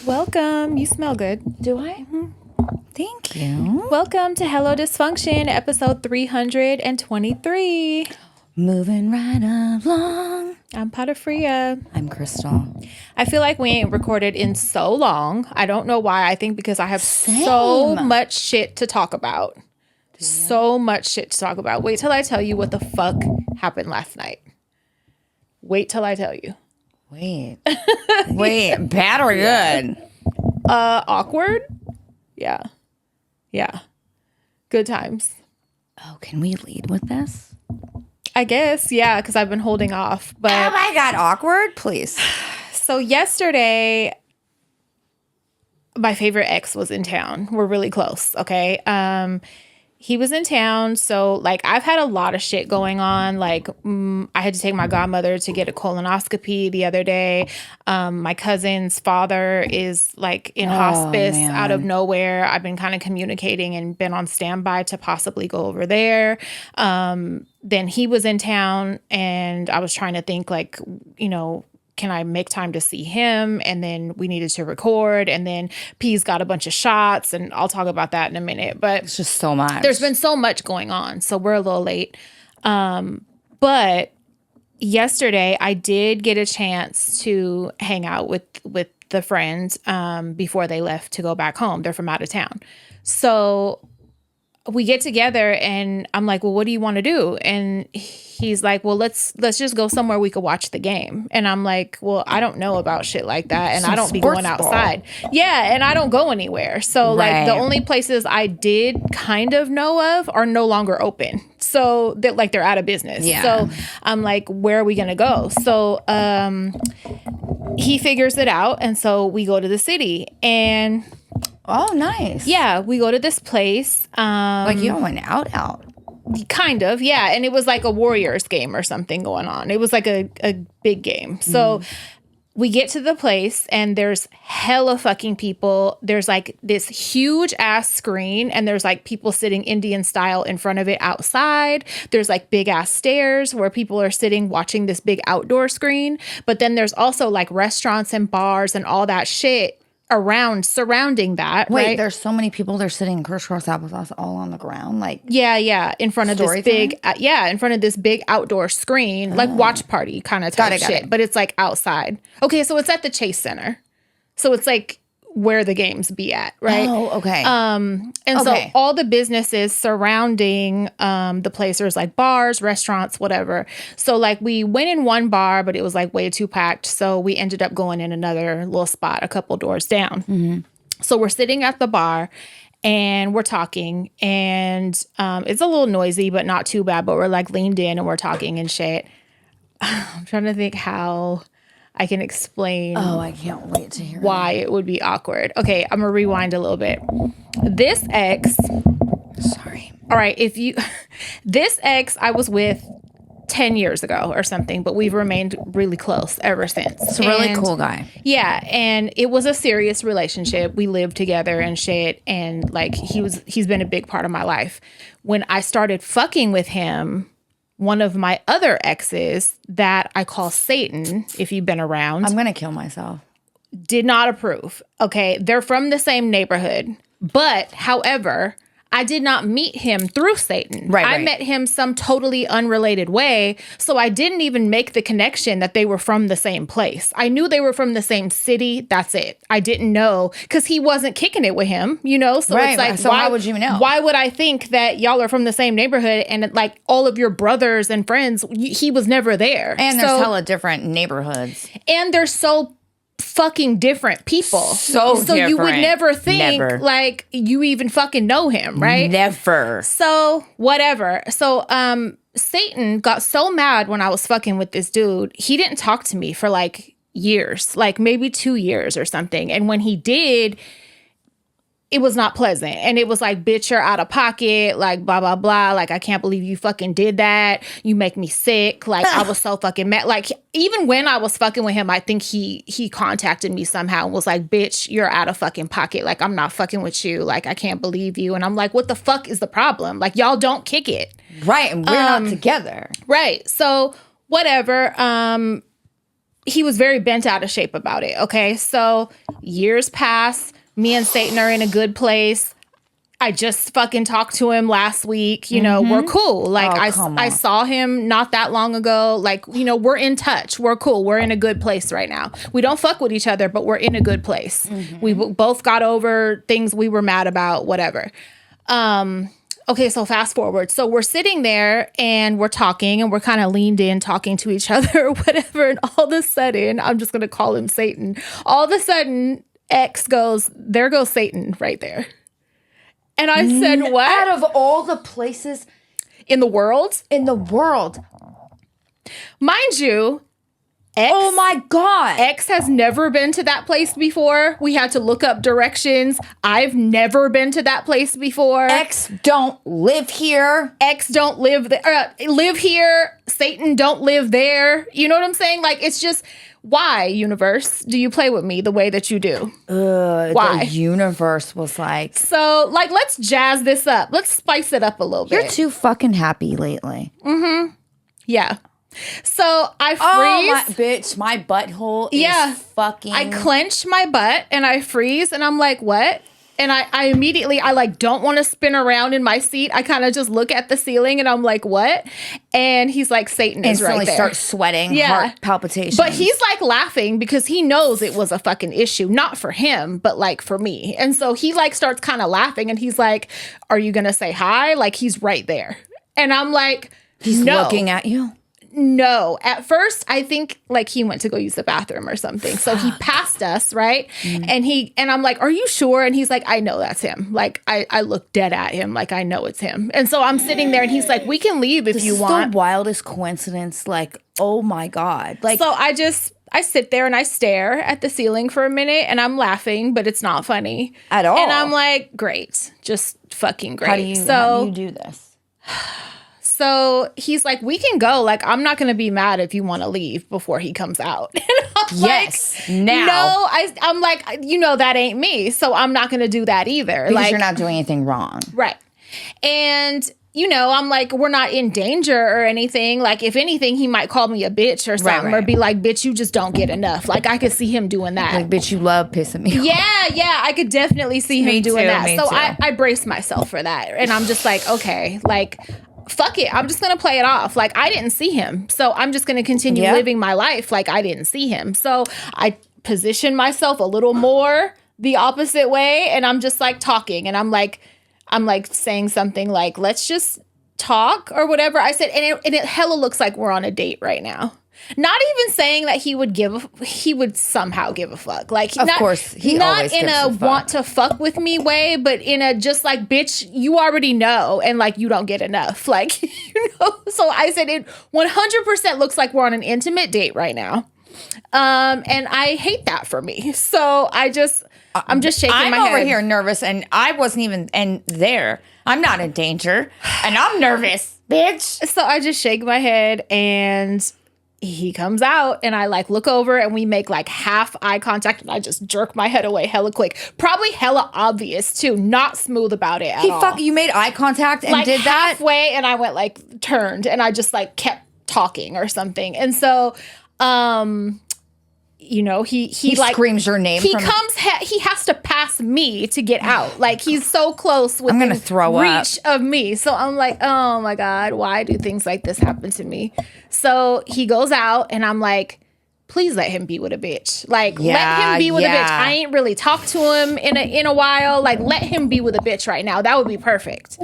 Welcome. You smell good. Do I? Mm-hmm. Thank you. Welcome to Hello Dysfunction, episode 323. Moving right along. I'm Patafria. I'm Crystal. I feel like we ain't recorded in so long. I don't know why. I think because I have so much shit to talk about. So much shit to talk about. Wait till I tell you what the fuck happened last night. Wait till I tell you. Wait, bad or good? Awkward? Yeah. Good times. Oh, can we lead with this? I guess, yeah, because I've been holding off. But oh my God, awkward, please. So yesterday, my favorite ex was in town. We're really close, okay? He was in town, so, like, I've had a lot of shit going on. Like, I had to take my godmother to get a colonoscopy the other day. My cousin's father is, like, in hospice out of nowhere. I've been kind of communicating and been on standby to possibly go over there. Then he was in town, and I was trying to think, like, you know, can I make time to see him? And then we needed to record. And then P's got a bunch of shots. And I'll talk about that in a minute. But it's just so much. There's been so much going on. So we're a little late. But yesterday I did get a chance to hang out with the friends before they left to go back home. They're from out of town. So we get together and I'm like, well, what do you want to do? And he's like, well, let's just go somewhere we could watch the game. And I'm like, well, I don't know about shit like that. And I don't be going outside. Yeah. And I don't go anywhere. So like the only places I did kind of know of are no longer open. So that like they're out of business. Yeah. So I'm like, where are we going to go? So he figures it out. And so we go to the city and... Oh, nice. Yeah, we go to this place. Like you went out. Kind of, yeah. And it was like a Warriors game or something going on. It was like a big game. So we get to the place and there's hella fucking people. There's like this huge ass screen and there's like people sitting Indian style in front of it outside. There's like big ass stairs where people are sitting watching this big outdoor screen. But then there's also like restaurants and bars and all that shit surrounding that. Wait, right? There's so many people. They're sitting crisscross with us all on the ground, like in front of this big in front of this big outdoor screen, like watch party kind of type shit. But it's like outside. Okay, so it's at the Chase Center, so it's like where the games be at, right? Oh, okay. So all the businesses surrounding the place, there's like bars, restaurants, whatever. So like we went in one bar, but it was like way too packed. So we ended up going in another little spot a couple doors down. Mm-hmm. So we're sitting at the bar and we're talking and it's a little noisy, but not too bad. But we're like leaned in and we're talking and shit. I'm trying to think how I can explain. Oh, I can't wait to hear why it would be awkward. Okay, I'm gonna rewind a little bit. This ex. Sorry. All right, this ex I was with 10 years ago or something, but we've remained really close ever since. It's a really cool guy. Yeah, and it was a serious relationship. We lived together and shit, and like he's been a big part of my life. When I started fucking with him, one of my other exes that I call Satan, if you've been around. I'm going to kill myself. Did not approve. Okay. They're from the same neighborhood. But, however, I did not meet him through Satan. Right. I met him some totally unrelated way. So I didn't even make the connection that they were from the same place. I knew they were from the same city. That's it. I didn't know because he wasn't kicking it with him, you know? So it's like, so how would you know? Why would I think that y'all are from the same neighborhood and like all of your brothers and friends, he was never there. And there's hella different neighborhoods. And they're so fucking different people. So different. You would never think like you even fucking know him, right? Never. So whatever. So Satan got so mad when I was fucking with this dude. He didn't talk to me for like years, like maybe 2 years or something. And when he did, it was not pleasant. And it was like, bitch, you're out of pocket, like blah, blah, blah. Like, I can't believe you fucking did that. You make me sick. Like, I was so fucking mad. Like, even when I was fucking with him, I think he contacted me somehow and was like, bitch, you're out of fucking pocket. Like, I'm not fucking with you. Like, I can't believe you. And I'm like, what the fuck is the problem? Like, y'all don't kick it. Right. And we're not together. Right. So whatever. He was very bent out of shape about it. Okay. So years pass. Me and Satan are in a good place. I just fucking talked to him last week. You know, we're cool. Like, I saw him not that long ago. Like, you know, we're in touch. We're cool. We're in a good place right now. We don't fuck with each other, but we're in a good place. We both got over things we were mad about, whatever. Okay, so fast forward. So we're sitting there and we're talking and we're kind of leaned in talking to each other or whatever. And all of a sudden, I'm just going to call him Satan. All of a sudden, X goes, there goes Satan right there. And I said, what? Out of all the places in the world? In the world. Mind you, X, oh my God. X has never been to that place before. We had to look up directions. I've never been to that place before. X don't live here. X don't live there. Live here. Satan don't live there. You know what I'm saying? Like, it's just, why, universe, do you play with me the way that you do? Why? The universe was like, so, like, let's jazz this up. Let's spice it up a little bit. You're too fucking happy lately. Yeah. So I freeze. Oh, bitch, my butthole is fucking. I clench my butt and I freeze and I'm like, what? And I immediately, I like don't want to spin around in my seat. I kind of just look at the ceiling and I'm like, what? And he's like, Satan is right there. Instantly start sweating, heart palpitations. But he's like laughing because he knows it was a fucking issue, not for him, but like for me. And so he like starts kind of laughing and he's like, are you going to say hi? Like he's right there. And I'm like, he's looking at you. No. At first, I think like he went to go use the bathroom or something. So he passed us, right? And I'm like, are you sure? And he's like, I know that's him. Like I look dead at him. Like I know it's him. And so I'm sitting there and he's like, we can leave if you want. This is the wildest coincidence. Like, oh my God. Like, so I sit there and I stare at the ceiling for a minute and I'm laughing, but it's not funny at all. And I'm like, great. Just fucking great. How do you do this? So he's like, we can go. Like, I'm not going to be mad if you want to leave before he comes out. And I'm yes. Like, now. No, I'm like, you know, that ain't me. So I'm not going to do that either. Because like, you're not doing anything wrong. Right. And, you know, I'm like, we're not in danger or anything. Like, if anything, he might call me a bitch or something or be like, bitch, you just don't get enough. Like, I could see him doing that. Like, bitch, you love pissing me off. Yeah. I could definitely see him doing that. So too. I brace myself for that. And I'm just like, okay, like, fuck it. I'm just going to play it off. Like, I didn't see him. So I'm just going to continue living my life like I didn't see him. So I position myself a little more the opposite way. And I'm just like talking. And I'm like saying something like, let's just talk or whatever. I said, and it hella looks like we're on a date right now. Not even saying that he would somehow give a fuck. Like, of course, he not always in a want to fuck with me way, but in a just like, bitch, you already know, and like you don't get enough. Like, you know. So I said it 100% looks like we're on an intimate date right now, and I hate that for me. So I'm just shaking my head. I'm over here nervous, and I wasn't even there. I'm not in danger, and I'm nervous, bitch. So I just shake my head and he comes out and I like look over and we make like half eye contact and I just jerk my head away hella quick. Probably hella obvious too. Not smooth about it at all. You made eye contact and like did that? Halfway and I went like turned and I just like kept talking or something. And so, you know, he like screams your name. He has to pass me to get out. Like he's so close within I'm gonna throw reach of me. So I'm like, oh my God, why do things like this happen to me? So he goes out and I'm like, please let him be with a bitch. Like let him be with a bitch. I ain't really talked to him in a while. Like let him be with a bitch right now. That would be perfect.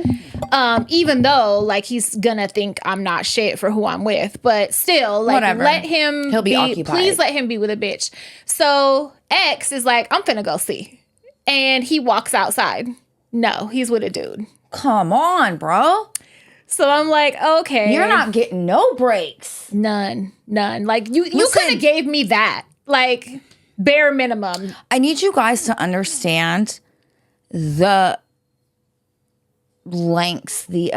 Even though like he's gonna think I'm not shit for who I'm with, but still like whatever. Let him He'll be occupied. Please let him be with a bitch. So X is like, I'm finna go see. And he walks outside. No, he's with a dude. Come on, bro. So I'm like, okay. You're not getting no breaks. None. Like you could have gave me that. Like bare minimum. I need you guys to understand the lengths, the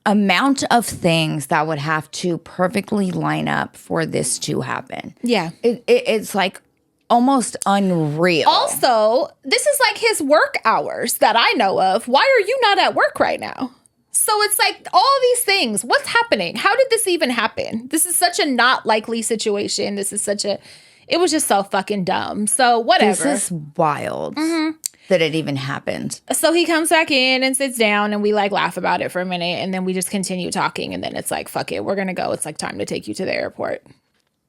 amount of things that would have to perfectly line up for this to happen. Yeah. It's like almost unreal. Also, this is like his work hours that I know of. Why are you not at work right now? So it's like all these things. What's happening? How did this even happen? This is such a not likely situation. This is such a, it was just so fucking dumb. So whatever. This is wild that it even happened. So he comes back in and sits down and we like laugh about it for a minute and then we just continue talking and then it's like, fuck it, we're going to go. It's like time to take you to the airport.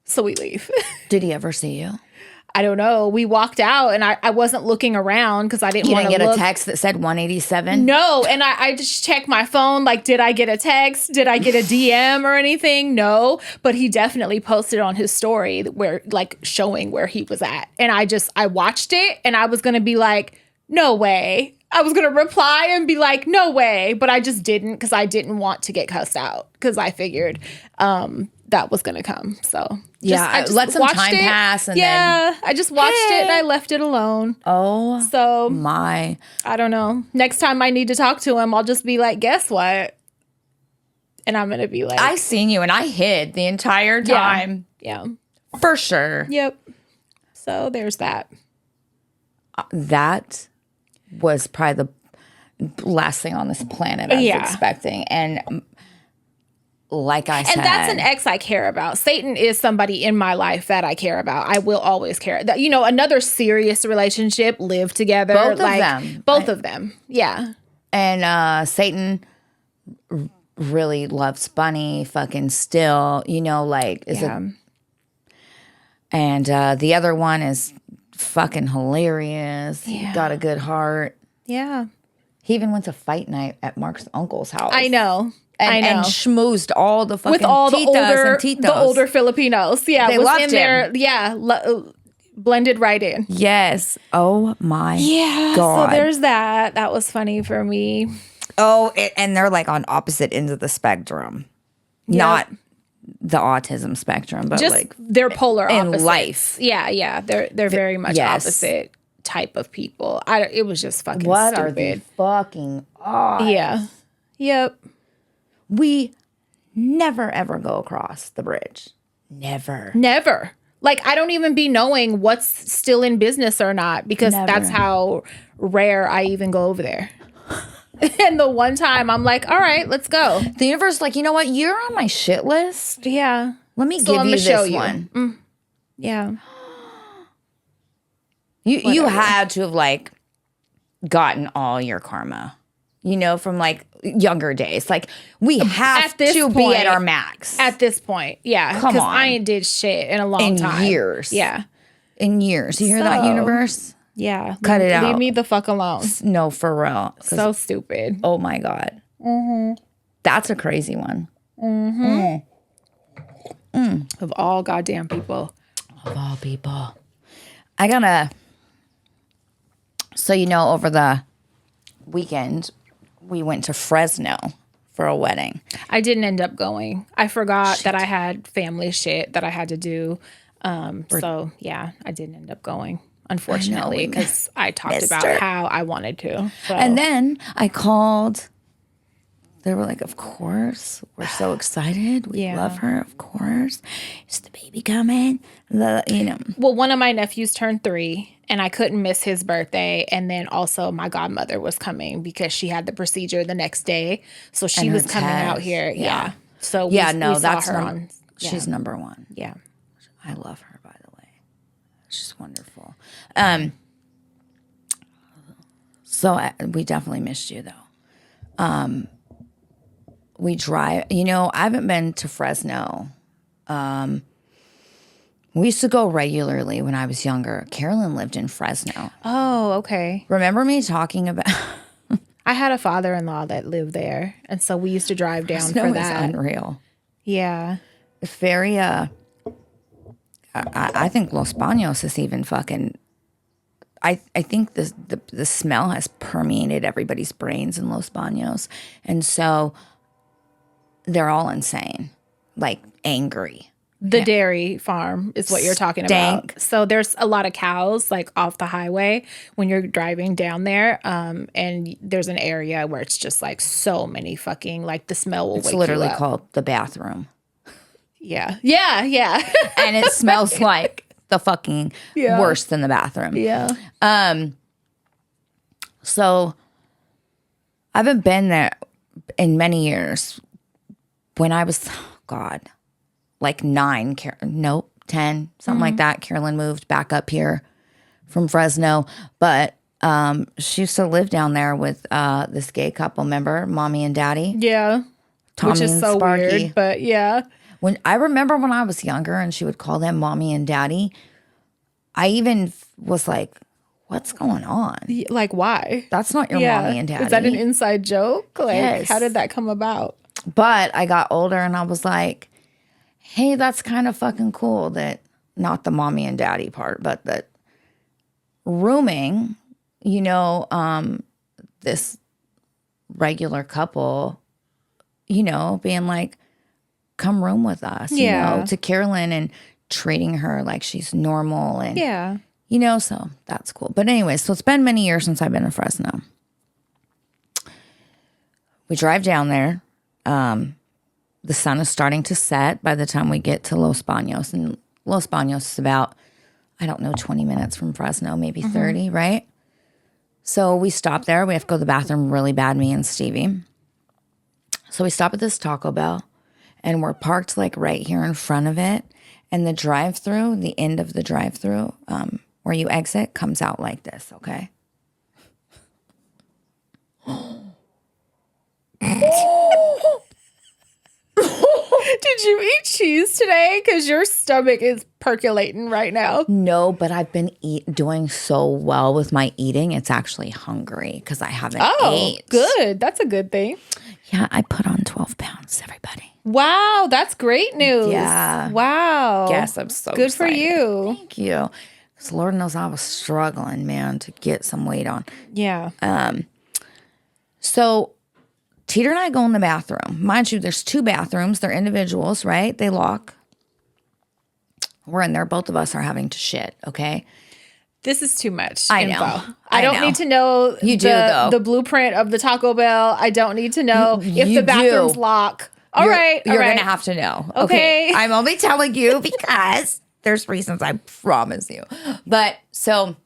So we leave. Did he ever see you? I don't know. We walked out and I wasn't looking around because I didn't want to get look. a text that said 187? No. And I just checked my phone. Like, did I get a text? Did I get a DM or anything? No. But he definitely posted on his story where like showing where he was at. And I watched it and I was going to be like, no way. I was going to reply and be like, no way. But I just didn't because I didn't want to get cussed out because I figured that was going to come. So I just let some time pass. And then, I just watched it and I left it alone. Oh, so my. I don't know. Next time I need to talk to him, I'll just be like, guess what? And I'm going to be like, I seen you and I hid the entire time. Yeah. For sure. Yep. So there's that. That was probably the last thing on this planet I was expecting. And like I said. And that's an ex I care about. Satan is somebody in my life that I care about. I will always care. That, you know, another serious relationship, live together. Both of them. Both of them. Yeah. And Satan really loves Bunny fucking still, you know, like, and the other one is fucking hilarious. He got a good heart. Yeah. He even went to fight night at Mark's uncle's house. I know. And schmoozed all the fucking with all the titos older Filipinos. Yeah, they loved him. There. Yeah, blended right in. Yes. Oh my God. So there's that. That was funny for me. Oh, and they're like on opposite ends of the spectrum, not the autism spectrum, but just like they're polar in opposites. life. Yeah. They're very much opposite type of people. It was just fucking what stupid. are the fucking odds? Yeah. Yep. We never, ever go across the bridge. Never. Like, I don't even be knowing what's still in business or not because that's how rare I even go over there. And the one time I'm like, all right, let's go. The universe is like, you know what? You're on my shit list. Yeah. Let me give you this one. Yeah. You had to have like gotten all your karma. You know, from like younger days. Like, we have to be at our max. At this point, yeah. Come on. Because I ain't did shit in a long time. Years. Yeah. In years. You hear that, universe? Yeah. Cut it out. Leave me the fuck alone. No, for real. So stupid. Oh, my God. That's a crazy one. Of all goddamn people. Of all people. I gotta... So, you know, over the weekend... we went to Fresno for a wedding. I didn't end up going. I forgot that I had family shit that I had to do. So, yeah, I didn't end up going, unfortunately, because I talked about how I wanted to. So. And then I called. They were like, of course. We're so excited. We love her, of course. Is the baby coming? Well, one of my nephews turned 3. And I couldn't miss his birthday. And then also my godmother was coming because she had the procedure the next day. So she was coming out here. Yeah. So we saw her she's number one. Yeah. I love her, by the way. She's wonderful. So we definitely missed you, though. We drive, I haven't been to Fresno. We used to go regularly when I was younger. Carolyn lived in Fresno. Oh, okay. Remember me talking about... I had a father-in-law that lived there. And so we used to drive down Fresno for that. Is unreal. Yeah. It's very... I think Los Baños is even fucking... I think the smell has permeated everybody's brains in Los Baños. And so they're all insane. Like, angry. The dairy farm is what you're talking Stank. about. So there's a lot of cows like off the highway when you're driving down there. And there's an area where it's just like so many fucking, like the smell will It's wake you literally up. called the bathroom. Yeah. Yeah. Yeah. And it smells like the fucking Yeah. worse than the bathroom. Yeah. So I haven't been there in many years. When I was, God, like 9, 10, something like that. Carolyn moved back up here from Fresno. But she used to live down there with this gay couple, member, Mommy and Daddy. Yeah. Tommy Which is and so Sparky. weird, but yeah. When I remember when I was younger and she would call them Mommy and Daddy, I even was like, what's going on? Like, why? That's not your Yeah. Mommy and Daddy. Is that an inside joke? Like, Yes. how did that come about? But I got older and I was like, hey, that's kind of fucking cool that not the Mommy and Daddy part, but that rooming, this regular couple, being like, come room with us, Yeah. to Carolyn and treating her like she's normal and, Yeah. so that's cool. But anyway, so it's been many years since I've been in Fresno. We drive down there. The sun is starting to set by the time we get to Los Baños. And Los Baños is about, 20 minutes from Fresno, maybe 30, right? So we stop there. We have to go to the bathroom really bad, me and Stevie. So we stop at this Taco Bell, and we're parked like right here in front of it. And the drive-through, the end of the drive-through, where you exit, comes out like this, okay? Did you eat cheese today? Because your stomach is percolating right now. No, but I've been doing so well with my eating. It's actually hungry because I haven't ate. Good. That's a good thing. Yeah, I put on 12 pounds, everybody. Wow, that's great news. Yeah. Wow. Yes, I'm so good for excited. you. Thank you. Because Lord knows I was struggling, man, to get some weight on. Yeah. So Teeter and I go in the bathroom. Mind you, there's 2 bathrooms. They're individuals, right? They lock. We're in there. Both of us are having to shit, okay? This is too much I info. know. I don't need to know You do, though. the blueprint of the Taco Bell. I don't need to know if you the bathrooms do. lock. All right. You're going to have to know. Okay. I'm only telling you because there's reasons, I promise you. But so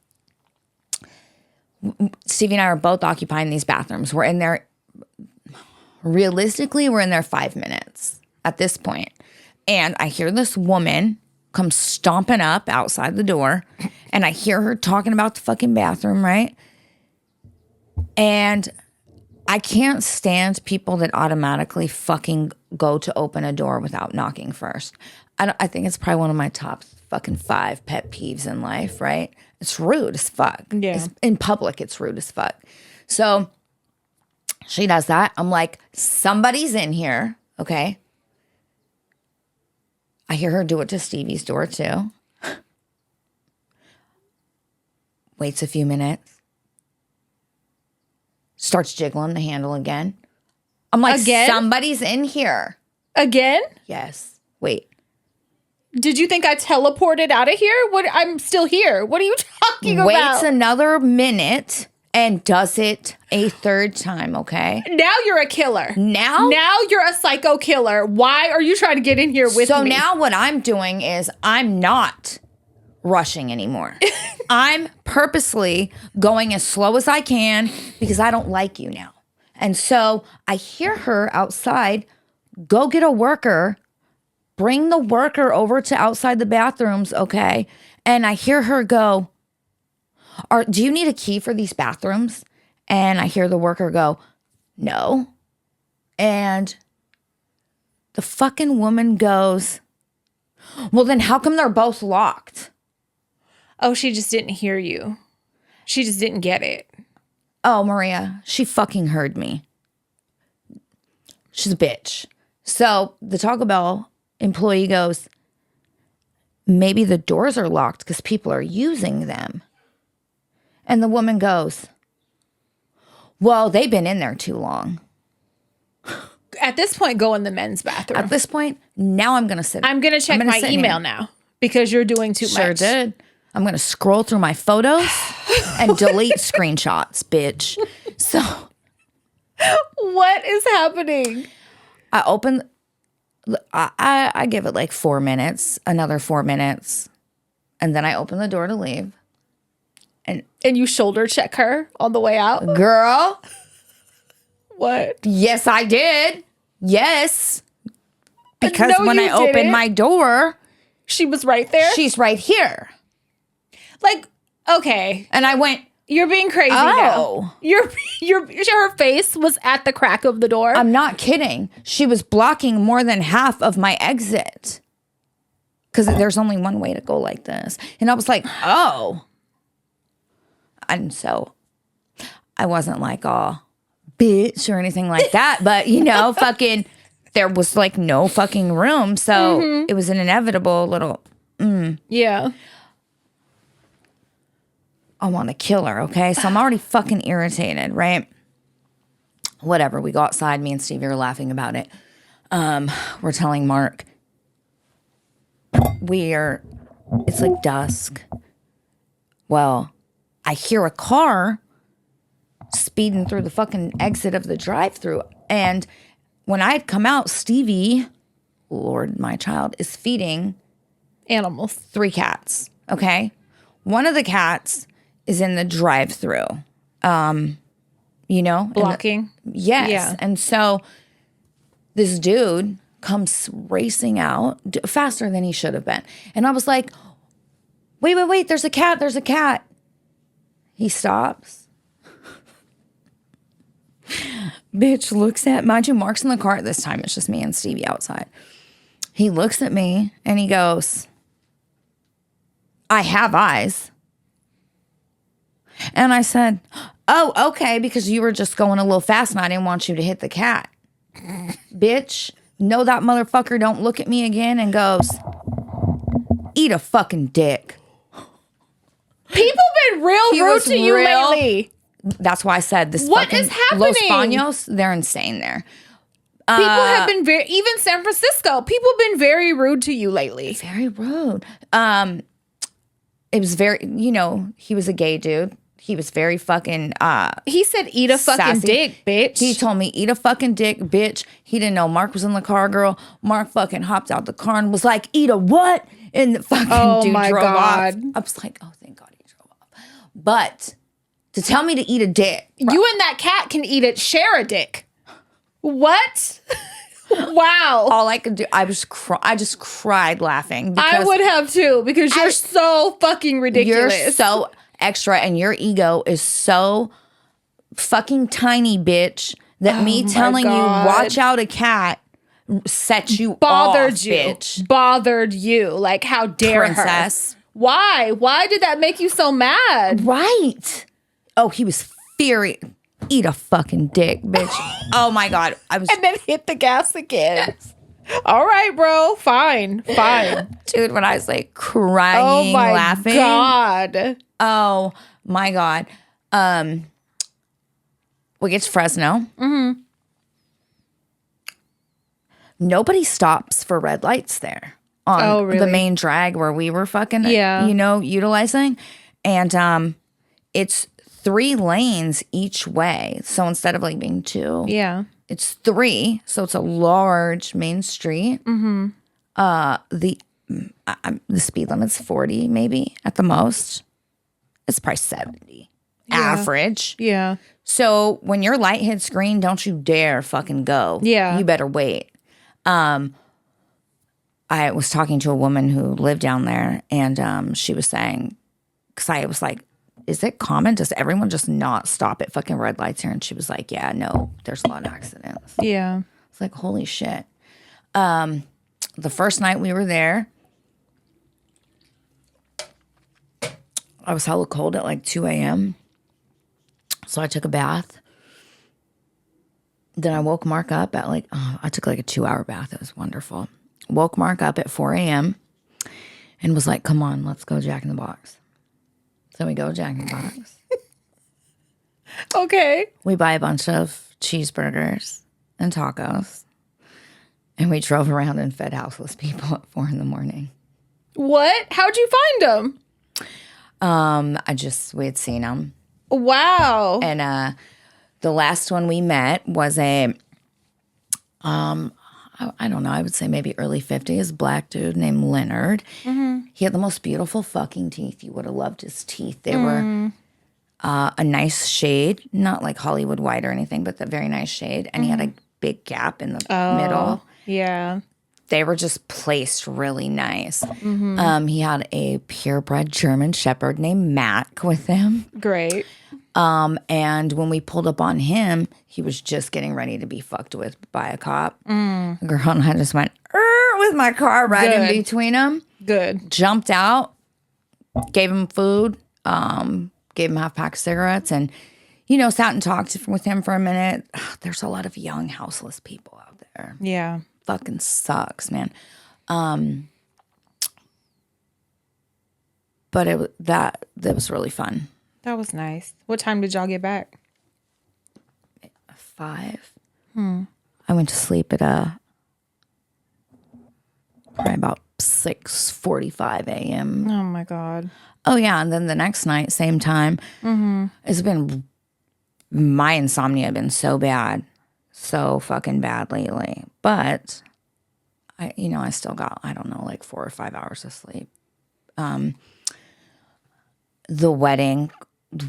Stevie and I are both occupying these bathrooms. We're in there. Realistically, we're in there 5 minutes at this point. And I hear this woman come stomping up outside the door. And I hear her talking about the fucking bathroom, right? And I can't stand people that automatically fucking go to open a door without knocking first. I think it's probably one of my top fucking 5 pet peeves in life, right? It's rude as fuck. Yeah. In public, it's rude as fuck. So she does that. I'm like, somebody's in here, okay? I hear her do it to Stevie's door too. Waits a few minutes. Starts jiggling the handle again. I'm like, Again? somebody's in here. Again? Yes. Wait. Did you think I teleported out of here? What? I'm still here. What are you talking about? Waits another minute and does it a 3rd time, okay? Now you're a killer. Now you're a psycho killer. Why are you trying to get in here with me? So now what I'm doing is I'm not rushing anymore. I'm purposely going as slow as I can because I don't like you now. And so I hear her outside, go get a worker, bring the worker over to outside the bathrooms, okay? And I hear her go, do you need a key for these bathrooms? And I hear the worker go, no. And the fucking woman goes, well, then how come they're both locked? Oh, she just didn't hear you. She just didn't get it. Oh, Maria, she fucking heard me. She's a bitch. So the Taco Bell employee goes, maybe the doors are locked because people are using them. And the woman goes, well, they've been in there too long. At this point, go in the men's bathroom. At this point, now I'm going to sit. I'm going to check my email now because you're doing too Sure much. did. I'm going to scroll through my photos and delete screenshots, bitch. So what is happening? I open, I give it like 4 minutes, another 4 minutes, and then I open the door to leave. And you shoulder check her on the way out? Girl. What? Yes, I did. Yes. Because No, when you I opened didn't. my door, She was right there? she's right here. Like, okay. And I went, You're being crazy now. Her face was at the crack of the door. I'm not kidding. She was blocking more than half of my exit. Because there's only one way to go like this. And I was like, oh. And so I wasn't like, oh, bitch or anything like that. But, fucking, there was like no fucking room. So it was an inevitable little, yeah. I want to kill her, okay? So I'm already fucking irritated, right? Whatever. We go outside. Me and Stevie are laughing about it. We're telling Mark. It's like dusk. Well, I hear a car speeding through the fucking exit of the drive-thru. And when I had come out, Stevie, Lord, my child, is feeding Animals. 3 cats, okay? One of the cats is in the drive-thru, Blocking. yes. Yeah. And so this dude comes racing out faster than he should have been. And I was like, wait, there's a cat. He stops. Bitch looks at, mind you, Mark's in the car at this time. It's just me and Stevie outside. He looks at me and he goes, I have eyes. And I said, oh, okay, because you were just going a little fast and I didn't want you to hit the cat. Bitch, no, that motherfucker don't look at me again and goes, eat a fucking dick. People been real rude to you lately. That's why I said this. What is Los happening? Banos, they're insane there. People have been even San Francisco, people have been very rude to you lately. Very rude. It was very, he was a gay dude. He was very fucking He said, eat a fucking sassy. dick, bitch. He told me, eat a fucking dick, bitch. He didn't know Mark was in the car, girl. Mark fucking hopped out the car and was like, eat a what? And the fucking dude my drove off. God. I was like, oh, thank God he drove off. But to tell me to eat a dick. You and that cat can eat it, share a dick. What? Wow. All I could do, I just cried laughing. I would have too, because you're so fucking ridiculous. You're so extra and your ego is so fucking tiny, bitch, that me telling you, watch out a cat, set you bothered off, you. bitch. Bothered you. Like, how dare Princess. her? Why? Why did that make you so mad? Right. Oh, he was furious. Eat a fucking dick, bitch. Oh my God. I was, And then hit the gas again. All right, bro. Fine. dude, when I was like crying, Oh my laughing. God. Oh my God. We get to Fresno. Mm-hmm. Nobody stops for red lights there on the main drag where we were fucking, utilizing. And it's 3 lanes each way. So instead of like being 2, it's 3. So it's a large main street. Mm-hmm. The speed limit's 40 maybe at the most. It's probably 70 average. Yeah. So when your light hits green, don't you dare fucking go. Yeah. You better wait. I was talking to a woman who lived down there, and she was saying, because I was like, is it common? Does everyone just not stop at fucking red lights here? And she was like, yeah, no, there's a lot of accidents. Yeah. It's like, holy shit. The first night we were there, I was hella cold at like 2 a.m. So I took a bath. Then I woke Mark up at like, I took like a 2-hour bath. It was wonderful. Woke Mark up at 4 a.m. and was like, come on, let's go Jack in the Box. So we go Jack in the Box. Okay. We buy a bunch of cheeseburgers. and tacos. And we drove around and fed houseless people at 4 a.m. What? How'd you find them? We had seen them. Wow. And the last one we met was a, I don't know, I would say maybe early 50s, black dude named Leonard. He had the most beautiful fucking teeth. You would have loved his teeth. They were a nice shade, not like Hollywood white or anything, but the very nice shade. And he had a big gap in the middle. Yeah. They were just placed really nice. He had a purebred German Shepherd named Mac with him. Great. And when we pulled up on him, he was just getting ready to be fucked with by a cop. A girl and I just went with my car right in between them. Good. Jumped out, gave him food, gave him half pack of cigarettes, and sat and talked with him for a minute. There's a lot of young houseless people out there. Yeah. Fucking sucks, man. But that was really fun. That was nice. What time did y'all get back? 5. I went to sleep at probably about 6:45 a.m. Oh my God. Oh yeah, and then the next night, same time. It's been, my insomnia had been so bad, so fucking bad lately. But I still got, I don't know, like 4 or 5 hours of sleep. The wedding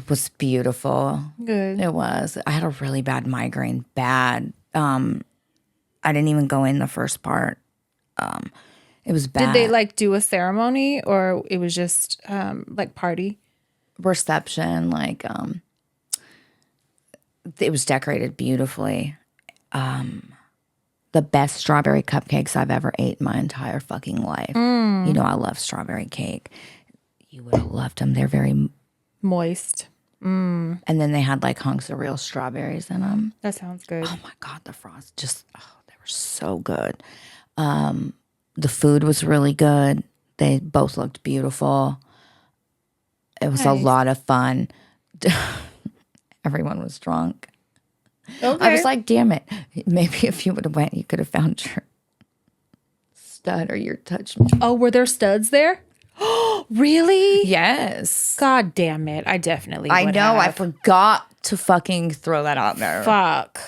was beautiful. Good. It was. I had a really bad migraine. Bad. I didn't even go in the first part. It was bad. Did they like do a ceremony or it was just like party? Reception, like it was decorated beautifully. The best strawberry cupcakes I've ever ate in my entire fucking life. I love strawberry cake. You would have loved them. They're very moist. And then they had like hunks of real strawberries in them. That sounds good. Oh my God, the frost they were so good. The food was really good. They both looked beautiful. It was a lot of fun. Everyone was drunk. Okay. I was like, damn it. Maybe if you would have went, you could have found your stud or your touch me. Oh, were there studs there? Really? Yes. God damn it. I definitely would I know. I have. forgot to fucking throw that out there. Fuck.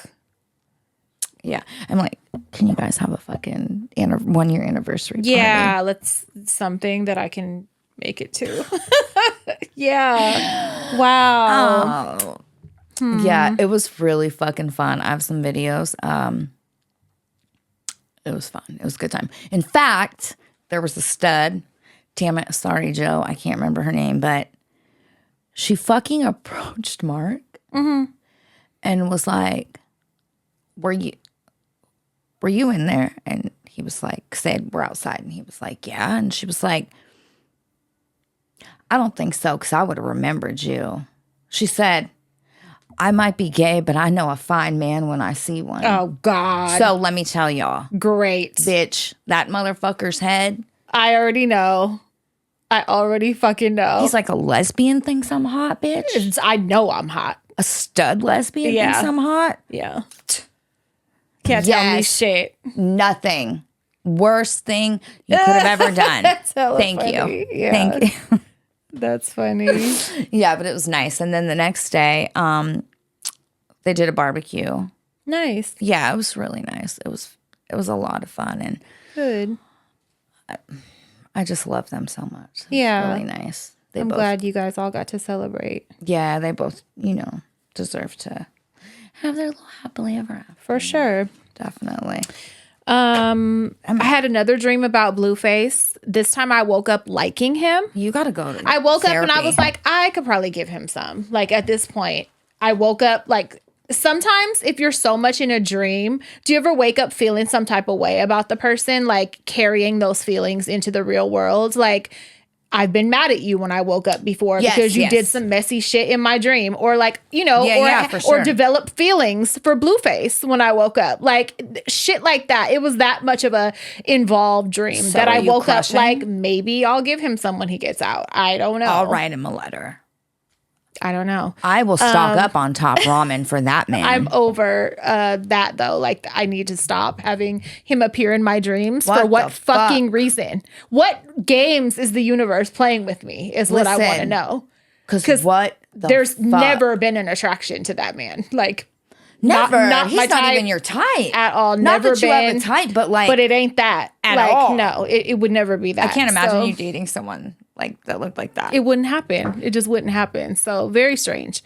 Yeah. I'm like, can you guys have a fucking 1 year anniversary party? Yeah, let's something that I can make it to. Yeah. Wow. Oh. Yeah, it was really fucking fun. I have some videos. It was fun. It was a good time. In fact, there was a stud. Damn it. Sorry, Joe. I can't remember her name, but she fucking approached Mark and was like, were you in there? And he was like, said, we're outside. And he was like, yeah. And she was like, I don't think so, because I would have remembered you. She said, I might be gay, but I know a fine man when I see one. Oh, God. So let me tell y'all. Great. Bitch, that motherfucker's head. I already know. I already fucking know. He's like, a lesbian thinks I'm hot, bitch. I know I'm hot. A stud lesbian thinks I'm hot. Yeah. Can't tell me shit. Nothing. Worst thing you could have ever done. Thank you. Yeah. Thank you. That's funny. Yeah, but it was nice. And then the next day, they did a barbecue. Nice. Yeah, it was really nice. It was a lot of fun, and good. I just love them so much. Yeah, really nice. I'm glad you guys all got to celebrate. Yeah, they both, deserve to have their little happily ever after. For sure. Definitely. I had another dream about Blueface. This time I woke up liking him. You got to go to I woke therapy. up and I was like, I could probably give him some. Like at this point, I woke up like sometimes if you're so much in a dream, do you ever wake up feeling some type of way about the person, like carrying those feelings into the real world? Like, I've been mad at you when I woke up before because you did some messy shit in my dream, or like, for sure. or develop feelings for Blueface when I woke up, like shit like that. It was that much of a involved dream that I woke up like, maybe I'll give him some when he gets out. I don't know. I'll write him a letter. I don't know. I will stock up on top ramen for that man. I'm over that though. Like I need to stop having him appear in my dreams. For What what the fucking fuck? reason? What games is the universe playing with me is what I want to Listen, know. Because what the There's fuck? never been an attraction to that man. Like Never. not He's my not type even your type. at all. Not Never that you have been. a type, but like. But it ain't that. At like, all. No, it would never be that. I can't imagine So you dating someone like that looked like that. it wouldn't happen. It just wouldn't happen. So very strange.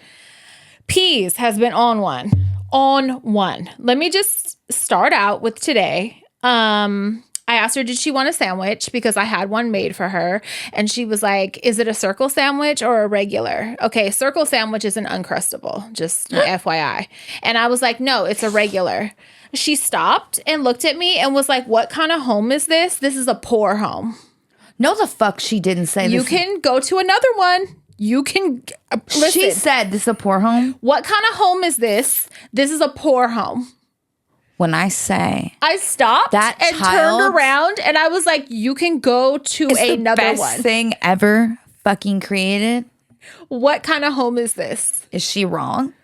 Peas has been on one. On one. Let me just start out with today. I asked her, did she want a sandwich? Because I had one made for her. And she was like, is it a circle sandwich or a regular? Okay, circle sandwich is an Uncrustable, just FYI. And I was like, no, it's a regular. She stopped and looked at me and was like, what kind of home is this? This is a poor home. No, the fuck she didn't say this. You can go to another one. You can listen. She said this is a poor home. What kind of home is this? This is a poor home. When I say I stopped that and child turned around and I was like, you can go to it's another the best one. thing ever fucking created. What kind of home is this? Is she wrong?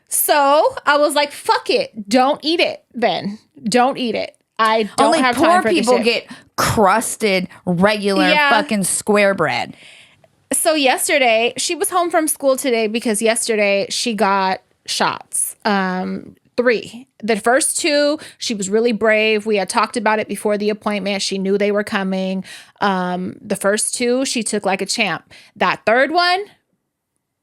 So I was like, fuck it. Don't eat it then. Don't eat it. I don't Only have poor time for people this shit. get crusted, regular Yeah. fucking square bread. So yesterday, she was home from school today because yesterday she got shots. 3. The first 2, she was really brave. We had talked about it before the appointment. She knew they were coming. The first 2, she took like a champ. That third one,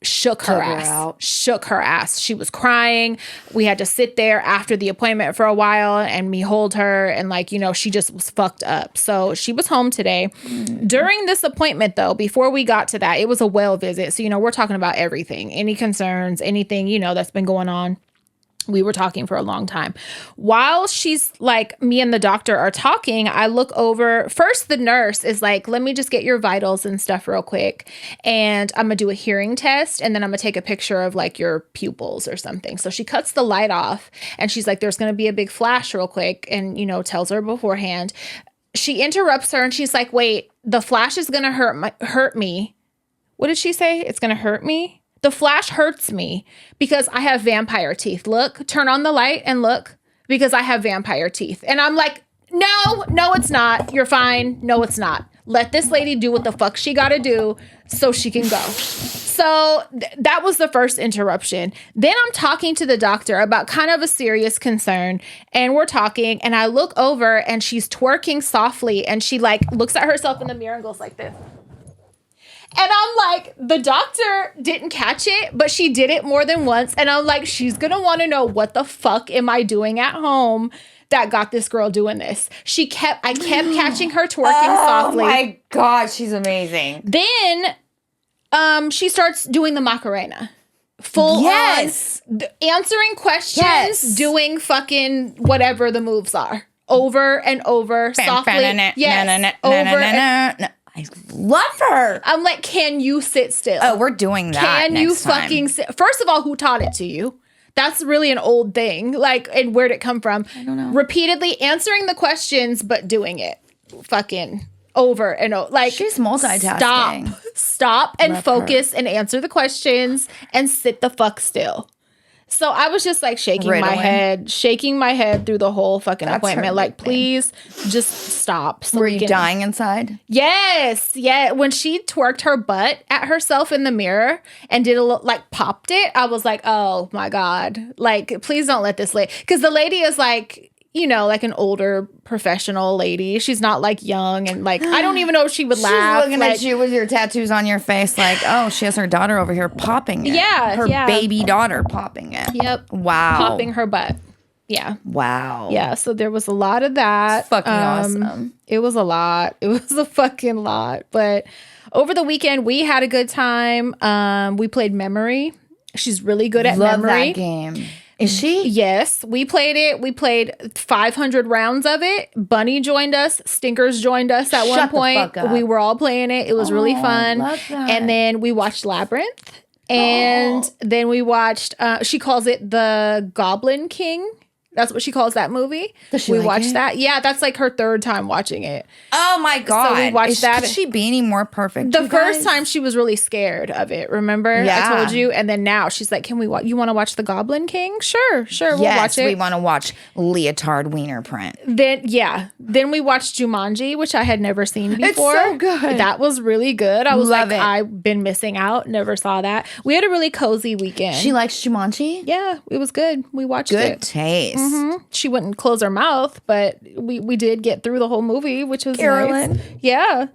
shook her ass. Shook her ass. She was crying. We had to sit there after the appointment for a while and me hold her and she just was fucked up. So she was home today. During this appointment though, before we got to that, it was a well visit. So, we're talking about everything, any concerns, anything, that's been going on. We were talking for a long time. While she's like, me and the doctor are talking, I look over. First, the nurse is like, let me just get your vitals and stuff real quick. And I'm going to do a hearing test. And then I'm going to take a picture of like your pupils or something. So she cuts the light off and she's like, there's going to be a big flash real quick. And, tells her beforehand. She interrupts her and she's like, wait, the flash is going to hurt me. What did she say? It's going to hurt me? The flash hurts me because I have vampire teeth. Look, turn on the light and look because I have vampire teeth. And I'm like, no, it's not. You're fine. No, it's not. Let this lady do what the fuck she got to do so she can go. So that was the first interruption. Then I'm talking to the doctor about kind of a serious concern. And we're talking and I look over and she's twerking softly. And she like looks at herself in the mirror and goes like this. And I'm like, the doctor didn't catch it, but she did it more than once. And I'm like, she's going to want to know what the fuck am I doing at home that got this girl doing this. I kept catching her twerking softly. Oh my God, she's amazing. Then she starts doing the Macarena. Full on answering questions, doing fucking whatever the moves are. Over and over, softly. Yes, over and I love her. I'm like, can you sit still? Oh, we're doing that. Can you fucking sit? First of all, who taught it to you? That's really an old thing. Like, and where'd it come from? I don't know. Repeatedly answering the questions, but doing it. Fucking over and over. Like, she's multitasking. Stop and focus and answer the questions and sit the fuck still. So I was just like shaking my head through the whole fucking appointment. Like, please just stop. So were you dying inside? Yes. Yeah. When she twerked her butt at herself in the mirror and did popped it, I was like, oh my God. Like, please don't let this lady, because the lady is like, like an older professional lady. She's not like young and like, I don't even know if she would laugh. She's looking at you with your tattoos on your face like, oh, she has her daughter over here popping it. Yeah. Her baby daughter popping it. Yep. Wow. Popping her butt. Yeah. Wow. Yeah. So there was a lot of that. It's fucking awesome. It was a lot. It was a fucking lot. But over the weekend, we had a good time. We played Memory. She's really good at Love Memory. that game. Is she? Yes, we played it. We played 500 rounds of it. Bunny joined us. Stinkers joined us at one point. The fuck up. We were all playing it. It was really fun. Love that. And then we watched Labyrinth. And then we watched, she calls it the Goblin King That's what she calls that movie. Does she we like watched it? that. Yeah, that's like her third time watching it. Oh my God. we watched that. Could she be any more perfect? The you first guys? time she was really scared of it. Remember? Yeah. I told you. And then now she's like, "Can we watch? You want to watch The Goblin King? Sure, we'll watch it." We want to watch Leotard Wiener Print. Then we watched Jumanji, which I had never seen before. so good. That was really good. I was Love like, it. I've been missing out. Never saw that. We had a really cozy weekend. She likes Jumanji? Yeah, it was good. We watched Good it. taste. She wouldn't close her mouth, but we did get through the whole movie, which was Carolyn. nice. Yeah.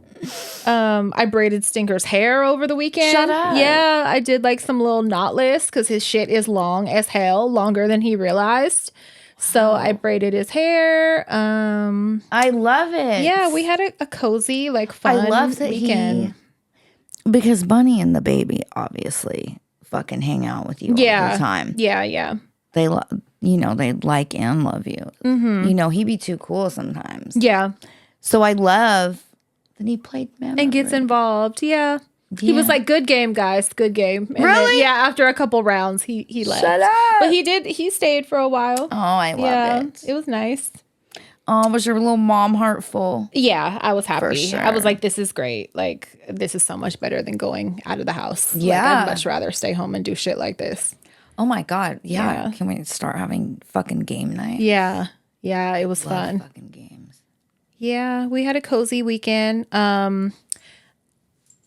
I braided Stinker's hair over the weekend. Shut up. Yeah, I did like some little knotless because his shit is long as hell, longer than he realized. So I braided his hair. I love it. Yeah, we had a cozy, like fun I love that weekend. because Bunny and the baby obviously fucking hang out with you all the time. Yeah. They they like and love you. Mm-hmm. He be too cool sometimes. Yeah. So I love that he played memory. And gets involved. Yeah. He was like, "Good game, guys. Good game." And Really? Then, after a couple rounds, he left. Shut up. But he stayed for a while. Oh, I love it. It was nice. Oh, was your little mom heart full? Yeah, I was happy. sure. I was like, "This is great. Like, this is so much better than going out of the house. Yeah. Like, I'd much rather stay home and do shit like this." Oh my God. Yeah. Yeah. Can we start having fucking game night? Yeah. It was fun. Fucking games. Yeah, we had a cozy weekend.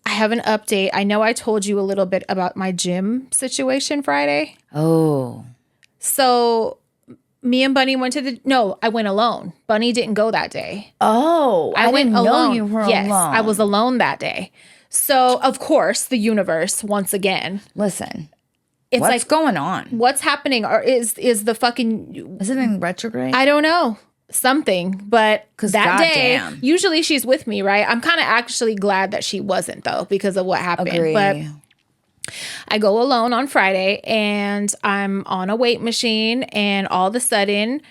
I have an update. I know I told you a little bit about my gym situation Friday. Oh. So me and Bunny went I went alone. Bunny didn't go that day. Oh. I went didn't alone. know you were Yes, alone. I was alone that day. So of course, the universe once again. Listen. It's What's like going on? what's happening, or is the fucking Is it in retrograde? I don't know. Something, but 'Cause that day, goddamn. usually she's with me, right? I'm kind of actually glad that she wasn't though, because of what happened. Agree. But I go alone on Friday and I'm on a weight machine, and all of a sudden,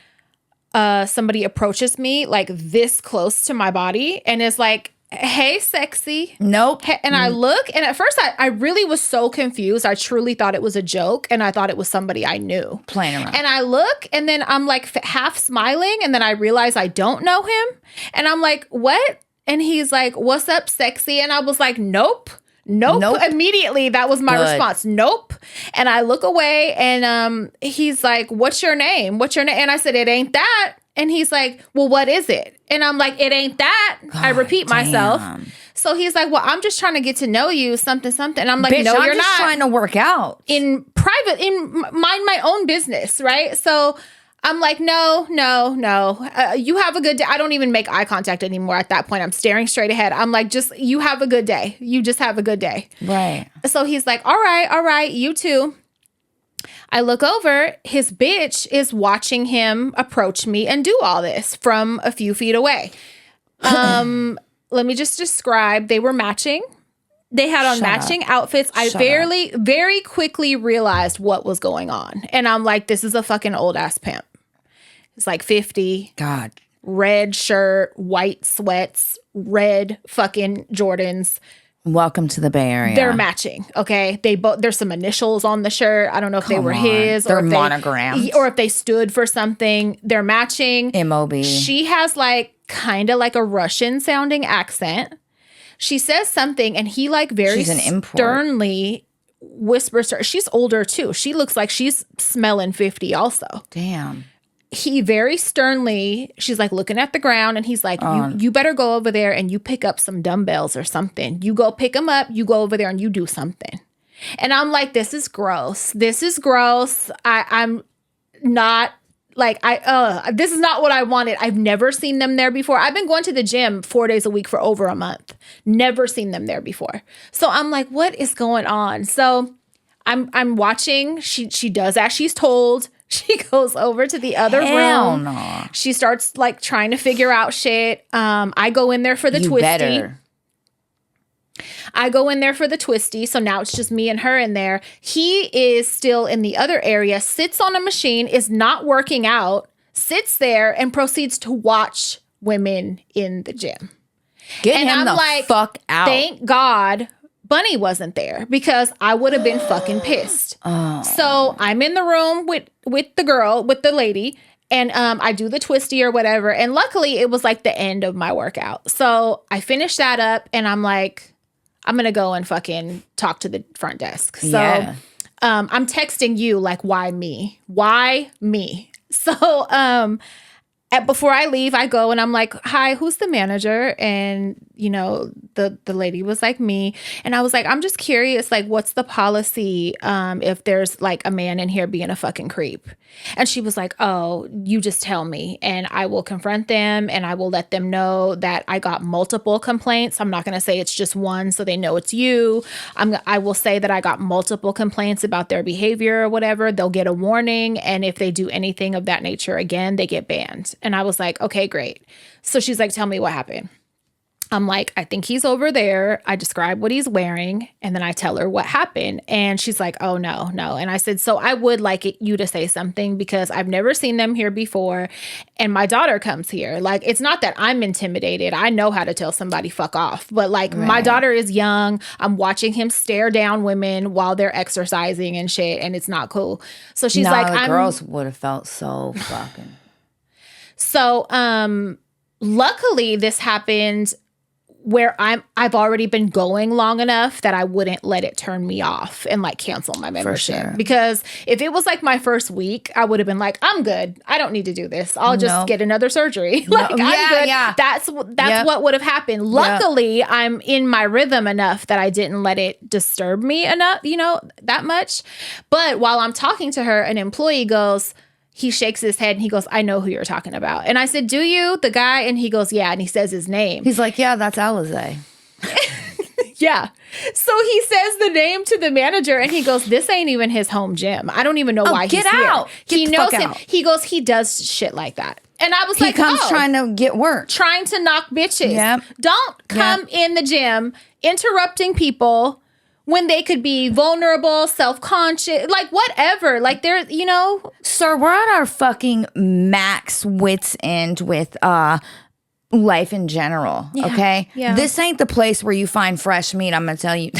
somebody approaches me like this close to my body and is like, "Hey, sexy." Nope. And I look, and at first I really was so confused. I truly thought it was a joke, and I thought it was somebody I knew. Playing around. And I look, and then I'm like half smiling, and then I realize I don't know him. And I'm like, "What?" And he's like, "What's up, sexy?" And I was like, Nope. Immediately, that was my response. Nope. And I look away, and he's like, "What's your name? And I said, "It ain't that." And he's like, "Well, what is it?" And I'm like, "It ain't that." I repeat myself. So he's like, "Well, I'm just trying to get to know you, something. And I'm like, Bitch, "No, I'm you're just not." trying to work out. In private, mind my own business, right? So I'm like, no. You have a good day. I don't even make eye contact anymore at that point. I'm staring straight ahead. I'm like, just, you have a good day. You just have a good day. Right. So he's like, all right, you too. I look over, his bitch is watching him approach me and do all this from a few feet away. Let me just describe. They were matching. They had on matching outfits. I very quickly realized what was going on. And I'm like, this is a fucking old ass pimp. It's like 50. God. Red shirt, white sweats, red fucking Jordans. Welcome to the Bay Area. They're matching, okay? There's some initials on the shirt. I don't know if they were his They're or if monogrammed. or if they stood for something. They're matching. MOB. She has like kind of like a Russian sounding accent. She says something, and he like very She's an import. sternly whispers to her. She's older too. She looks like she's smelling 50 also. Damn. He very sternly, she's like looking at the ground, and he's like, you better go over there and you pick up some dumbbells or something. You go pick them up, you go over there and you do something. And I'm like, this is gross. I'm not like, this is not what I wanted. I've never seen them there before. I've been going to the gym 4 days a week for over a month. Never seen them there before. So I'm like, what is going on? So I'm watching. She does as she's told. She goes over to the other room. No. She starts like trying to figure out shit. I go in there for the twisty. So now it's just me and her in there. He is still in the other area, sits on a machine, is not working out, sits there and proceeds to watch women in the gym. Get him the fuck out. Thank God Bunny wasn't there, because I would have been fucking pissed. So I'm in the room with the girl, with the lady, And I do the twisty or whatever. And luckily, it was like the end of my workout. So I finished that up and I'm like, I'm going to go and fucking talk to the front desk. So Yeah. I'm texting you like, why me? Why me? So before I leave, I go and I'm like, hi, who's the manager? And, you know, the lady was like, me. And I was like, I'm just curious, like, what's the policy if there's like a man in here being a fucking creep? And she was like, oh, you just tell me and I will confront them and I will let them know that I got multiple complaints. I'm not going to say it's just one so they know it's you. I will say that I got multiple complaints about their behavior or whatever. They'll get a warning. And if they do anything of that nature again, they get banned. And I was like, okay, great. So she's like, tell me what happened. I'm like, I think he's over there. I describe what he's wearing. And then I tell her what happened. And she's like, oh, no. And I said, so I would like you to say something because I've never seen them here before. And my daughter comes here. Like, it's not that I'm intimidated. I know how to tell somebody fuck off. But like, my daughter is young. I'm watching him stare down women while they're exercising and shit. And it's not cool. So she's like, the girls would have felt so fucking. So luckily this happened where I've already been going long enough that I wouldn't let it turn me off and like cancel my membership. sure. Because if it was like my first week, I would have been like, I'm good. I don't need to do this. I'll just get another surgery. Like I'm good. Yeah. That's what would have happened. Luckily, I'm in my rhythm enough that I didn't let it disturb me enough, you know, that much. But while I'm talking to her, an employee goes, he shakes his head and he goes, I know who you're talking about. And I said, do you? The guy? And he goes, yeah. And he says his name. He's like, yeah, that's Alizé. Yeah. So he says the name to the manager and he goes, this ain't even his home gym. I don't even know why he's out. Here. He Get the knows fuck him. out. He goes, he does shit like that. And I was He like, comes trying to get work. trying to knock bitches. Yep. Don't come in the gym interrupting people when they could be vulnerable, self-conscious, like whatever. Like they're, you know. Sir, we're at our fucking max wits end with life in general, okay? Yeah. This ain't the place where you find fresh meat, I'm going to tell you.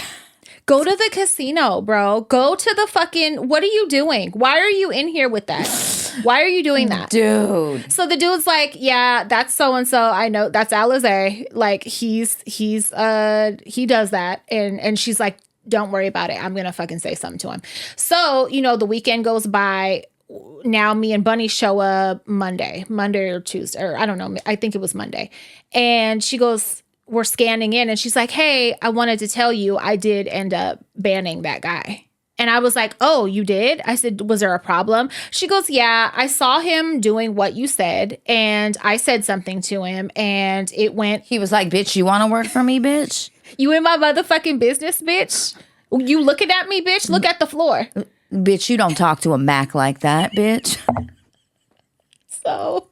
Go to the casino, bro. Go to the fucking, what are you doing? Why are you in here with that? Why are you doing that? Dude. So the dude's like, yeah, that's so-and-so. I know that's Alizé. Like he does that. And she's like, don't worry about it. I'm going to fucking say something to him. So, you know, the weekend goes by. Now me and Bunny show up Monday or Tuesday, or I don't know. I think it was Monday. And she goes, we're scanning in. And she's like, hey, I wanted to tell you I did end up banning that guy. And I was like, oh, you did? I said, was there a problem? She goes, yeah, I saw him doing what you said. And I said something to him and it went. He was like, bitch, you want to work for me, bitch? You in my motherfucking business, bitch? You looking at me, bitch? Look at the floor. Bitch, you don't talk to a Mac like that, bitch. So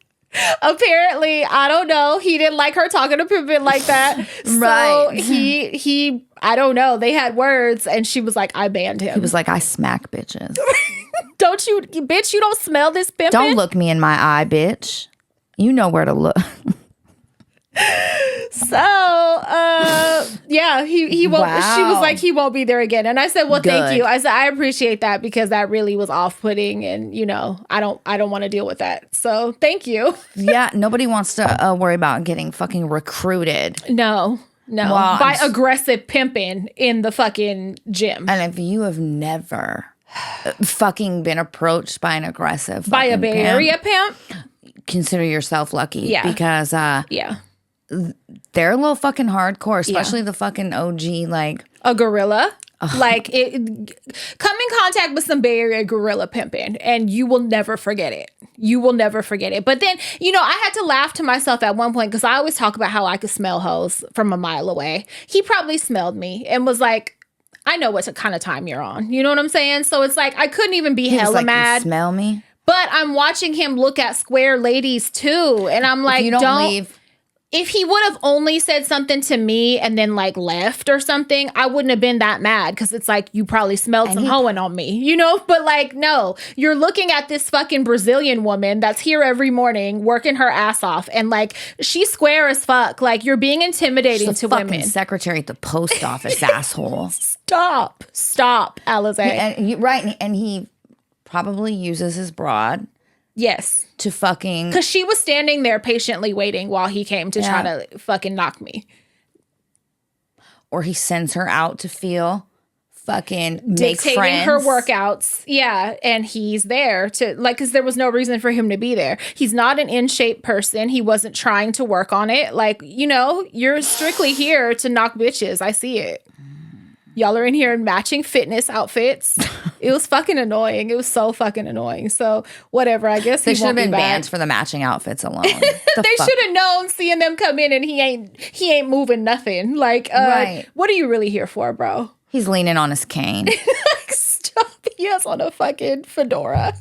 apparently, I don't know. He didn't like her talking to Pippin like that. So Right. he I don't know. They had words and she was like, I banned him. He was like, I smack bitches. Don't you, bitch, you don't smell this Pippin? Don't look me in my eye, bitch. You know where to look. So, yeah, he won't. Wow. She was like, he won't be there again. And I said, well, thank Good. you. I said, I appreciate that because that really was off-putting, and you know, I don't want to deal with that. So, thank you. Yeah, nobody wants to worry about getting fucking recruited. No, Well, by aggressive pimping in the fucking gym. And if you have never fucking been approached by an aggressive By a fucking Bay pimp, Area pimp? consider yourself lucky. Yeah. Because Yeah. they're a little fucking hardcore, especially the fucking OG, like. A gorilla. Like, come in contact with some Bay Area gorilla pimping and you will never forget it. You will never forget it. But then, you know, I had to laugh to myself at one point because I always talk about how I could smell hoes from a mile away. He probably smelled me and was like, I know what kind of time you're on. You know what I'm saying? So it's like, I couldn't even be He was hella like, mad. You smell me? But I'm watching him look at square ladies too. And I'm like, If you don't leave. If he would have only said something to me and then like left or something, I wouldn't have been that mad because it's like you probably smelled some hoeing on me, you know? But like, no, you're looking at this fucking Brazilian woman that's here every morning working her ass off and like she's square as fuck. Like you're being intimidating She's to a fucking women. secretary at the post office, asshole. Stop, Alizé. Right, and he probably uses his broad Yes. to fucking... Because she was standing there patiently waiting while he came to try to fucking knock me. Or he sends her out to feel fucking make Dictating friends. her workouts. Yeah. And he's there to, like, because there was no reason for him to be there. He's not an in shape person. He wasn't trying to work on it. Like, you know, you're strictly here to knock bitches. I see it. Y'all are in here in matching fitness outfits. It was fucking annoying. It was so fucking annoying. So whatever, I guess They should have been back. banned for the matching outfits alone. They should have known seeing them come in and he ain't moving nothing. Like, Right. What are you really here for, bro? He's leaning on his cane. Like, stop. He has on a fucking fedora.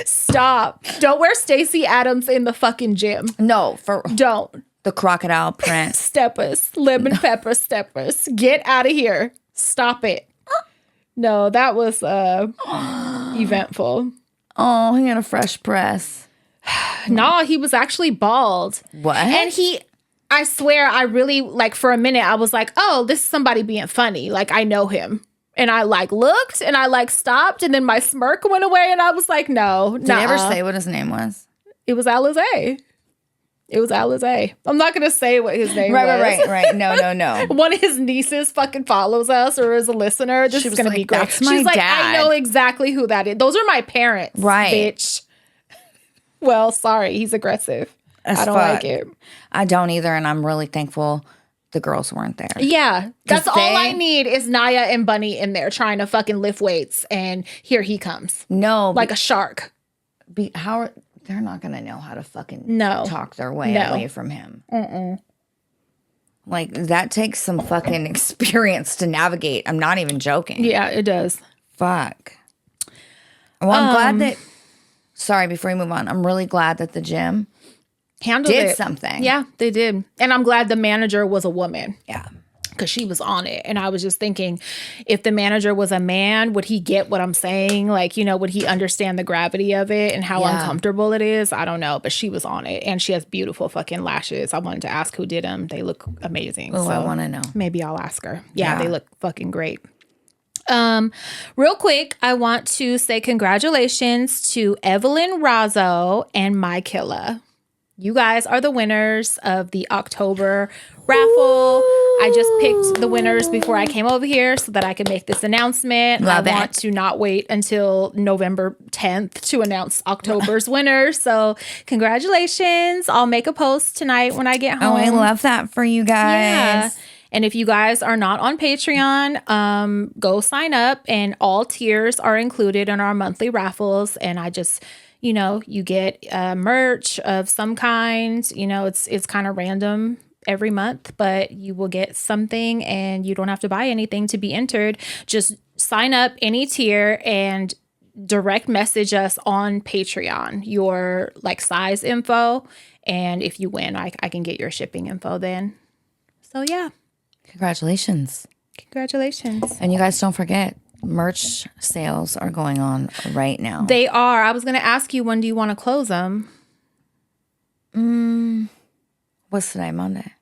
Stop. Don't wear Stacey Adams in the fucking gym. No, for Don't. the crocodile print. Steppers. Lemon pepper steppers. Get out of here. Stop it. No, that was eventful. Oh, he had a fresh press. No, he was actually bald. What? And I swear, I really, like, for a minute, I was like, oh, this is somebody being funny. Like, I know him. And I, like, looked and I, like, stopped. And then my smirk went away. And I was like, no. Did he ever say what his name was? It was Alizé. It was Alizé. I'm not going to say what his name was. Right. No. One of his nieces fucking follows us or is a listener. This She is was going to like, be great. "That's my She's like, dad." I know exactly who that is. Those are my parents. Right. Bitch. Well, sorry. He's aggressive. As I don't fuck. like it. I don't either, and I'm really thankful the girls weren't there. Yeah. That's 'Cause all I need is Naya and Bunny in there trying to fucking lift weights. And here he comes. No. Like a shark. They're not going to know how to fucking talk their way No. away from him. Like, that takes some fucking experience to navigate. I'm not even joking. Yeah, it does. Fuck. Well, I'm glad that... Sorry, before we move on. I'm really glad that the gym Handled did it. something. Yeah, they did. And I'm glad the manager was a woman. Yeah. Because she was on it. And I was just thinking, if the manager was a man, would he get what I'm saying? Like, you know, would he understand the gravity of it and how uncomfortable it is? I don't know. But she was on it. And she has beautiful fucking lashes. I wanted to ask who did them. They look amazing. Oh, so I want to know. maybe I'll ask her. Yeah, they look fucking great. Real quick, I want to say congratulations to Evelyn Razzo and Mykilla. You guys are the winners of the October raffle. I just picked the winners before I came over here so that I could make this announcement. Love I it. want to not wait until November 10th to announce October's winners. So congratulations. I'll make a post tonight when I get home. Oh, I love that for you guys. Yeah. And if you guys are not on Patreon, go sign up, and all tiers are included in our monthly raffles. And I just, you know, you get merch of some kind. You know, it's kind of random every month, but you will get something and you don't have to buy anything to be entered. Just sign up any tier and direct message us on Patreon, your like size info. And if you win, I can get your shipping info then. So yeah. Congratulations. Congratulations. And you guys don't forget, merch sales are going on right now. They are. I was going to ask you, when do you want to close them? What's today? Monday?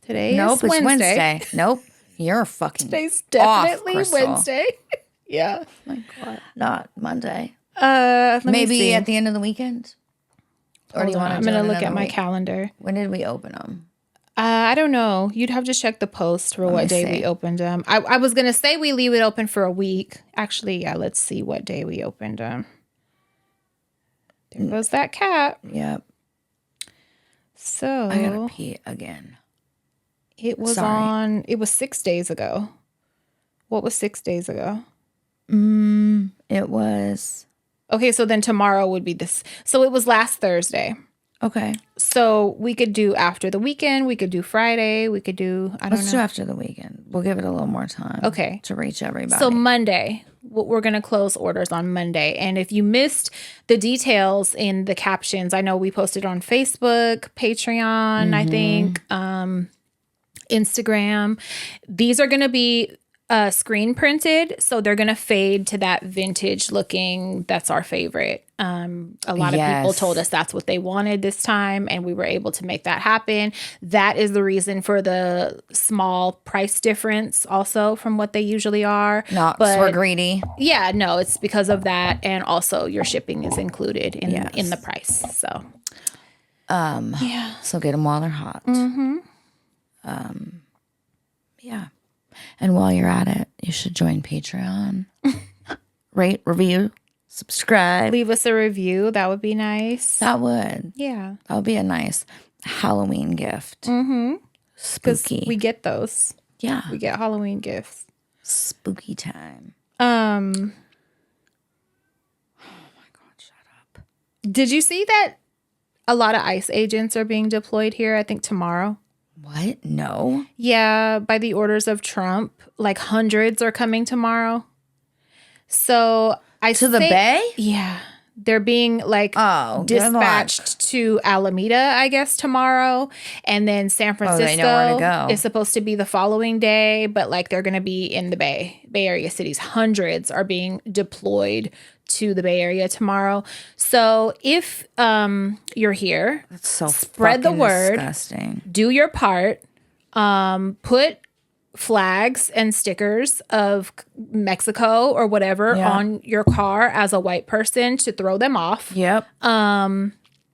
Today Nope, is it's Wednesday. Wednesday. Nope. You're fucking Today's off, definitely Crystal. Wednesday. Yeah. My God. Not Monday. Let me Maybe see. at the end of the weekend? Or do you want to I'm going to look at my calendar. When did we open them? I don't know. You'd have to check the post for what day we opened them. I was going to say we leave it open for a week. Actually, yeah, let's see what day we opened them. There goes that cat. Yep. So I gotta pee again. it was Sorry. it was 6 days ago. What was 6 days ago? It was... Okay, so then tomorrow would be this. So it was last Thursday. Okay. So we could do after the weekend. We could do Friday. We could do, I don't Let's know. do after the weekend. We'll give it a little more time. Okay. To reach everybody. So Monday, we're going to close orders on Monday. And if you missed the details in the captions, I know we posted on Facebook, Patreon, I think, Instagram. These are going to be screen printed, so they're gonna fade to that vintage looking. That's our favorite. A lot of people told us that's what they wanted this time, and we were able to make that happen. That is the reason for the small price difference, also from what they usually are. Not 'cause we're greedy. Yeah, no, it's because of that, and also your shipping is included in the price. So, yeah. So get them while they're hot. Yeah. And while you're at it, you should join Patreon. Rate, review, subscribe. Leave us a review. That would be nice. That would. Yeah. That would be a nice Halloween gift. Mm-hmm. Spooky. We get those. Yeah. We get Halloween gifts. Spooky time. Oh my God, shut up. Did you see that a lot of ICE agents are being deployed here, I think tomorrow? What? No. Yeah, by the orders of Trump, like hundreds are coming tomorrow. So To the Bay? Yeah. They're being like dispatched to Alameda, I guess, tomorrow. And then San Francisco they know where to go. is supposed to be the following day, but like they're going to be in the Bay Area cities. Hundreds are being deployed to the Bay Area tomorrow. So if you're here, That's so spread the word. Disgusting. Do your part. Put flags and stickers of Mexico or whatever on your car as a white person to throw them off. Yep.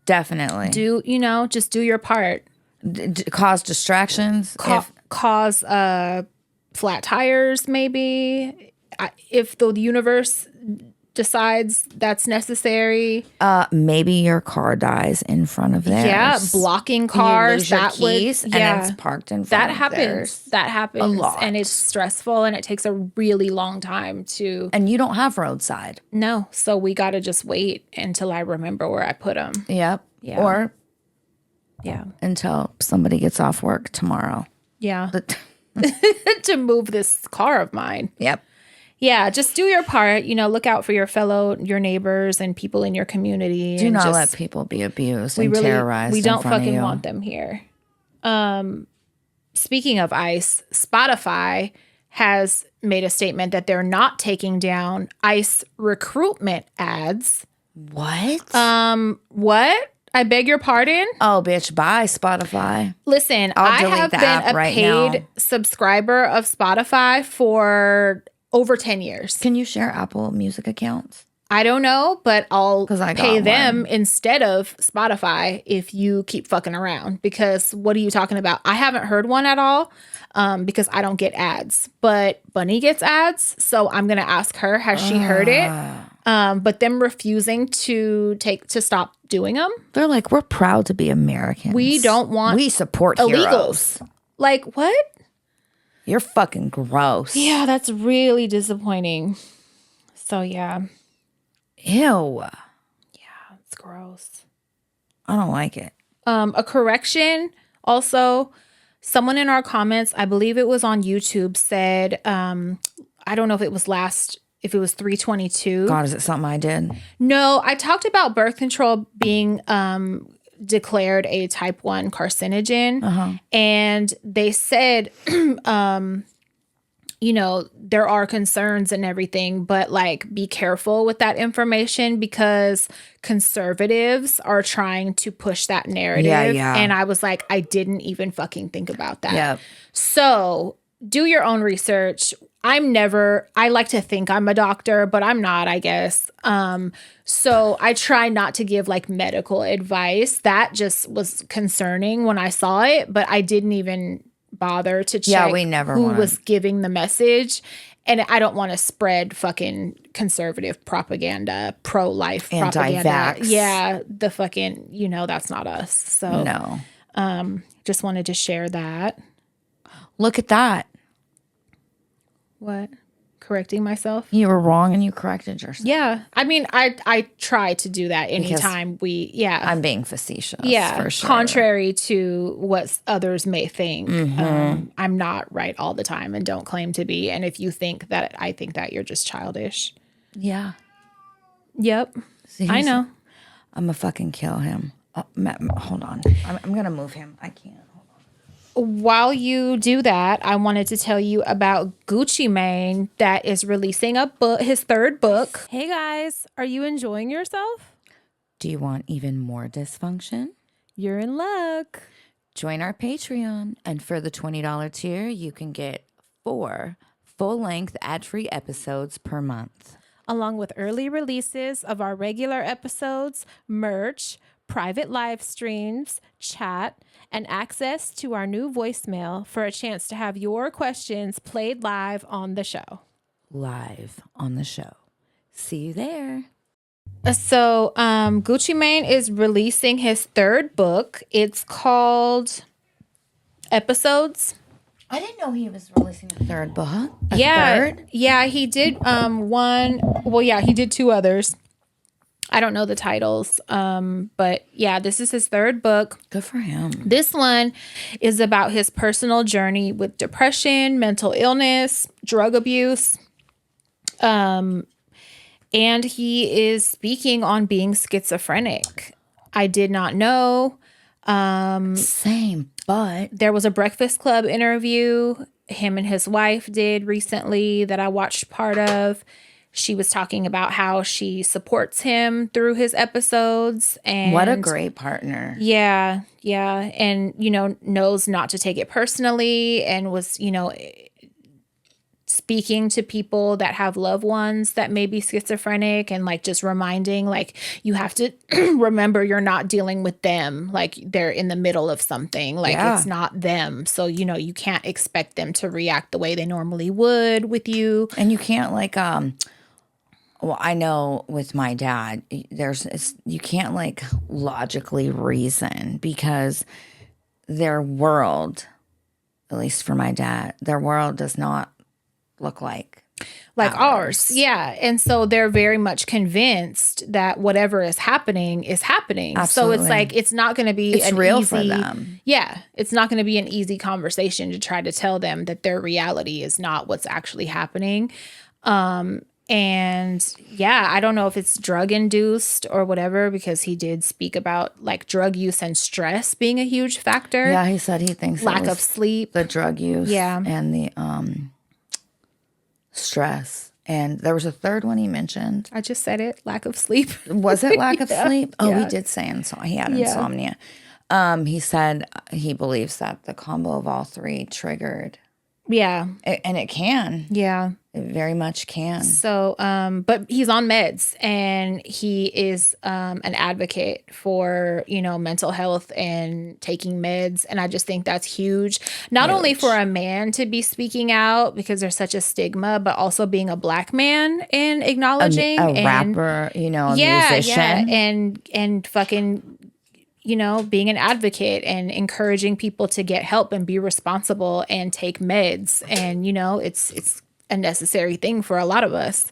Definitely. Just do your part. Cause distractions. Cause flat tires, maybe. If the universe decides that's necessary. Maybe your car dies in front of theirs. Yeah, blocking cars. You lose your keys and it's parked in front of theirs. That happens. A lot. And it's stressful and it takes a really long time to. And you don't have roadside. No. So we got to just wait until I remember where I put them. Yep. Yeah. Or Yeah. until somebody gets off work tomorrow. Yeah. To move this car of mine. Yep. Yeah, just do your part. Look out for your neighbors and people in your community. Do not let people be abused and terrorized. We don't fucking you. want them here. Speaking of ICE, Spotify has made a statement that they're not taking down ICE recruitment ads. What? What? I beg your pardon? Oh, bitch, bye, Spotify. Listen, I'll delete I have the been app a right paid now. subscriber of Spotify for over 10 years. Can you share Apple Music accounts? I don't know, but I'll 'Cause I got pay them one. instead of Spotify if you keep fucking around. Because what are you talking about? I haven't heard one at all because I don't get ads. But Bunny gets ads, so I'm gonna ask her, has she heard it? But them refusing to stop doing them. They're like, we're proud to be Americans. We don't want We support illegals. heroes. Like what? You're fucking gross. Yeah, that's really disappointing. So yeah, Ew. it's gross. I don't like it. A correction also, someone in our comments, I believe it was on YouTube, said, I don't know if it was 322. God, is it something I did? No, I talked about birth control being declared a type 1 carcinogen. And they said, there are concerns and everything, but like be careful with that information because conservatives are trying to push that narrative. Yeah. And I was like, I didn't even fucking think about that. Yep. So do your own research. I like to think I'm a doctor, but I'm not, I guess. So I try not to give like medical advice. That just was concerning when I saw it, but I didn't even bother to check who was giving the message. And I don't want to spread fucking conservative propaganda, pro-life propaganda. Anti-vax. Yeah, the fucking, that's not us. So No. just wanted to share that. Look at that. What? Correcting myself? You were wrong and you corrected yourself. Yeah. I mean, I try to do that anytime I'm being facetious. Yeah. For sure. Contrary to what others may think. I'm not right all the time and don't claim to be. And if you think that I think that, you're just childish. Yeah. Yep. See, I know. I'm going to fucking kill him. Hold on. I'm going to move him. I can't. Hold on. while you do that, I wanted to tell you about Gucci Mane that is releasing a book, his third book. Hey guys, are you enjoying yourself? Do you want even more dysfunction? You're in luck. Join our Patreon, and for the $20 tier, you can get 4 full-length ad-free episodes per month. Along with early releases of our regular episodes, merch, private live streams, chat, and access to our new voicemail for a chance to have your questions played live on the show. Live on the show. See you there. So, Gucci Mane is releasing his third book. It's called Episodes. I didn't know he was releasing a third book. Third? Yeah, he did one. Well, yeah, he did 2 others. I don't know the titles. But yeah, this is his third book. Good for him. This one is about his personal journey with depression, mental illness, drug abuse. And he is speaking on being schizophrenic. I did not know. Same, but There was a Breakfast Club interview him and his wife did recently that I watched part of. She was talking about how she supports him through his episodes. And what a great partner. Yeah, yeah. And, knows not to take it personally and was, speaking to people that have loved ones that may be schizophrenic and just reminding you have to remember you're not dealing with them, they're in the middle of something, it's not them, so you can't expect them to react the way they normally would with you. And you can't well, I know with my dad you can't logically reason because their world, at least for my dad, their world does not look like ours. Yeah. And so they're very much convinced that whatever is happening is happening. Absolutely. So it's not going to be real for them. Yeah. It's not going to be an easy conversation to try to tell them that their reality is not what's actually happening. And yeah, I don't know if it's drug induced or whatever, because he did speak about drug use and stress being a huge factor. Yeah. He said he thinks lack of sleep, the drug use, yeah, and the stress. And there was a third one he mentioned. I just said it. Lack of sleep. Was it lack of sleep? Oh, yeah. He did say he had insomnia. He said he believes that the combo of all 3 triggered. Yeah. And it can. Yeah. It very much can. So, but he's on meds, and he is an advocate for, mental health and taking meds. And I just think that's huge. Not only for a man to be speaking out because there's such a stigma, but also being a Black man and acknowledging a rapper, a musician. Yeah, and fucking, being an advocate and encouraging people to get help and be responsible and take meds. And, it's a necessary thing for a lot of us.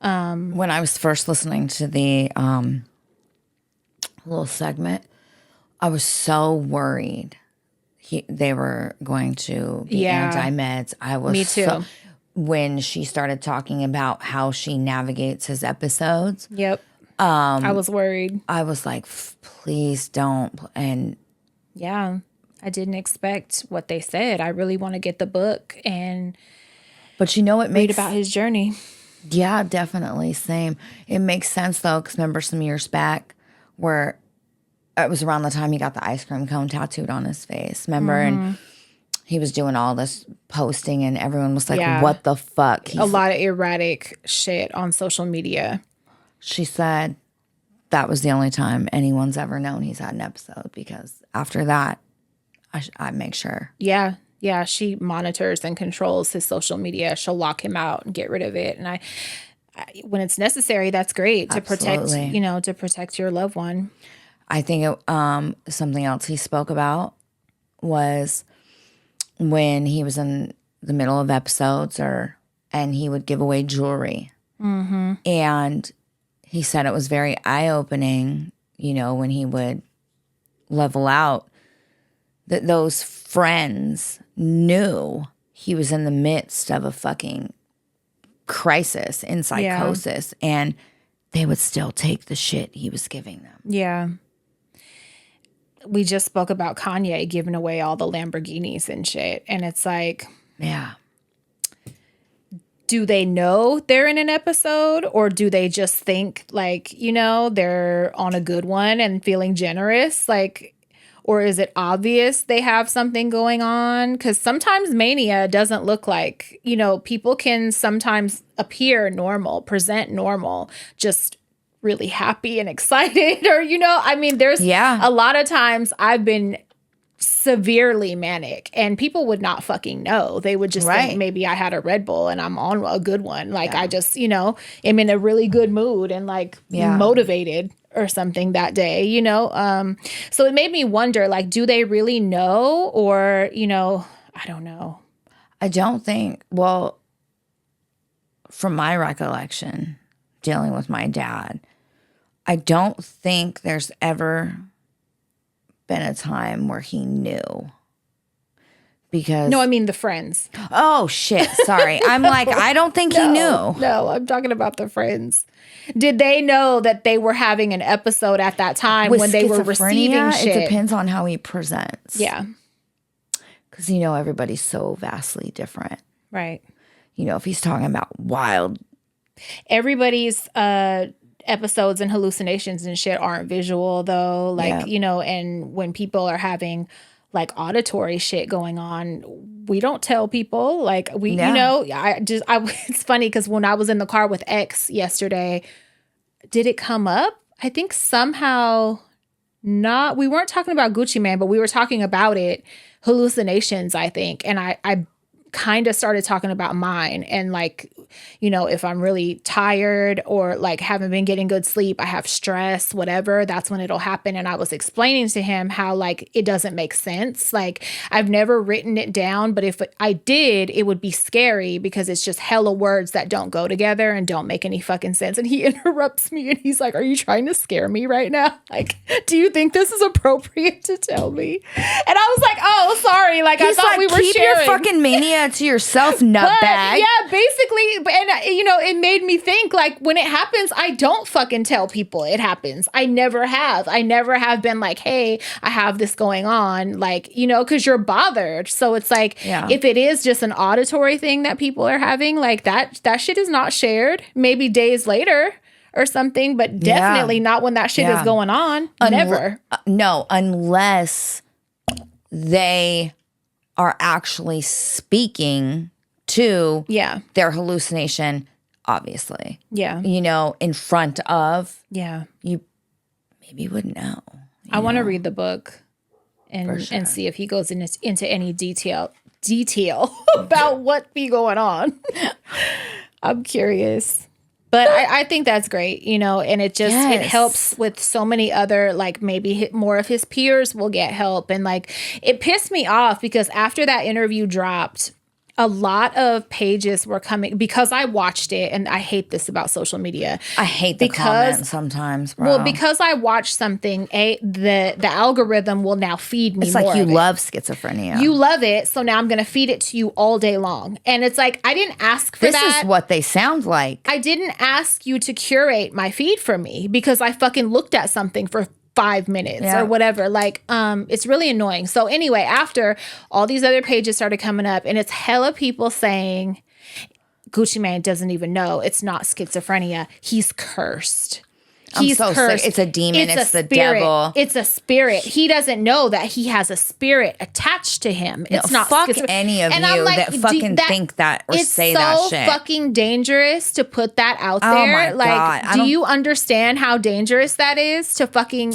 When I was first listening to the little segment, I was so worried they were going to be anti-meds. I was Me too. When she started talking about how she navigates his episodes. Yep. I was worried. I was like, please don't. And yeah, I didn't expect what they said. I really want to get the book but it read about his journey. Yeah, definitely. Same. It makes sense though, because remember some years back where it was around the time he got the ice cream cone tattooed on his face. Remember? Mm-hmm. And he was doing all this posting and everyone was like, what the fuck? A lot of erratic shit on social media. She said that was the only time anyone's ever known he's had an episode, because after that, I make sure. Yeah. Yeah. She monitors and controls his social media. She'll lock him out and get rid of it. And I when it's necessary, that's great to protect, to protect your loved one. I think something else he spoke about was when he was in the middle of episodes and he would give away jewelry. Mm-hmm. And he said it was very eye-opening, when he would level out, that those friends knew he was in the midst of a fucking crisis in psychosis, and they would still take the shit he was giving them. Yeah. we just spoke about Kanye giving away all the Lamborghinis and shit. And it's like, Yeah. do they know they're in an episode, or do they just think like, they're on a good one and feeling generous? Like, or is it obvious they have something going on? Because sometimes mania doesn't look like, people can sometimes appear normal, present normal, just really happy and excited, or, there's a lot of times I've been severely manic and people would not fucking know. They would just think maybe I had a Red Bull and I'm on a good one. Like I just, am in a really good mood and like motivated or something that day, so it made me wonder, like, do they really know? Or, I don't know. I don't think, well, from my recollection, dealing with my dad, I don't think there's ever been a time where he knew. Because no, I mean the friends. Oh shit, sorry. I'm like, I don't think he knew. No, I'm talking about the friends. Did they know that they were having an episode at that time when they were receiving shit? It depends on how he presents. Yeah. Because, everybody's so vastly different. Right. If he's talking about wild. Everybody's episodes and hallucinations and shit aren't visual, though. Like, and when people are having like auditory shit going on, we don't tell people. Like it's funny because when I was in the car with X yesterday, did it come up? I think somehow not. We weren't talking about Gucci Mane, but we were talking about hallucinations, I think. And I kind of started talking about mine and like, if I'm really tired or like haven't been getting good sleep, I have stress, whatever, that's when it'll happen. And I was explaining to him how like it doesn't make sense. Like I've never written it down, but if I did, it would be scary because it's just hella words that don't go together and don't make any fucking sense. And he interrupts me and he's like, "Are you trying to scare me right now? Like, do you think this is appropriate to tell me?" And I was like, "Oh, sorry. Like I thought we were keep sharing your fucking mania to yourself, nutbag." Yeah, basically. And, it made me think, like, when it happens, I don't fucking tell people it happens. I never have. I never have been like, "Hey, I have this going on." Like, because you're bothered. So it's like, if it is just an auditory thing that people are having, like that shit is not shared. Maybe days later or something, but definitely not when that shit is going on. Never. No, unless they are actually speaking to their hallucination, obviously. Yeah. In front of. Yeah. You maybe would know. I want to read the book and see if he goes into any detail about what be going on. I'm curious. But I think that's great, and it just, it helps with so many other, like maybe more of his peers will get help. And like, it pissed me off because after that interview dropped, a lot of pages were coming because I watched it, and I hate this about social media. I hate the comments sometimes, bro. Well, because I watch something, the algorithm will now feed me. It's like you love schizophrenia. You love it, so now I'm going to feed it to you all day long. And it's like, I didn't ask for that. This is what they sound like. I didn't ask you to curate my feed for me because I fucking looked at something for 5 minutes or whatever. Like, it's really annoying. So anyway, after all these other pages started coming up, and it's hella people saying Gucci Mane doesn't even know it's not schizophrenia. He's cursed. He's cursed. Sick. It's a demon. It's the spirit. devil. It's a spirit. He doesn't know that he has a spirit attached to him. It's not fuck any of you that fucking think that or say that shit. It's so fucking dangerous to put that out there. Oh my God. Do you understand how dangerous that is to fucking...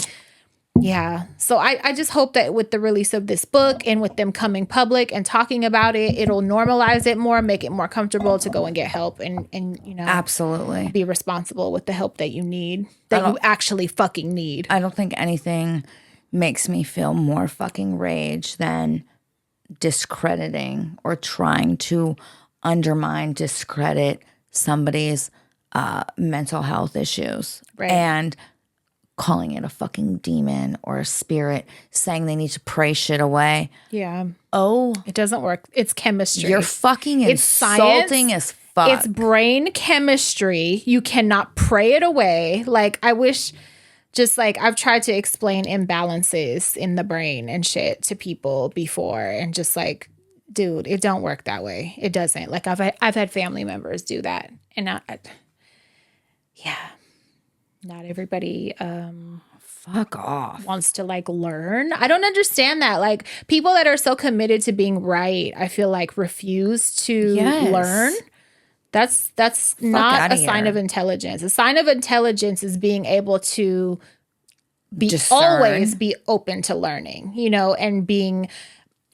Yeah. So I just hope that with the release of this book and with them coming public and talking about it, it'll normalize it more, make it more comfortable to go and get help and absolutely be responsible with the help that you need, that you actually fucking need. I don't think anything makes me feel more fucking rage than discrediting or trying to undermine, discredit somebody's mental health issues. Right. And calling it a fucking demon or a spirit, saying they need to pray shit away. Yeah. Oh. It doesn't work. It's chemistry. You're fucking insulting science. as fuck. It's brain chemistry. You cannot pray it away. Like, I wish Just like I've tried to explain imbalances in the brain and shit to people before, and just like, dude, it don't work that way. It doesn't. Like I've had family members do that, and yeah, not everybody Fuck off. wants to like learn. I don't understand that. Like people that are so committed to being right, I feel like refuse to learn. That's not outta a sign here. of intelligence. A sign of intelligence is being able to Discern. always be open to learning, you know, and being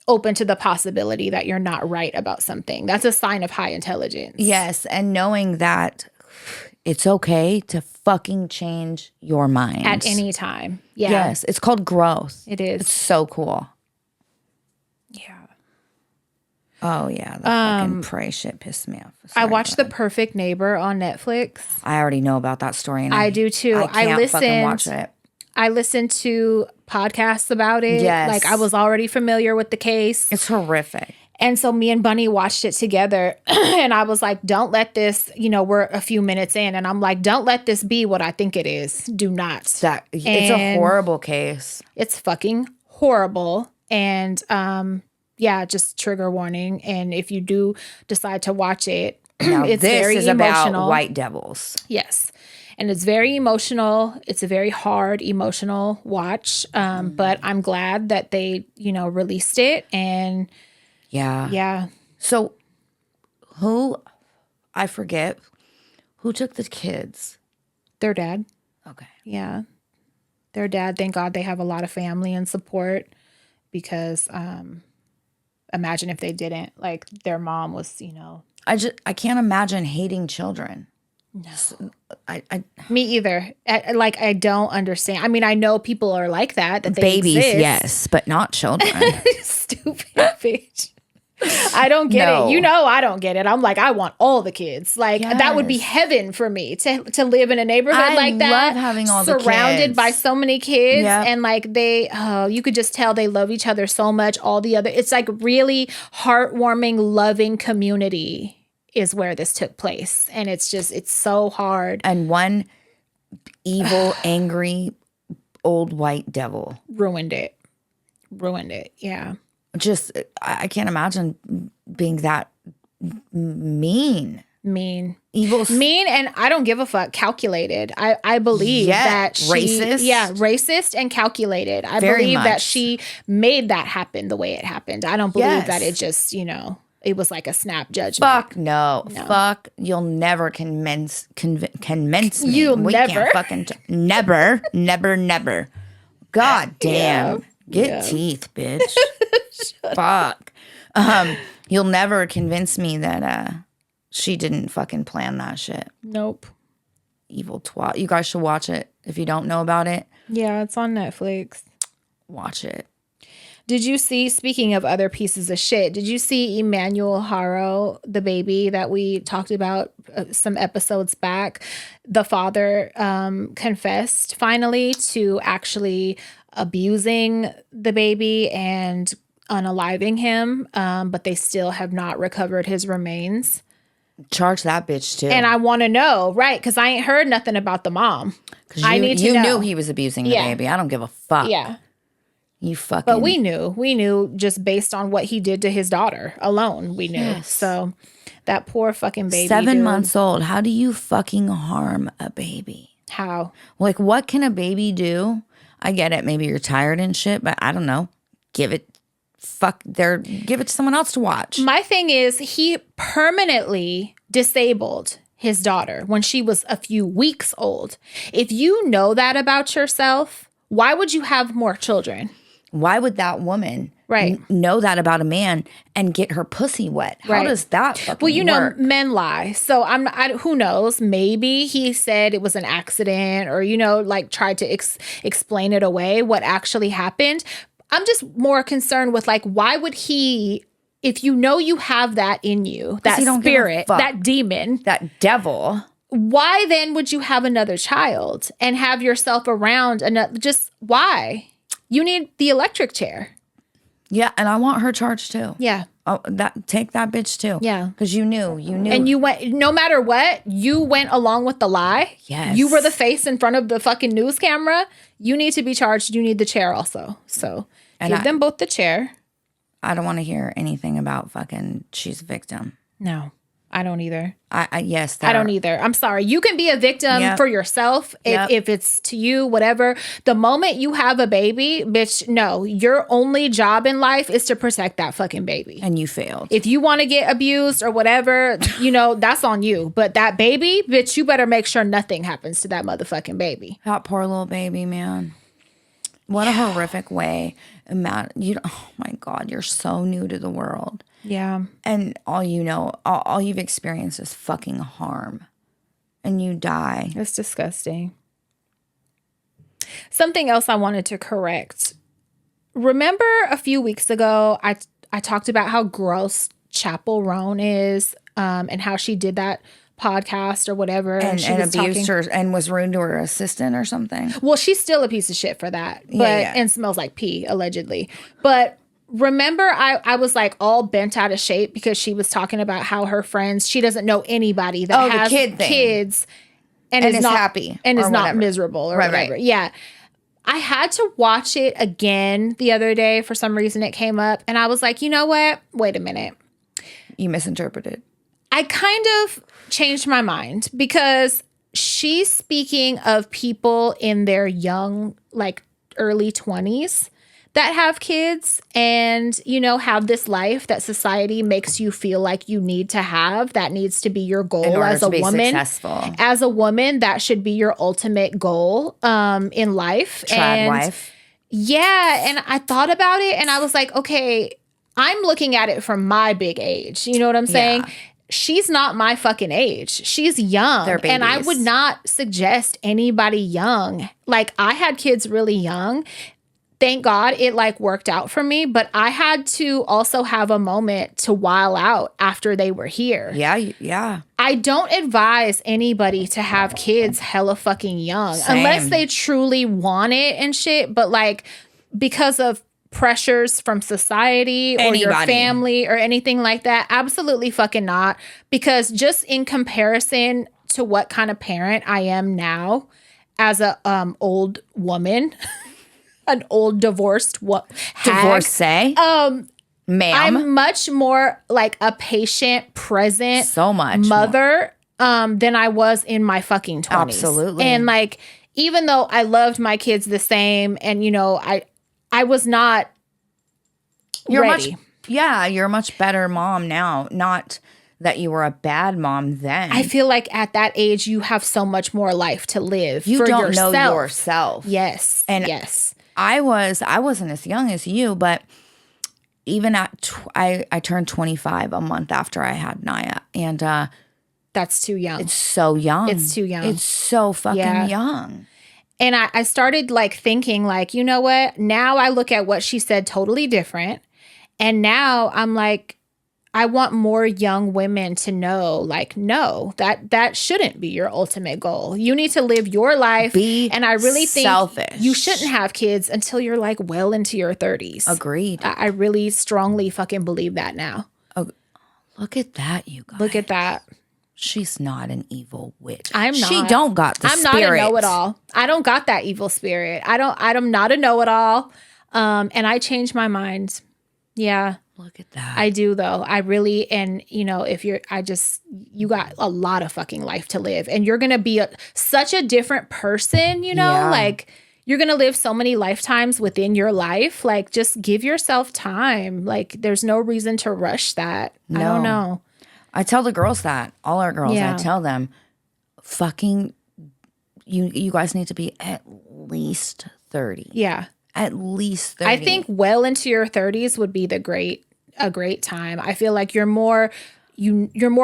open to the possibility that you're not right about something. That's a sign of high intelligence. Yes, and knowing that it's okay to fucking change your mind. At any time. Yeah. Yes, it's called growth. It is. It's so cool. Yeah. Oh, yeah. The fucking pray shit pissed me off. I Sorry, watched go The ahead. Perfect Neighbor on Netflix. I already know about that story. And I do too. I can't fucking watch listened- it. I listened to podcasts about it. Yes. Like I was already familiar with the case. It's horrific. And so me and Bunny watched it together. And I was like, don't let this, you know, we're a few minutes in. And I'm like, don't let this be what I think it is. Do not. It's a horrible case. It's fucking horrible. And yeah, just trigger warning. And if you do decide to watch it, Now, it's this very is emotional. about white devils. Yes. And it's very emotional. It's a very hard emotional watch. But I'm glad that they, you know, released it. And Yeah. yeah. So I forget, who took the kids? Their dad. Okay. Yeah. Their dad, thank God they have a lot of family and support, because imagine if they didn't. Like their mom was, you know. I can't imagine hating children. No. I Me either. I don't understand. I mean, I know people are like that they babies, exist. yes, but not children. Stupid bitch. I don't get No. it. You know, I don't get it. I'm like, I want all the kids. Like that would be Yes. heaven for me to live in a neighborhood I like that. love having all the surrounded kids. by so many kids. Yep. And like you could just tell they love each other so much. It's like really heartwarming, loving community is where this took place. And it's so hard. And one evil, angry, old white devil. Ruined it. Yeah. Just, I can't imagine being that mean. Mean. Evil. Mean, and I don't give a fuck. Calculated. I believe that she, racist. Yeah, racist and calculated. I Very believe that much. she made that happen the way it happened. I don't believe Yes. that it just, you know, it was like a snap judgment. Fuck no. Fuck. You'll never convince me. You'll We never. Can't fucking never. God damn. Get teeth, bitch. Fuck. You'll never convince me that she didn't fucking plan that shit. Nope. Evil twat. You guys should watch it. If you don't know about it, Yeah, it's on Netflix. watch it. Did you see, speaking of other pieces of shit, did you see Emmanuel Haro, the baby that we talked about some episodes back? The father confessed finally to actually abusing the baby and unaliving him, but they still have not recovered his remains. Charge that bitch too. And I want to know, right? Because I ain't heard nothing about the mom. I need to you know. knew he was abusing the baby. I don't give a fuck. Yeah. You fucking. But we knew just based on what he did to his daughter alone. We knew. Yes. So that poor fucking baby. 7 dude. months old. How do you fucking harm a baby? How? Like, what can a baby do? I get it. Maybe you're tired and shit, but I don't know. Give it to someone else to watch. My thing is, he permanently disabled his daughter when she was a few weeks old. If you know that about yourself, why would you have more children? Why would that woman know that about a man and get her pussy wet? How does that fucking Well, you know, work? men lie. So who knows? Maybe he said it was an accident, or, you know, like tried to explain it away, what actually happened. I'm just more concerned with, like, why would he, if you know you have that in you, that he don't give a spirit, fuck. that demon, That devil. why then would you have another child and have yourself around another? Just why? You need the electric chair. Yeah, and I want her charged too. Yeah. Oh, take that bitch too. Yeah. Because you knew. And you went, no matter what, you went along with the lie. Yes. You were the face in front of the fucking news camera. You need to be charged. You need the chair also. So give them both the chair. I don't want to hear anything about fucking she's a victim. No, I don't either. Yes. I don't either. I'm sorry. You can be a victim for yourself if it's to you, whatever. The moment you have a baby, bitch, no, your only job in life is to protect that fucking baby. And you failed. If you want to get abused or whatever, that's on you. But that baby, bitch, you better make sure nothing happens to that motherfucking baby. That poor little baby, man. What a horrific way. Oh my God, you're so new to the world. Yeah. And all you know, all you've experienced is fucking harm. And you die. It's disgusting. Something else I wanted to correct. Remember a few weeks ago, I talked about how gross Chapel Roan is, and how she did that podcast or whatever. And abused her and was rude to her assistant or something. Well, she's still a piece of shit for that. And smells like pee, allegedly. But remember, I was like all bent out of shape because she was talking about how her friends, she doesn't know anybody that has kids and is not happy and is not miserable or whatever. Right. Yeah. I had to watch it again the other day. For some reason it came up and I was like, you know what? Wait a minute. You misinterpreted. I kind of changed my mind because she's speaking of people in their young, like early 20s that have kids and, have this life that society makes you feel like you need to have. That needs to be your goal as a woman. Successful. As a woman, that should be your ultimate goal in life. Wife. Yeah. And I thought about it and I was like, okay, I'm looking at it from my big age. You know what I'm saying? Yeah. She's not my fucking age. She's young. And I would not suggest anybody young. Like, I had kids really young. Thank God it worked out for me. But I had to also have a moment to while out after they were here. Yeah, yeah. I don't advise anybody to have kids hella fucking young. Same. Unless they truly want it and shit. But because of pressures from society or your family or anything like that, absolutely fucking not. Because just in comparison to what kind of parent I am now as a old woman, an old divorced divorcee, ma'am, I'm much more like a patient, present, so much mother than I was in my fucking 20s. Absolutely. And even though I loved my kids the same, and I was not ready. You're a much better mom now. Not that you were a bad mom then. I feel like at that age, you have so much more life to live. You don't yourself. know yourself. Yes. And yes. I wasn't as young as you, but even at I turned 25 a month after I had Naya, and that's too young. It's so young. It's too young. It's so fucking young. And I started thinking you know what? Now I look at what she said totally different. And now I'm like, I want more young women to know, no, that shouldn't be your ultimate goal. You need to live your life. And I really think you shouldn't have kids until you're well into your 30s. Agreed. I really strongly fucking believe that now. Oh, look at that, you guys. Look at that. She's not an evil witch. I'm not. She don't got the I'm spirit. Not a know-it-all. I don't got that evil spirit. I'm not a know-it-all. And I changed my mind. Yeah. Look at that. I do though. I really, and you got a lot of fucking life to live and you're going to be such a different person, you're going to live so many lifetimes within your life. Just give yourself time. There's no reason to rush that. No. I don't know. I tell the girls that, all our girls, I tell them, fucking, you guys need to be at least 30. Yeah. At least 30. I think well into your 30s would be a great time. I feel like you're more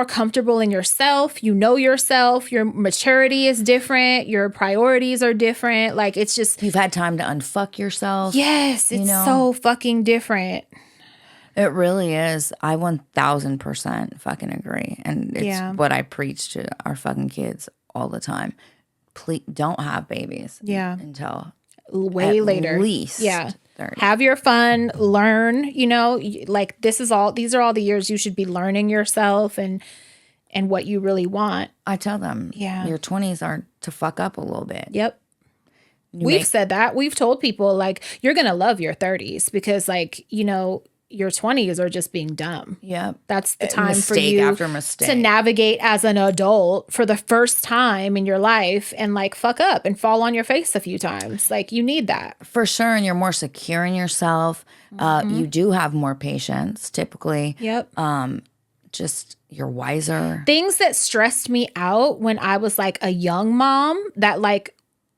comfortable in yourself. You know yourself. Your maturity is different. Your priorities are different. It's just you've had time to unfuck yourself. Yes, it's so fucking different. It really is. I 1000% fucking agree. And it's what I preach to our fucking kids all the time. Please don't have babies. Yeah. Until way later. At least. Yeah. 30. Have your fun, learn, like these are all the years you should be learning yourself and what you really want. I tell them, Yeah. your 20s are to fuck up a little bit. Yep. We've said that. We've told people like you're going to love your 30s because like, your 20s are just being dumb. Yep. That's the time for Mistake you after mistake. to navigate as an adult for the first time in your life and like fuck up and fall on your face a few times. Like you need that. For sure. And you're more secure in yourself. You do have more patience typically. Yep. Just you're wiser. Things that stressed me out when I was like a young mom that like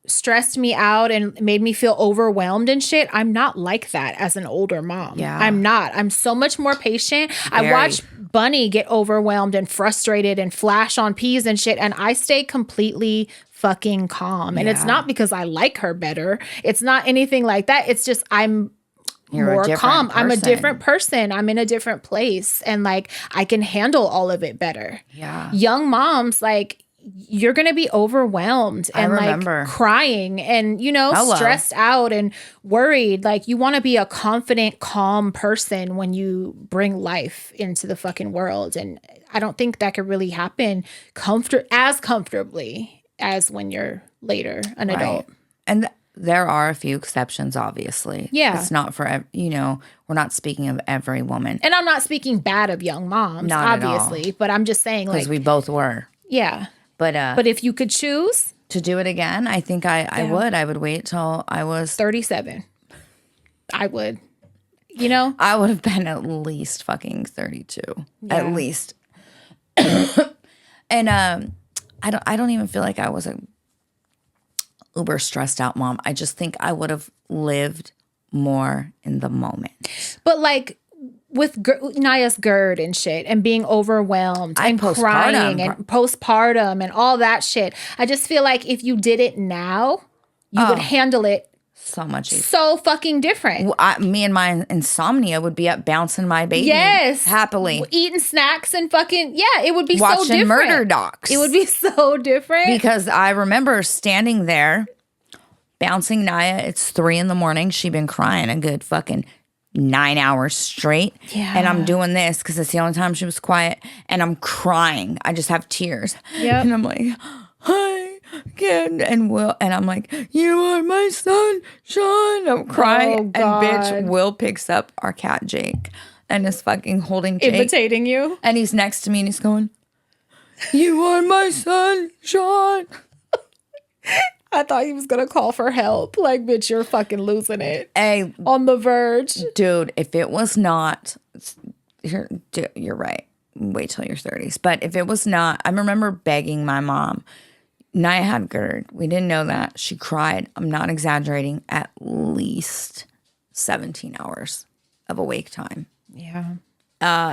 stressed me out and made me feel overwhelmed and shit. I'm not like that as an older mom. Yeah. I'm not. I'm so much more patient. I watch Bunny get overwhelmed and frustrated and flash on peas and shit, and I stay completely fucking calm. And it's not because I like her better. It's not anything like that. It's just you're more calm. I'm a different person. I'm in a different place. And like I can handle all of it better. Yeah. Young moms, like you're going to be overwhelmed and like crying and, stressed out and worried. Like you want to be a confident, calm person when you bring life into the fucking world. And I don't think that could really happen as comfortably as when you're later an adult. And there are a few exceptions, obviously. Yeah. It's not for, we're not speaking of every woman. And I'm not speaking bad of young moms, obviously, but I'm just saying like. Because we both were. Yeah. But if you could choose to do it again, I think I would. I would wait till I was 37. I would. I would have been at least fucking 32. Yeah. At least. And I don't even feel like I was a uber stressed out mom. I just think I would have lived more in the moment. But like with Naya's GERD and shit and being overwhelmed and crying and postpartum and all that shit. I just feel like if you did it now, you would handle it so much easier. So fucking different. Me and my insomnia would be up bouncing my baby. Yes. Happily. Eating snacks and fucking, it would be watching so different. murder docs. It would be so different. Because I remember standing there, bouncing Naya. It's 3 a.m. She'd been crying a good fucking 9 hours straight. Yeah. And I'm doing this because it's the only time she was quiet. And I'm crying. I just have tears. Yep. And I'm like, hi, kid. And I'm like, you are my son, Sean. I'm crying. Oh, God. And bitch, Will picks up our cat, Jake, and is fucking holding Jake. Imitating you. And he's next to me and he's going, you are my son, Sean. I thought he was going to call for help. Like, bitch, you're fucking losing it. Hey, on the verge. Dude, if it was not, you're right. Wait till your 30s. But if it was not, I remember begging my mom. Naya had GERD. We didn't know that. She cried. I'm not exaggerating. At least 17 hours of awake time. Yeah.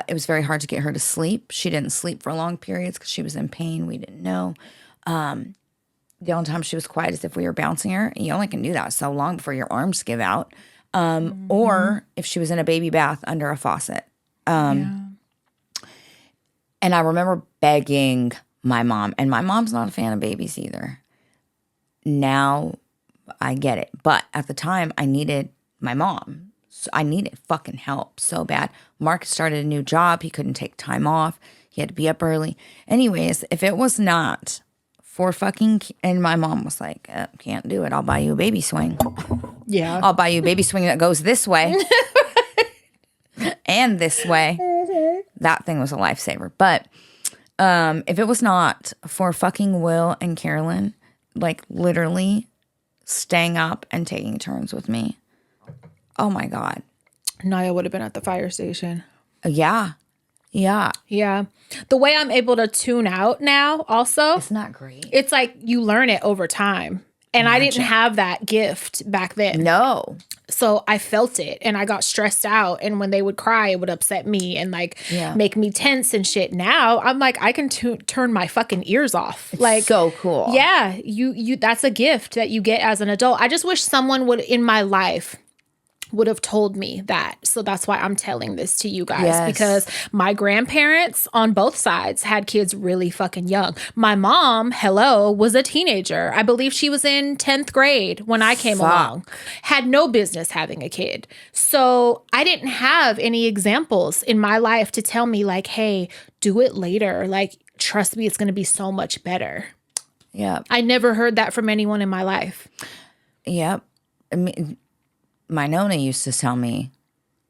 It was very hard to get her to sleep. She didn't sleep for long periods because she was in pain. We didn't know. The only time she was quiet is if we were bouncing her. You only can do that so long before your arms give out. Or if she was in a baby bath under a faucet. And I remember begging my mom. And my mom's not a fan of babies either. Now I get it. But at the time, I needed my mom. So I needed fucking help so bad. Mark started a new job. He couldn't take time off. He had to be up early. Anyways, if it was not for fucking, and my mom was like, can't do it. I'll buy you a baby swing. Yeah. I'll buy you a baby swing that goes this way and this way. That thing was a lifesaver. But if it was not for fucking Will and Carolyn, like literally staying up and taking turns with me, oh my God. Naya would have been at the fire station. Yeah. Yeah. Yeah. The way I'm able to tune out now also. It's not great. It's like you learn it over time. And I didn't have that gift back then. No. So I felt it and I got stressed out. And when they would cry, it would upset me and like make me tense and shit. Now I'm like, I can turn my fucking ears off. It's like so cool. Yeah. You that's a gift that you get as an adult. I just wish someone would in my life would have told me that. So that's why I'm telling this to you guys, Yes. because my grandparents on both sides had kids really fucking young. My mom, hello, was a teenager. I believe she was in 10th grade when I came along. Had no business having a kid. So I didn't have any examples in my life to tell me like, hey, do it later. Like, trust me, it's going to be so much better. Yeah. I never heard that from anyone in my life. Yep. I mean, my Nona used to tell me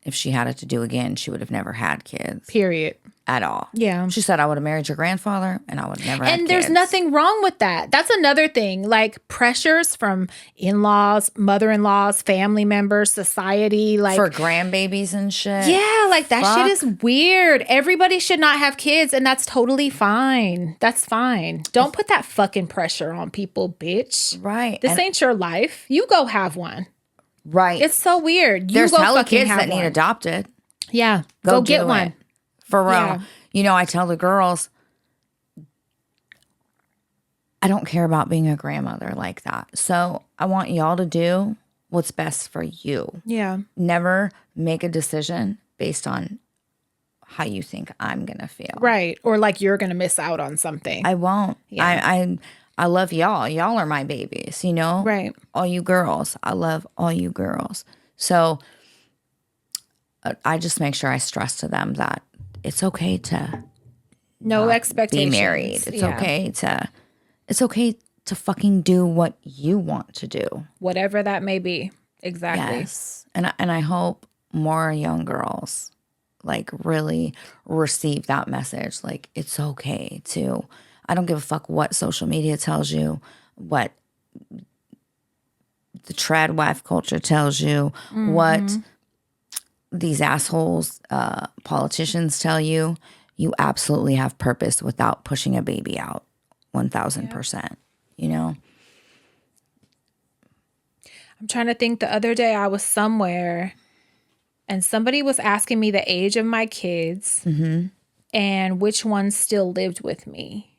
if she had it to do again, she would have never had kids Period. at all. Yeah. She said, I would have married your grandfather and I would have never had And there's kids. nothing wrong with that. That's another thing. Like pressures from in-laws, mother-in-laws, family members, society. Like For grandbabies and shit. yeah, like that Fuck. shit is weird. Everybody should not have kids, and that's totally fine. That's fine. Don't put that fucking pressure on people, bitch. Right. This And- ain't your life. You go have one. right. It's so weird. You There's go hella fucking kids have that need one. adopted. Yeah, go do get it. one. For real. Yeah. You know, I tell the girls, I don't care about being a grandmother like that. So I want y'all to do what's best for you. Yeah. Never make a decision based on how you think I'm going to feel. Right. Or like you're gonna miss out on something. I won't. Yeah. I love y'all. Y'all are my babies, you know? Right. All you girls. I love all you girls. So I just make sure I stress to them that it's okay to No be expectations. married. Yeah. It's okay to fucking do what you want to do. Whatever that may be. Exactly. Yes. And I hope more young girls like really receive that message. Like it's okay to, I don't give a fuck what social media tells you, what the trad wife culture tells you, what these assholes, politicians tell you. You absolutely have purpose without pushing a baby out 1000%, you know? I'm trying to think. The other day I was somewhere and somebody was asking me the age of my kids and which ones still lived with me.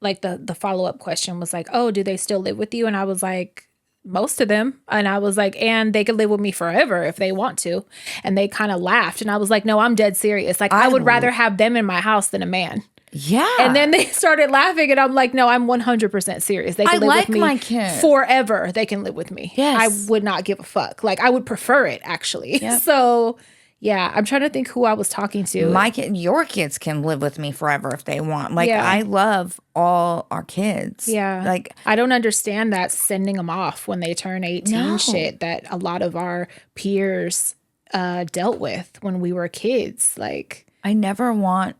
Like the follow-up question was like, oh, do they still live with you? And I was like, most of them. And I was like, and they could live with me forever if they want to. And they kind of laughed. And I was like, no, I'm dead serious. Like I would rather have them in my house than a man. Yeah. And then they started laughing, and I'm like, no, I'm 100% serious. They can live like with me my kids. forever. They can live with me. Yes. I would not give a fuck. Like, I would prefer it, actually. Yep. So, yeah, I'm trying to think who I was talking to. Your kids can live with me forever if they want. Like Yeah. I love all our kids. Yeah. Like I don't understand that sending them off when they turn 18 No. shit that a lot of our peers dealt with when we were kids. Like, I never want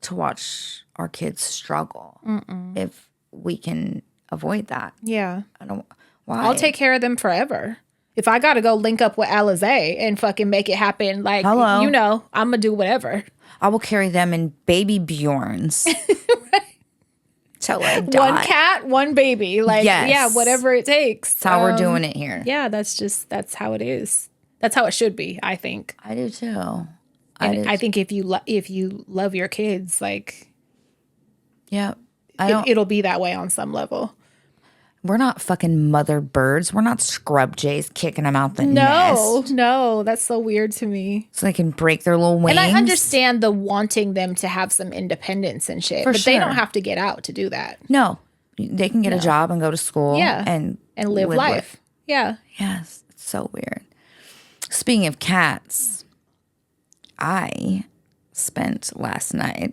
to watch our kids struggle if we can avoid that. yeah, I don't. Why? I'll take care of them forever. If I got to go link up with Alizé and fucking make it happen, like, Hello. you know, I'm going to do whatever. I will carry them in baby Bjorns till I die. One cat, one baby. Like, Yes. yeah, whatever it takes. That's how we're doing it here. Yeah, that's how it is. That's how it should be, I think. I do too. And I think if you love your kids, like, Yeah. I don't. it'll be that way on some level. We're not fucking mother birds. We're not scrub jays kicking them out the nest No, that's so weird to me. so they can break their little wings. And I understand the wanting them to have some independence and shit, but they sure. don't have to get out to do that. No, they can get a job and go to school. Yeah. and Live life. Yeah. Yes, it's so weird. Speaking of cats, I spent last night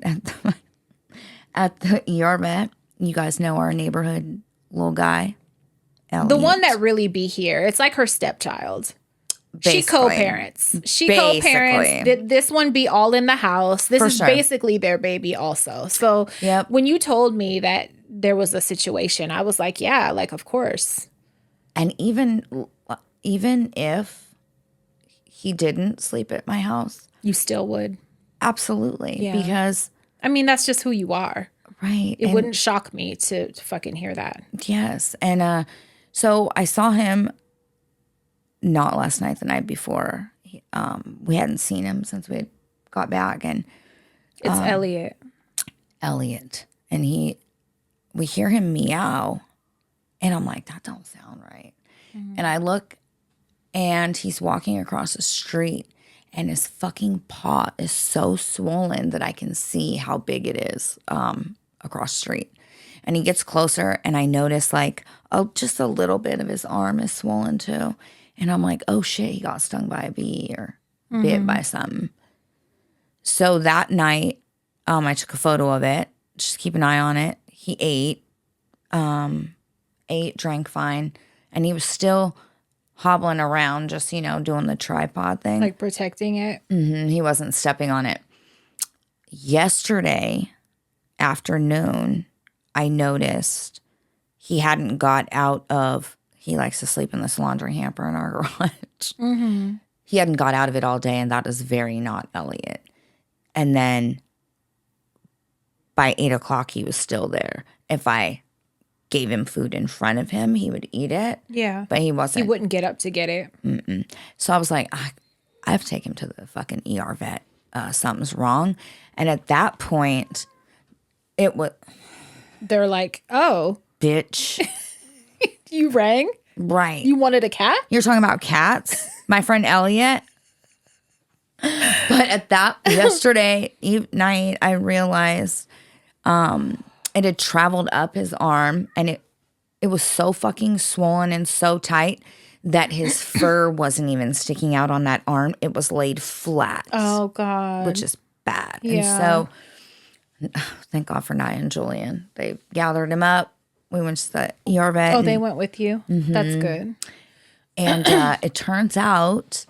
at the ER vet. You guys know our neighborhood little guy, Elliot. The one that really be here. It's like her stepchild. She Basically. co-parents. She co-parents. This one be all in the house. This is sure. basically their baby also. So Yep. when you told me that there was a situation, I was like, yeah, like, of course. And even if he didn't sleep at my house, You still would. absolutely, Yeah. because I mean, that's just who you are. right, It and- wouldn't shock me to fucking hear that. yes, and so I saw him not last night, the night before. We hadn't seen him since we had got back, and It's Elliot. Elliot, and we hear him meow, and I'm like, that don't sound right. And I look and he's walking across the street, and his fucking paw is so swollen that I can see how big it is across the street. And he gets closer, and I notice like, oh, just a little bit of his arm is swollen too. And I'm like, oh shit, he got stung by a bee or bit by something. So that night, I took a photo of it. Just keep an eye on it. He ate, drank fine, and he was still hobbling around, just, doing the tripod thing. Like protecting it. He wasn't stepping on it. Yesterday afternoon, I noticed he hadn't got out of, he likes to sleep in this laundry hamper in our garage. He hadn't got out of it all day, and that is very not Elliot. And then by 8 o'clock, he was still there. If I gave him food in front of him, he would eat it. Yeah. But he wasn't. He wouldn't get up to get it. So I was like, I have to take him to the fucking ER vet. Something's wrong. And at that point, it was, They're like, oh, bitch. you rang? Right. You wanted a cat? You're talking about cats? My friend Elliot. But at that, yesterday night, I realized it had traveled up his arm, and it was so fucking swollen and so tight that his fur wasn't even sticking out on that arm. It was laid flat. Oh, God. Which is bad. Yeah. And so, thank God for Nia and Julian. They gathered him up. We went to the ER vet. Oh, they went with you? That's good. And it turns out,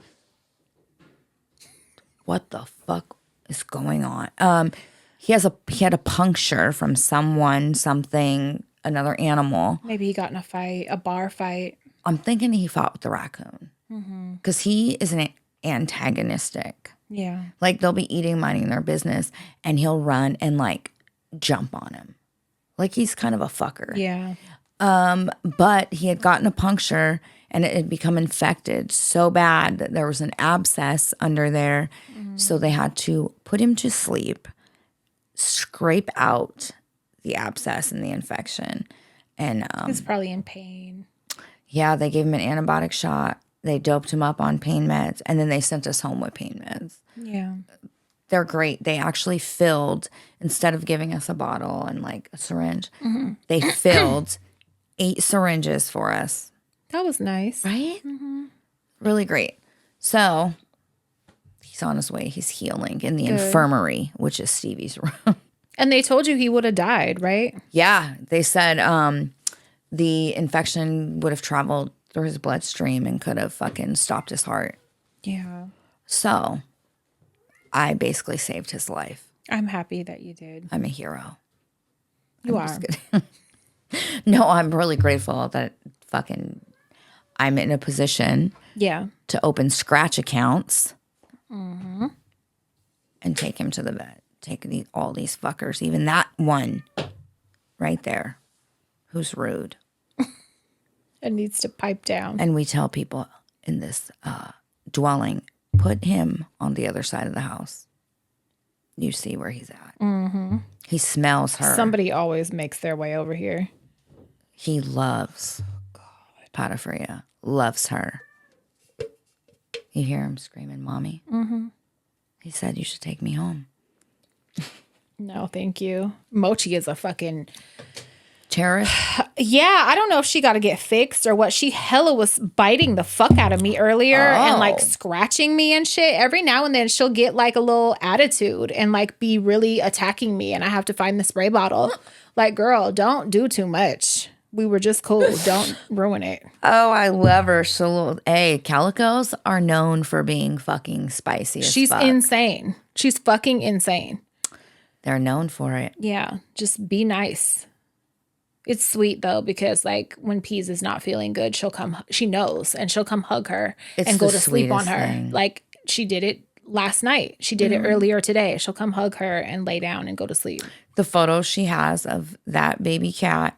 what the fuck is going on? He had a puncture from something, another animal. Maybe he got in a fight, a bar fight. I'm thinking he fought with the raccoon because he is an antagonistic. Yeah. Like they'll be eating, minding their business, and he'll run and like jump on him. Like he's kind of a fucker. Yeah. But he had gotten a puncture, and it had become infected so bad that there was an abscess under there. So they had to put him to sleep, scrape out the abscess and the infection. And He's probably in pain. yeah, they gave him an antibiotic shot. They doped him up on pain meds, and then they sent us home with pain meds. Yeah. They're great. They actually filled, instead of giving us a bottle and like a syringe, they filled 8 syringes for us. That was nice. Right? Really great. So he's on his way. He's healing in the infirmary, which is Stevie's room. And they told you he would have died, right? Yeah. They said the infection would have traveled through his bloodstream and could have fucking stopped his heart. Yeah. So I basically saved his life. I'm happy that you did. I'm a hero. You I'm are. just kidding. No, I'm really grateful that fucking I'm in a position Yeah. to open scratch accounts and take him to the vet. Take all these fuckers, even that one right there who's rude. It needs to pipe down. And we tell people in this dwelling, put him on the other side of the house. You see where he's at. He smells her. Somebody always makes their way over here. He loves Patafria. Loves her. You hear him screaming, Mommy? He said, you should take me home. No, thank you. Mochi is a fucking... Cherish? Yeah, I don't know if she got to get fixed or what. She hella was biting the fuck out of me earlier and like scratching me and shit. Every now and then she'll get like a little attitude and like be really attacking me, and I have to find the spray bottle. Like, girl, don't do too much. We were just cool. Don't ruin it. Oh, I love her. So, hey, calicos are known for being fucking spicy as She's fuck. insane. She's fucking insane. They're known for it. Yeah, just be nice. It's sweet though, because like when Peas is not feeling good, she knows, and she'll come hug her and go to sleep on her. Thing. Like she did it last night. She did it earlier today. She'll come hug her and lay down and go to sleep. The photos she has of that baby cat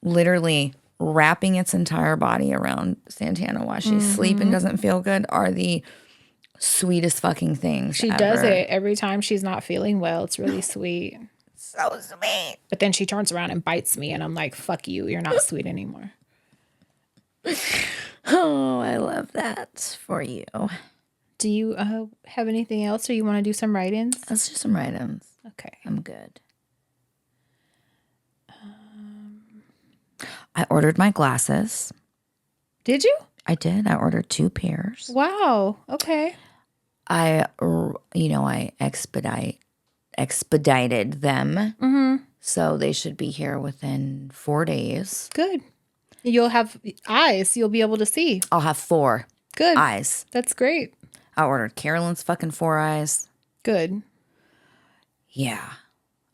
literally wrapping its entire body around Santana while she's asleep and doesn't feel good are the sweetest fucking things She ever. does it every time she's not feeling well. It's really sweet. So sweet. But then she turns around and bites me, and I'm like, fuck you. You're not sweet anymore. Oh, I love that for you. Do you have anything else, or you want to do some write-ins? Let's do some write-ins. Okay. I'm good. I ordered my glasses. Did you? I did. I ordered 2 pairs. Wow. Okay. I expedited them. Mm-hmm. So they should be here within 4 days. Good. You'll have eyes. You'll be able to see. I'll have 4 Good. eyes. That's great. I ordered Carolyn's fucking 4 eyes. Good. Yeah.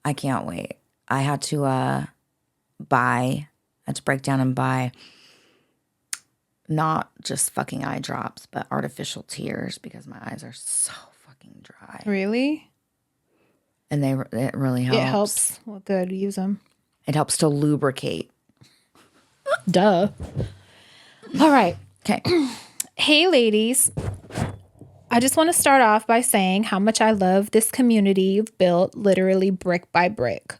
I can't wait. I had to break down and buy not just fucking eye drops, but artificial tears because my eyes are so fucking dry. Really? And it really helps. It helps. Well, good. Use them. It helps to lubricate. Duh. All right. Okay. Hey, ladies. I just want to start off by saying how much I love this community you've built literally brick by brick.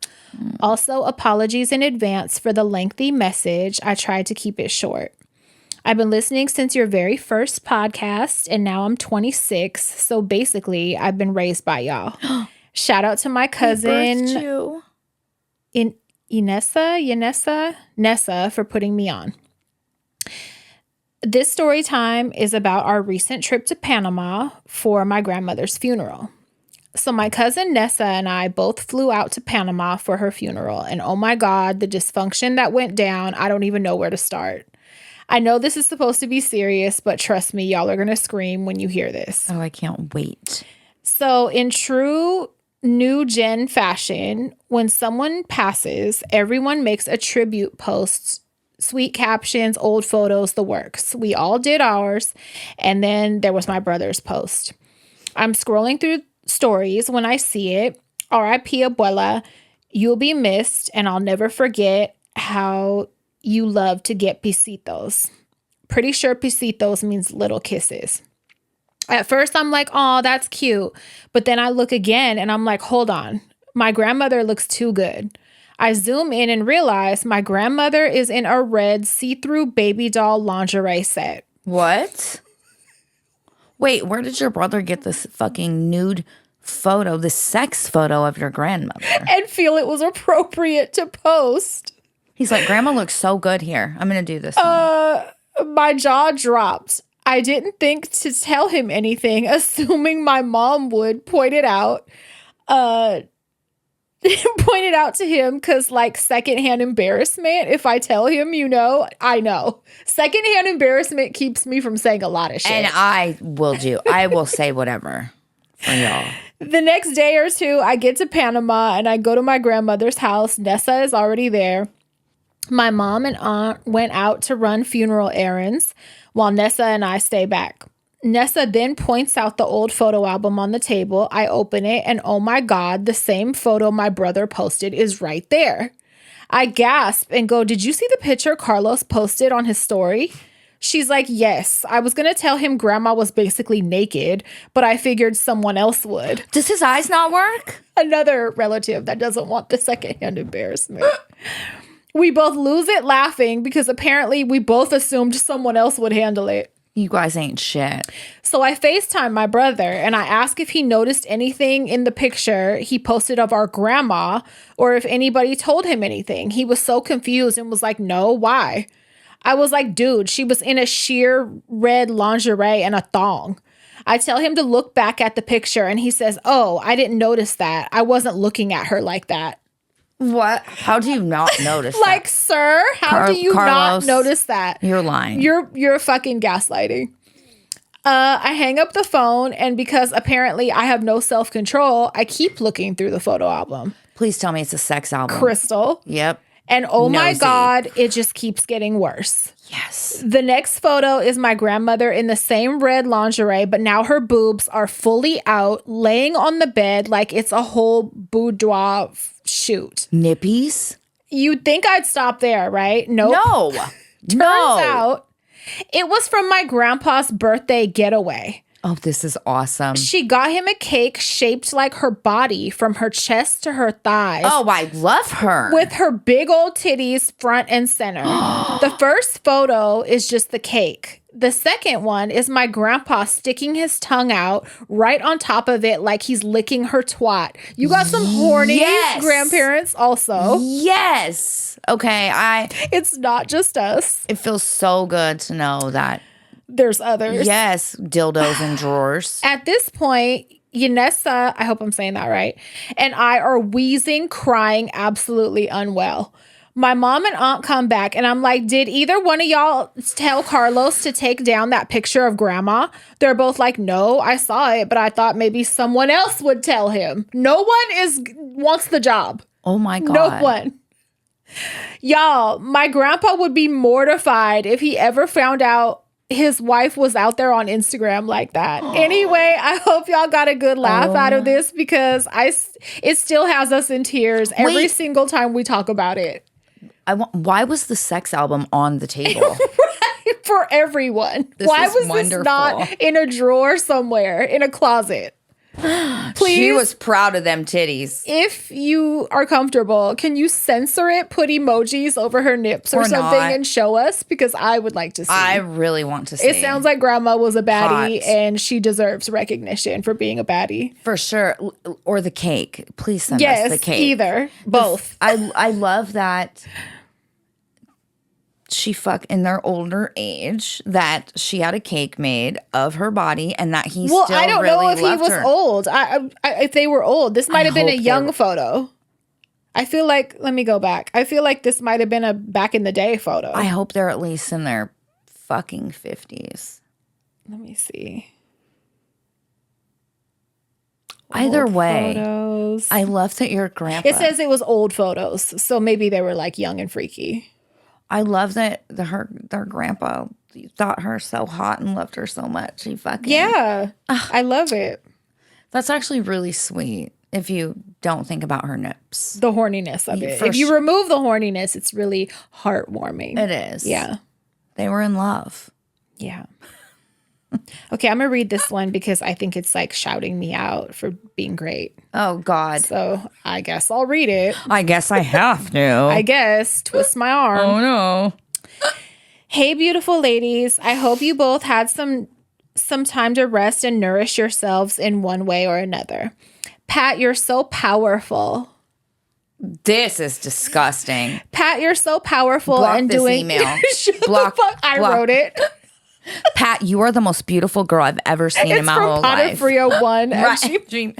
Also, apologies in advance for the lengthy message. I tried to keep it short. I've been listening since your very first podcast, and now I'm 26. So basically, I've been raised by y'all. Shout out to my cousin Nessa for putting me on. This story time is about our recent trip to Panama for my grandmother's funeral. So my cousin Nessa and I both flew out to Panama for her funeral. And oh my God, the dysfunction that went down, I don't even know where to start. I know this is supposed to be serious, but trust me, y'all are going to scream when you hear this. Oh, I can't wait. So in true new gen fashion, when someone passes, everyone makes a tribute post, sweet captions, old photos, the works. We all did ours. And then there was my brother's post. I'm scrolling through stories when I see it. R.I.P. Abuela, you'll be missed, and I'll never forget how you love to get pisitos. Pretty sure pisitos means little kisses. At first, I'm like, oh, that's cute. But then I look again and I'm like, hold on. My grandmother looks too good. I zoom in and realize my grandmother is in a red see-through baby doll lingerie set. What? Wait, where did your brother get this fucking nude photo, this sex photo of your grandmother? And feel it was appropriate to post. He's like, Grandma looks so good here. I'm going to do this. My jaw dropped. I didn't think to tell him anything, assuming my mom would point it out. Point it out to him because, like, secondhand embarrassment. If I tell him, I know. Secondhand embarrassment keeps me from saying a lot of shit. And I will say whatever for y'all. The next day or two, I get to Panama and I go to my grandmother's house. Nessa is already there. My mom and aunt went out to run funeral errands while Nessa and I stay back. Nessa then points out the old photo album on the table. I open it and oh my God, the same photo my brother posted is right there. I gasp and go, did you see the picture Carlos posted on his story? She's like, yes. I was going to tell him grandma was basically naked, but I figured someone else would. Does his eyes not work? Another relative that doesn't want the secondhand embarrassment. We both lose it laughing because apparently we both assumed someone else would handle it. You guys ain't shit. So I FaceTime my brother and I ask if he noticed anything in the picture he posted of our grandma or if anybody told him anything. He was so confused and was like, no, why? I was like, dude, she was in a sheer red lingerie and a thong. I tell him to look back at the picture and he says, oh, I didn't notice that. I wasn't looking at her like that. What? How do you not notice Like, that? sir, how do you Carlos, not notice that? You're lying. You're fucking gaslighting. I hang up the phone, and because apparently I have no self-control, I keep looking through the photo album. Please tell me it's a sex album. Crystal. Yep. And oh my Nosy. God, it just keeps getting worse. Yes. The next photo is my grandmother in the same red lingerie, but now her boobs are fully out, laying on the bed like it's a whole boudoir shoot. Nippies? You'd think I'd stop there, right? Nope. No. Turns out it was from my grandpa's birthday getaway. Oh, this is awesome. She got him a cake shaped like her body from her chest to her thighs. Oh, I love her. With her big old titties front and center. The first photo is just the cake. The second one is my grandpa sticking his tongue out right on top of it like he's licking her twat. You got some horny grandparents also. Yes. Okay, It's not just us. it feels so good to know that. There's others. Yes, dildos in drawers. At this point, Yanessa, I hope I'm saying that right, and I are wheezing, crying, absolutely unwell. My mom and aunt come back, and I'm like, did either one of y'all tell Carlos to take down that picture of grandma? They're both like, no, I saw it, but I thought maybe someone else would tell him. No one wants the job. Oh my God. No one. Y'all, my grandpa would be mortified if he ever found out his wife was out there on Instagram like that. Anyway, I hope y'all got a good laugh out of this because it still has us in tears every single time we talk about it. Why was the sex album on the table? Right, for everyone. Why was wonderful. this not in a drawer somewhere, in a closet? Please. She was proud of them titties. If you are comfortable, can you censor it, put emojis over her nips or something and show us? Because I would like to see. I really want to see. It sounds like grandma was a baddie and she deserves recognition for being a baddie. For sure. Or the cake. Please send us the cake. Either. Both. I love that she in their older age that she had a cake made of her body and that he still I don't really know if he was her. old. If they were old. This might have been a young photo. I feel like, let me go back. I feel like this might have been a back in the day photo. I hope they're at least in their fucking 50s. Let me see. Either way, photos. I love that your grandpa. It says it was old photos, so maybe they were like young and freaky. I love that their grandpa thought her so hot and loved her so much. He fucking I love it. That's actually really sweet. If you don't think about her nips, the horniness of it. If you remove the horniness, it's really heartwarming. It is. Yeah, they were in love. Yeah. Okay, I'm gonna read this one because I think it's like shouting me out for being great. Oh God. So I guess I'll read it. I guess I have to. I guess. Twist my arm. Oh no. Hey, beautiful ladies. I hope you both had some time to rest and nourish yourselves in one way or another. Pat, you're so powerful. This is disgusting. Pat, you're so powerful Block and this doing email. Block. I wrote it. Pat, you are the most beautiful girl I've ever seen in my whole life. It's from Potterfrio1. Right.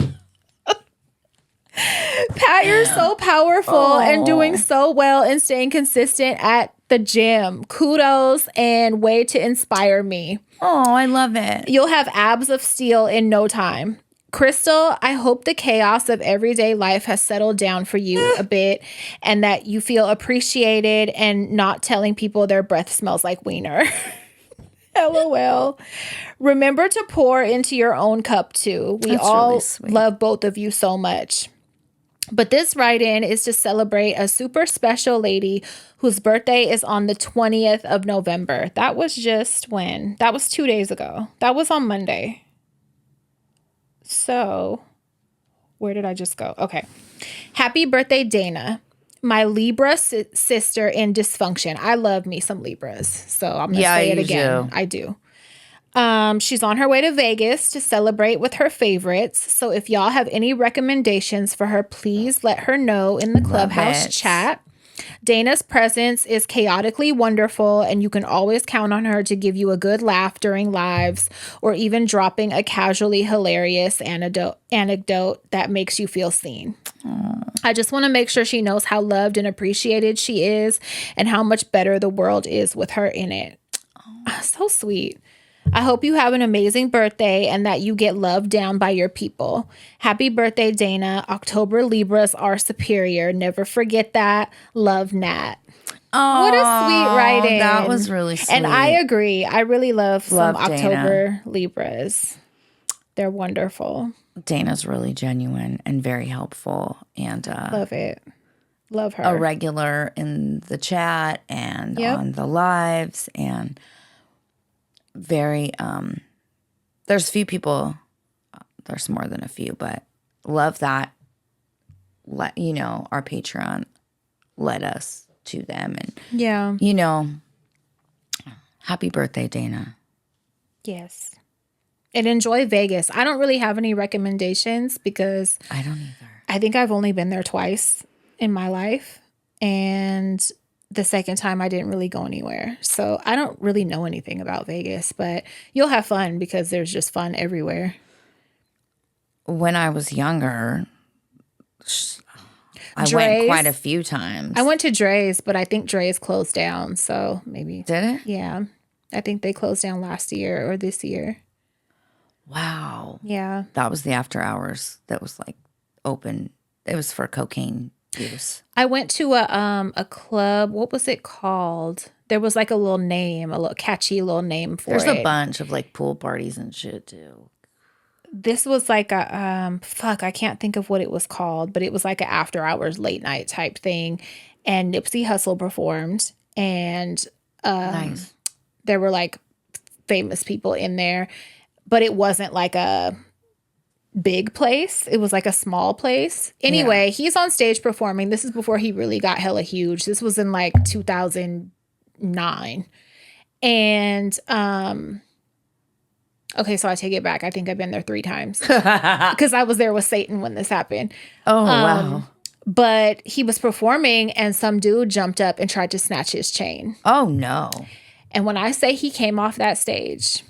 Pat, you're so powerful and doing so well and staying consistent at the gym. Kudos and way to inspire me. Oh, I love it. You'll have abs of steel in no time. Crystal, I hope the chaos of everyday life has settled down for you a bit and that you feel appreciated and not telling people their breath smells like wiener. LOL. Remember to pour into your own cup too. We all love both of you so much. But this write-in is to celebrate a super special lady whose birthday is on the 20th of November. That was just when? That was 2 days ago. That was on Monday. So, where did I just go? Okay. Happy birthday, Dana. My Libra sister in Dysfunction. I love me some Libras. So I'm going to say it again. I do. She's on her way to Vegas to celebrate with her favorites. So if y'all have any recommendations for her, please let her know in the Clubhouse chat. Dana's presence is chaotically wonderful, and you can always count on her to give you a good laugh during lives or even dropping a casually hilarious anecdote that makes you feel seen. I just want to make sure she knows how loved and appreciated she is and how much better the world is with her in it. So sweet. I hope you have an amazing birthday and that you get loved down by your people. Happy birthday, Dana. October Libras are superior. Never forget that. Love, Nat. Oh, what a sweet writing. That was really sweet. And I agree. I really love some October Libras. They're wonderful. Dana's really genuine and very helpful. And love it. Love her. A regular in the chat and on the lives and very There's few people, there's more than a few, but love that, our Patreon led us to them. And, Yeah. Happy birthday, Dana. Yes. And enjoy Vegas. I don't really have any recommendations because I don't either. I think I've only been there twice in my life. And the second time I didn't really go anywhere. So I don't really know anything about Vegas, but you'll have fun because there's just fun everywhere. When I was younger, I Dre's. went quite a few times. I went to Dre's, but I think Dre's closed down. So maybe. Did it? Yeah. I think they closed down last year or this year. Wow. Yeah. That was the after hours that was like open. It was for cocaine use. I went to a club. What was it called? There was like a little name, a little catchy little name for There's it. a bunch of like pool parties and shit too. This was like a I can't think of what it was called, but it was like an after hours late night type thing. And Nipsey Hussle performed, and Nice. there were like famous people in there, but it wasn't like a big place. It was like a small place. Anyway, he's on stage performing. This is before he really got hella huge. This was in like 2009. And okay, so I take it back. I think I've been there 3 times because I was there with Satan when this happened. Oh, wow. But he was performing and some dude jumped up and tried to snatch his chain. Oh, no. And when I say he came off that stage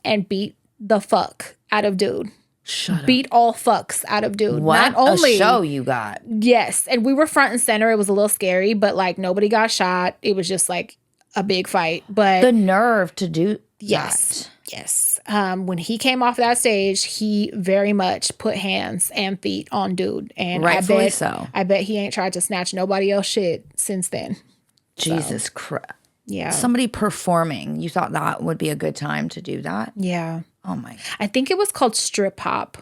and beat the fuck out of dude. Shut up. Beat all fucks out of dude. What Not only a show you got. Yes. And we were front and center. It was a little scary, but like nobody got shot. It was just like a big fight. But The nerve to do yes. that. Yes. When he came off that stage, he very much put hands and feet on dude. And Rightfully so. I bet he ain't tried to snatch nobody else shit since then. Jesus Christ. Yeah. Somebody performing. You thought that would be a good time to do that? Yeah. Oh, my. I think it was called Strip Hop.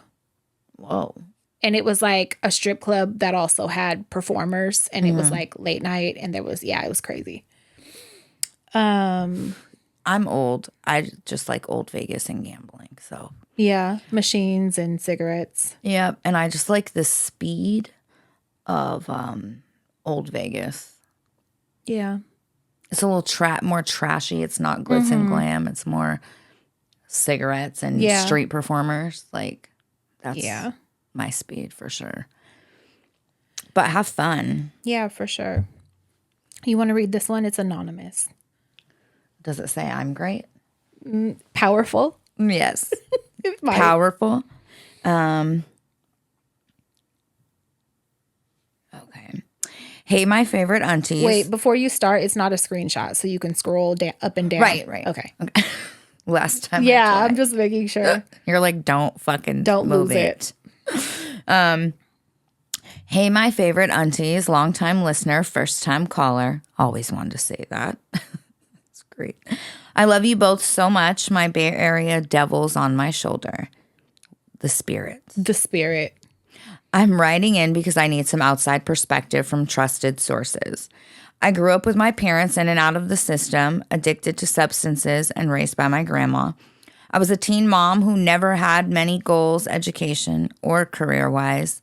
Whoa. And it was like a strip club that also had performers. And it was like late night. And there was, it was crazy. I'm old. I just like old Vegas and gambling. So, Yeah. Machines and cigarettes. yeah. And I just like the speed of old Vegas. Yeah. It's a little more trashy. It's not glitz and glam. It's more cigarettes and street performers. Like, that's my speed for sure. But have fun. Yeah, for sure. You want to read this one? It's anonymous. Does it say I'm great? Powerful. Yes. It might. Powerful. Okay. Hey, my favorite aunties. Wait, before you start, it's not a screenshot, so you can scroll up and down. Right. Okay. Last time. Yeah, I tried. I'm just making sure. You're like, don't Lose move it. Hey, my favorite aunties, longtime listener, first time caller. Always wanted to say that. It's great. I love you both so much. My Bay Area devil's on my shoulder. The spirit. The spirit. I'm writing in because I need some outside perspective from trusted sources. I grew up with my parents in and out of the system, addicted to substances and raised by my grandma. I was a teen mom who never had many goals, education, or career-wise.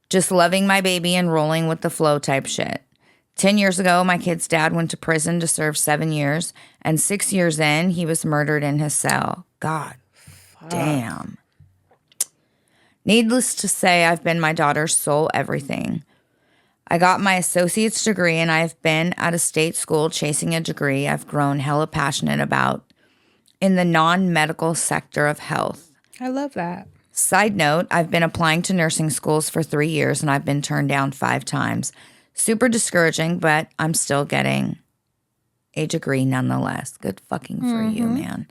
Just loving my baby and rolling with the flow type shit. 10 years ago, my kid's dad went to prison to serve 7 years, and 6 years in, he was murdered in his cell. God damn. Needless to say, I've been my daughter's sole everything. I got my associate's degree, and I've been at a state school chasing a degree I've grown hella passionate about in the non-medical sector of health. I love that. Side note, I've been applying to nursing schools for 3 years, and I've been turned down 5 times. Super discouraging, but I'm still getting a degree nonetheless. Good fucking for you, man.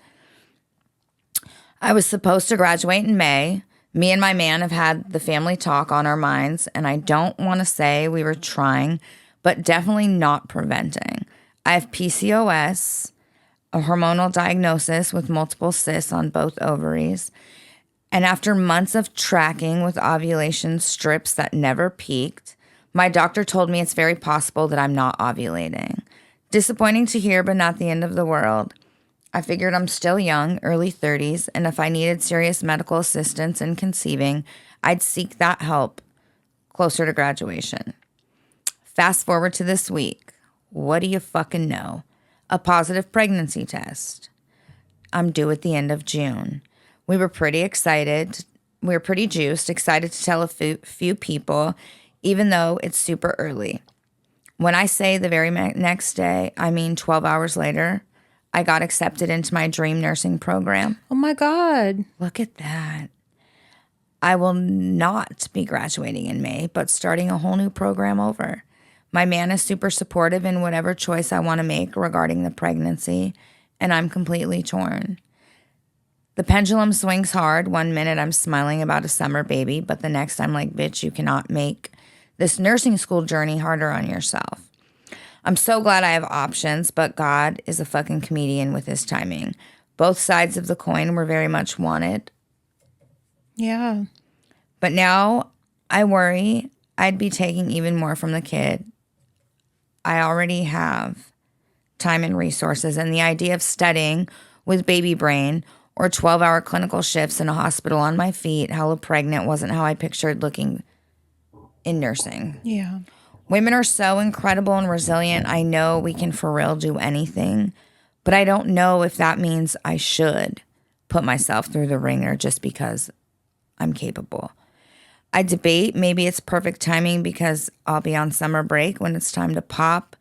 I was supposed to graduate in May. Me and my man have had the family talk on our minds, and I don't want to say we were trying, but definitely not preventing. I have PCOS, a hormonal diagnosis with multiple cysts on both ovaries, and after months of tracking with ovulation strips that never peaked, my doctor told me it's very possible that I'm not ovulating. Disappointing to hear, but not the end of the world. I figured I'm still young, early 30s, and if I needed serious medical assistance in conceiving, I'd seek that help closer to graduation. Fast forward to this week. What do you fucking know? A positive pregnancy test. I'm due at the end of June. We were pretty excited. We were pretty juiced, excited to tell a few people, even though it's super early. When I say the very next day, I mean 12 hours later, I got accepted into my dream nursing program. Oh my God. Look at that. I will not be graduating in May, but starting a whole new program over. My man is super supportive in whatever choice I want to make regarding the pregnancy, and I'm completely torn. The pendulum swings hard. 1 minute I'm smiling about a summer baby, but the next I'm like, bitch, you cannot make this nursing school journey harder on yourself. I'm so glad I have options, but God is a fucking comedian with his timing. Both sides of the coin were very much wanted. Yeah. But now I worry I'd be taking even more from the kid. I already have time and resources, and the idea of studying with baby brain or 12-hour clinical shifts in a hospital on my feet, hella pregnant, wasn't how I pictured looking in nursing. Yeah. Women are so incredible and resilient. I know we can for real do anything, but I don't know if that means I should put myself through the ringer just because I'm capable. I debate maybe it's perfect timing because I'll be on summer break when it's time to pop,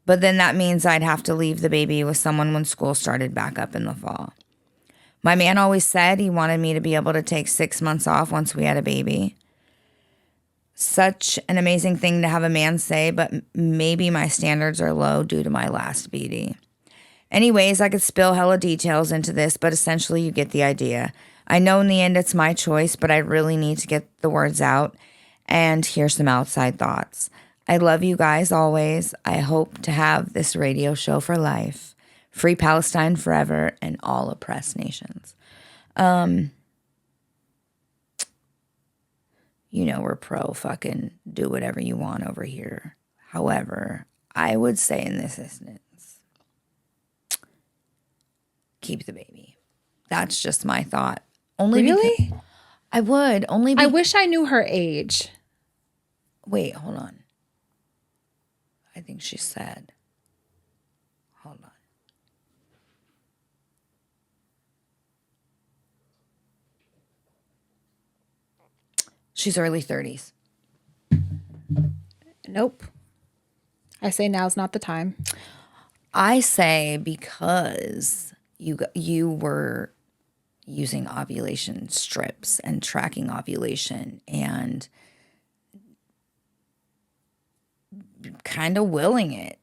but then that means I'd have to leave the baby with someone when school started back up in the fall. My man always said he wanted me to be able to take 6 months off once we had a baby. Such an amazing thing to have a man say, but maybe my standards are low due to my last BD. Anyways, I could spill hella details into this, but essentially you get the idea. I know in the end it's my choice, but I really need to get the words out and hear some outside thoughts. I love you guys always. I hope to have this radio show for life. Free Palestine forever and all oppressed nations. You know, we're pro fucking do whatever you want over here. However, I would say in this instance, keep the baby. That's just my thought. Only Really? because I would only. I wish I knew her age. Wait, hold on. I think she said. Hold on. She's early 30s. Nope. I say now's not the time. I say because you were using ovulation strips and tracking ovulation and kind of willing it.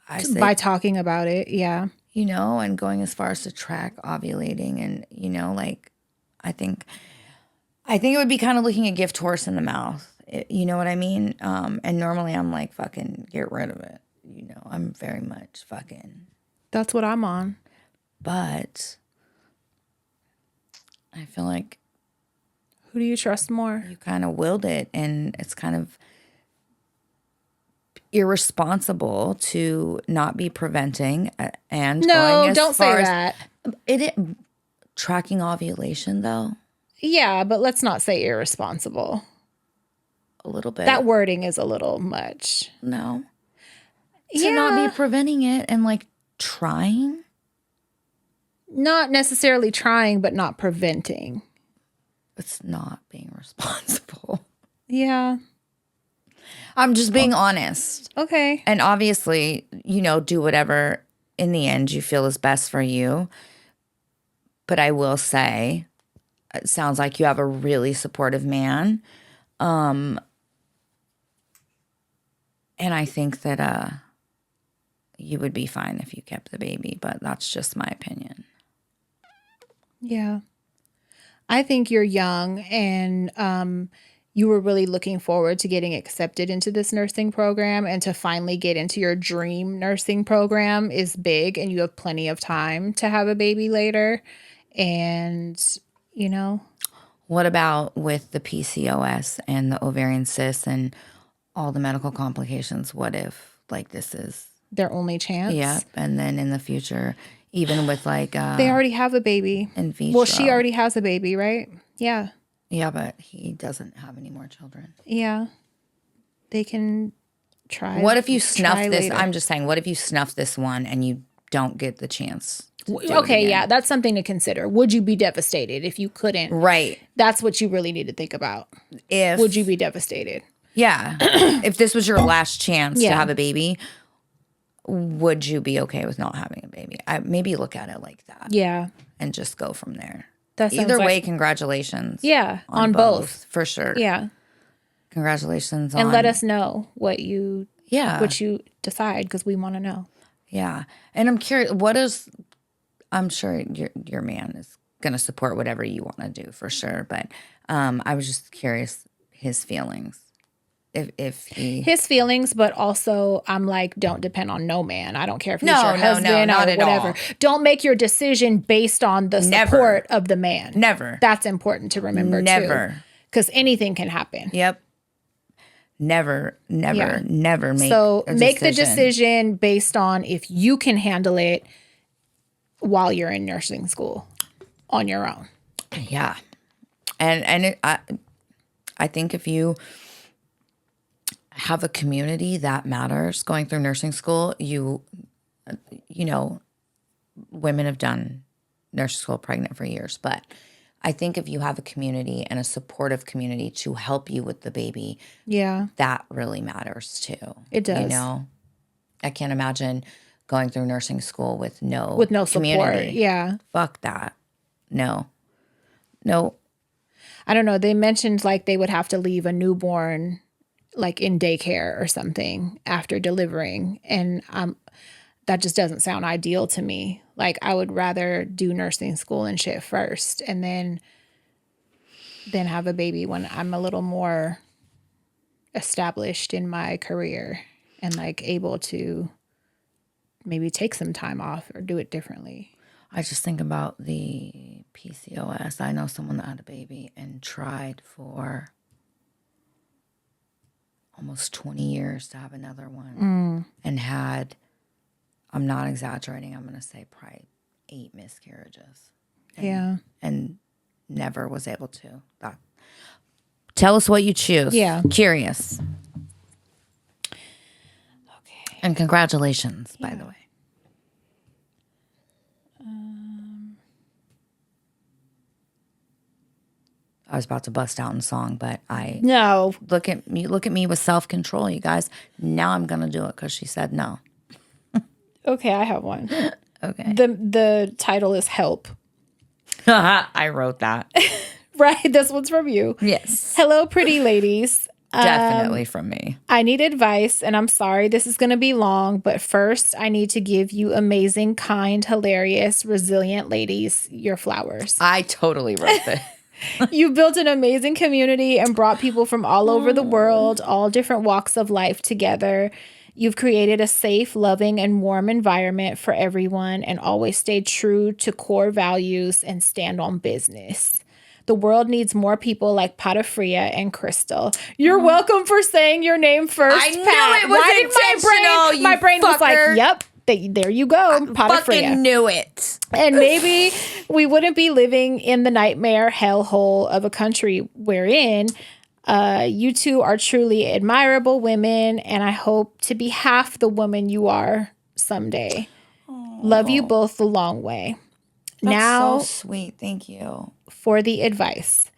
I say, By talking about it, yeah. you know, and going as far as to track ovulating and, you know, like I think it would be kind of looking a gift horse in the mouth. You know what I mean? And normally I'm like, fucking get rid of it. You know, I'm very much fucking. That's what I'm on. But I feel like Who do you trust more? you kind of willed it, and it's kind of irresponsible to not be preventing and No, going as don't say far as- that. Tracking ovulation though, Yeah, but let's not say irresponsible. a little bit. That wording is a little much. No. To not be preventing it and like trying. Not necessarily trying, but not preventing. It's not being responsible. Yeah. I'm just being honest. Okay. And obviously, you know, do whatever in the end you feel is best for you. But I will say, it sounds like you have a really supportive man. And I think that you would be fine if you kept the baby, but that's just my opinion. Yeah. I think you're young and you were really looking forward to getting accepted into this nursing program, and to finally get into your dream nursing program is big, and you have plenty of time to have a baby later. And, you know, What about with the PCOS and the ovarian cysts and all the medical complications? What if like this is their only chance. Yep. And then in the future, even with like They already have a baby. in vitro. Well, she already has a baby, right? Yeah. Yeah, but he doesn't have any more children. Yeah. They can try. What if you snuff try this? later. I'm just saying, what if you snuff this one and you don't get the chance? To do it Okay, again? yeah, that's something to consider. Would you be devastated if you couldn't? Right. That's what you really need to think about. If Would you be devastated? Yeah. If this was your last chance to Yeah. have a baby, would you be okay with not having a baby? Maybe look at it like that Yeah. and just go from there. That sounds Either way, like- congratulations. Yeah, on both. For sure. Yeah. Congratulations And on let us know what you Yeah. decide, because we want to know. Yeah. And I'm curious, I'm sure your man is going to support whatever you want to do for sure. But I was just curious his feelings. If he His feelings, but also I'm like, don't depend on no man. I don't care if he's No, your no, husband not or at whatever. all. Don't make your decision based on the Never. support of the man. Never. That's important to remember Never. too. Because anything can happen. Yep. Never make So a make the decision based on if you can handle it while you're in nursing school on your own. Yeah. And I think if you have a community that matters going through nursing school, you know, women have done nursing school pregnant for years, but I think if you have a community and a supportive community to help you with the baby, Yeah. that really matters too. It does. You know, I can't imagine going through nursing school with no support. community. Yeah. Fuck that. No. I don't know. They mentioned like they would have to leave a newborn like in daycare or something after delivering. And that just doesn't sound ideal to me. Like I would rather do nursing school and shit first and then have a baby when I'm a little more established in my career and like able to maybe take some time off or do it differently. I just think about the PCOS. I know someone that had a baby and tried for almost 20 years to have another one and had, I'm not exaggerating, I'm going to say probably 8 miscarriages. And never was able to. Tell us what you choose. Yeah. Curious. Okay. And congratulations, by the way. I was about to bust out in song, but No. look at me with self-control, you guys. Now I'm gonna do it because she said no. Okay, I have one. Okay. The title is Help. I wrote that. Right? This one's from you. Yes. Hello, pretty ladies. Definitely from me. I need advice, and I'm sorry this is going to be long, but first I need to give you amazing, kind, hilarious, resilient ladies your flowers. I totally wrote this. You've built an amazing community and brought people from all over the world, all different walks of life together. You've created a safe, loving, and warm environment for everyone and always stayed true to core values and stand on business. The world needs more people like Patafria and Crystal. You're welcome for saying your name first, I knew Pat. it was Why did intentional, my you brain was like, fucker. yep, there you go, Patafria. Fucking knew it. And maybe we wouldn't be living in the nightmare hellhole of a country we're in. You two are truly admirable women, and I hope to be half the woman you are someday. Love you both the long way. Now, so sweet. Thank you. for the advice.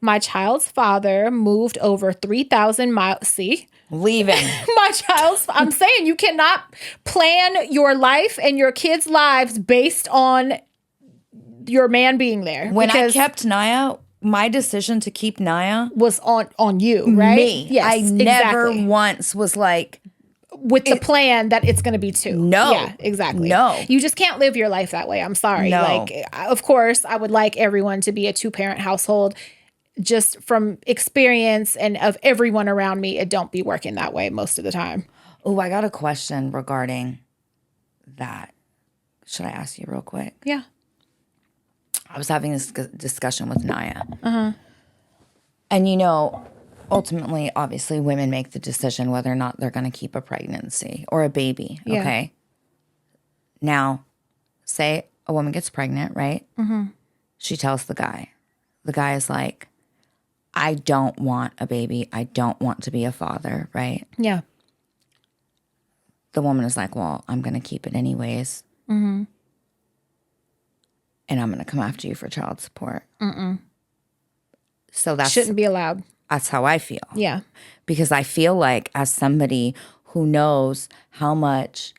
My child's father moved over 3,000 miles. See? Leaving. I'm saying you cannot plan your life and your kids' lives based on your man being there. When I because kept Naya, my decision to keep Naya, was on you, right? me. Yes, I never exactly. once was like, With the plan that it's going to be 2. No. Yeah, exactly. No. You just can't live your life that way. I'm sorry. No. Like, of course, I would like everyone to be a 2-parent household. Just from experience and of everyone around me, it don't be working that way most of the time. oh, I got a question regarding that. Should I ask you real quick? Yeah. I was having this discussion with Naya. And, you know, ultimately, obviously, women make the decision whether or not they're going to keep a pregnancy or a baby. Yeah. Okay. Now, say a woman gets pregnant, right? Mm-hmm. She tells the guy. The guy is like, I don't want a baby. I don't want to be a father, right? Yeah. The woman is like, well, I'm going to keep it anyways. Mm-hmm. And I'm going to come after you for child support. So Shouldn't be allowed. that's how I feel. Yeah. Because I feel like as somebody who knows how much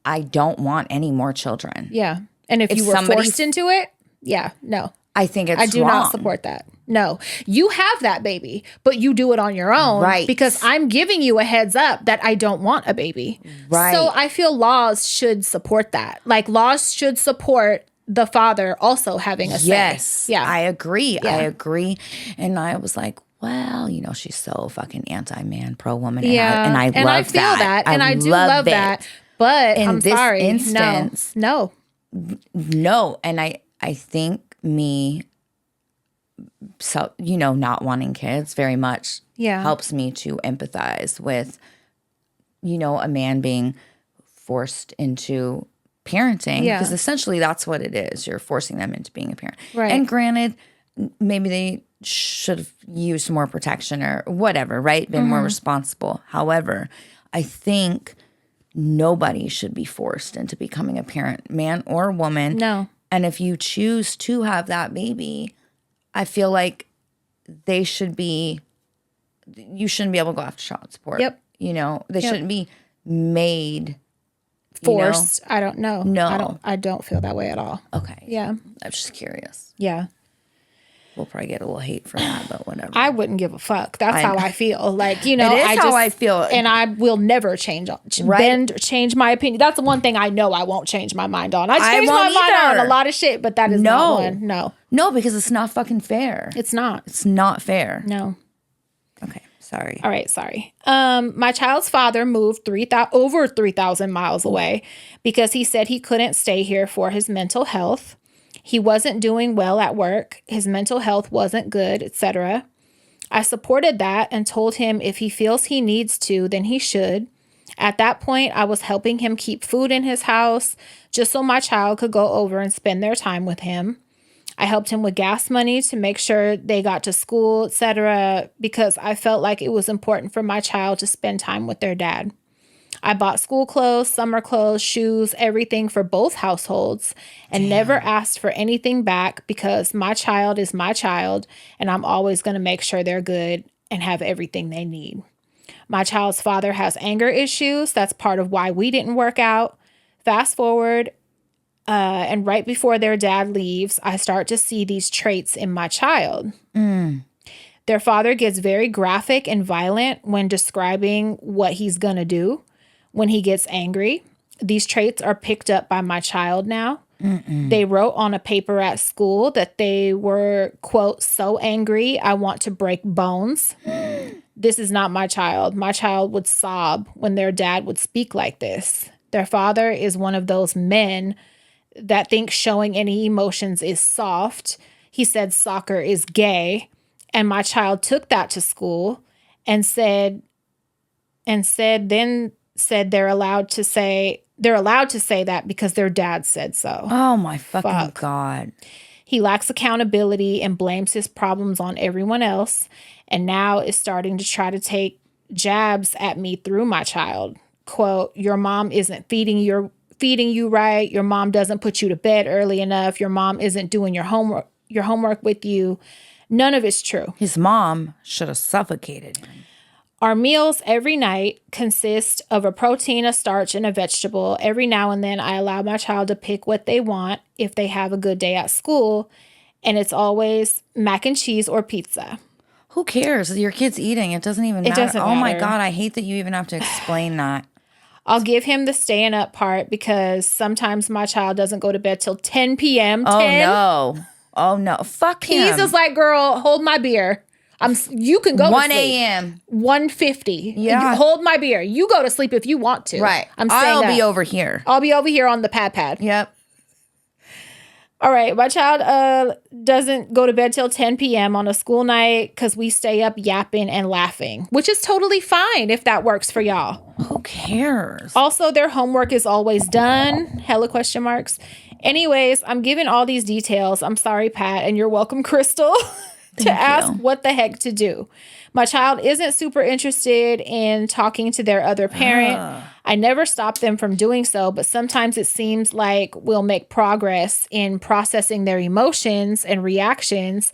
I don't want any more children. Yeah. And if you were forced into it, yeah, no. I think it's I do wrong. not support that. No. You have that baby, but you do it on your own. Right. Because I'm giving you a heads up that I don't want a baby. Right. So I feel laws should support that. Like laws should support the father also having a say. Yes. Yeah. I agree. Yeah. I agree. And I was like, well, she's so fucking anti-man, pro-woman. Yeah. And I love that. And I feel that. And I do love that. But In I'm this sorry. instance, No. No. And I think me, so not wanting kids very much helps me to empathize with, a man being forced into parenting. Yeah. Because essentially that's what it is. You're forcing them into being a parent. Right. And granted, maybe they should have used more protection or whatever, right? Been more responsible. However, I think nobody should be forced into becoming a parent, man or woman. No. And if you choose to have that baby, I feel like you shouldn't be able to go after child support. Yep. They shouldn't be made Forced. I don't know. No. I don't feel that way at all. Okay. Yeah. I'm just curious. Yeah. We'll probably get a little hate for that, but whatever. I wouldn't give a fuck. That's how I feel. Like, It is how I feel. And I will never bend or change my opinion. That's the one thing I know I won't change my mind on. I change my won't mind either. on a lot of shit, but that is not one. No. No, because it's not fucking fair. It's not. It's not fair. No. Okay. Sorry. All right, sorry. My child's father moved over 3,000 miles away because he said he couldn't stay here for his mental health. He wasn't doing well at work. His mental health wasn't good, etc. I supported that and told him if he feels he needs to, then he should. At that point, I was helping him keep food in his house just so my child could go over and spend their time with him. I helped him with gas money to make sure they got to school, etc., because I felt like it was important for my child to spend time with their dad. I bought school clothes, summer clothes, shoes, everything for both households, and never asked for anything back because my child is my child, and I'm always going to make sure they're good and have everything they need. My child's father has anger issues. That's part of why we didn't work out. Fast forward, and right before their dad leaves, I start to see these traits in my child. Their father gets very graphic and violent when describing what he's going to do when he gets angry. These traits are picked up by my child now. They wrote on a paper at school that they were, quote, so angry, I want to break bones. This is not my child. My child would sob when their dad would speak like this. Their father is one of those men that thinks showing any emotions is soft. He said soccer is gay. And my child took that to school and said they're allowed to say that because their dad said so. Oh my fucking God. He lacks accountability and blames his problems on everyone else, and now is starting to try to take jabs at me through my child. Quote, your mom isn't feeding you right. Your mom doesn't put you to bed early enough. Your mom isn't doing your homework with you. None of it's true. His mom should have suffocated him. Our meals every night consist of a protein, a starch, and a vegetable. Every now and then I allow my child to pick what they want if they have a good day at school, and it's always mac and cheese or pizza. Who cares? Your kid's eating. It doesn't even matter. Doesn't Oh my matter. God, I hate that you even have to explain that. I'll give him the staying up part because sometimes my child doesn't go to bed till 10 p.m. Oh 10. no. Oh no. Fuck him. He's just like, girl, hold my beer. You can go 1 to sleep. a.m. 1:50. Yeah. Hold my beer. You go to sleep if you want to. Right. I'm saying I'll be over here. I'll be over here on the pad. Yep. All right, my child doesn't go to bed till 10 p.m. on a school night because we stay up yapping and laughing, which is totally fine if that works for y'all. Who cares? Also, their homework is always done. Hella question marks. Anyways, I'm giving all these details. I'm sorry, Pat, and you're welcome, Crystal, to ask what the heck to do. My child isn't super interested in talking to their other parent. I never stop them from doing so, but sometimes it seems like we'll make progress in processing their emotions and reactions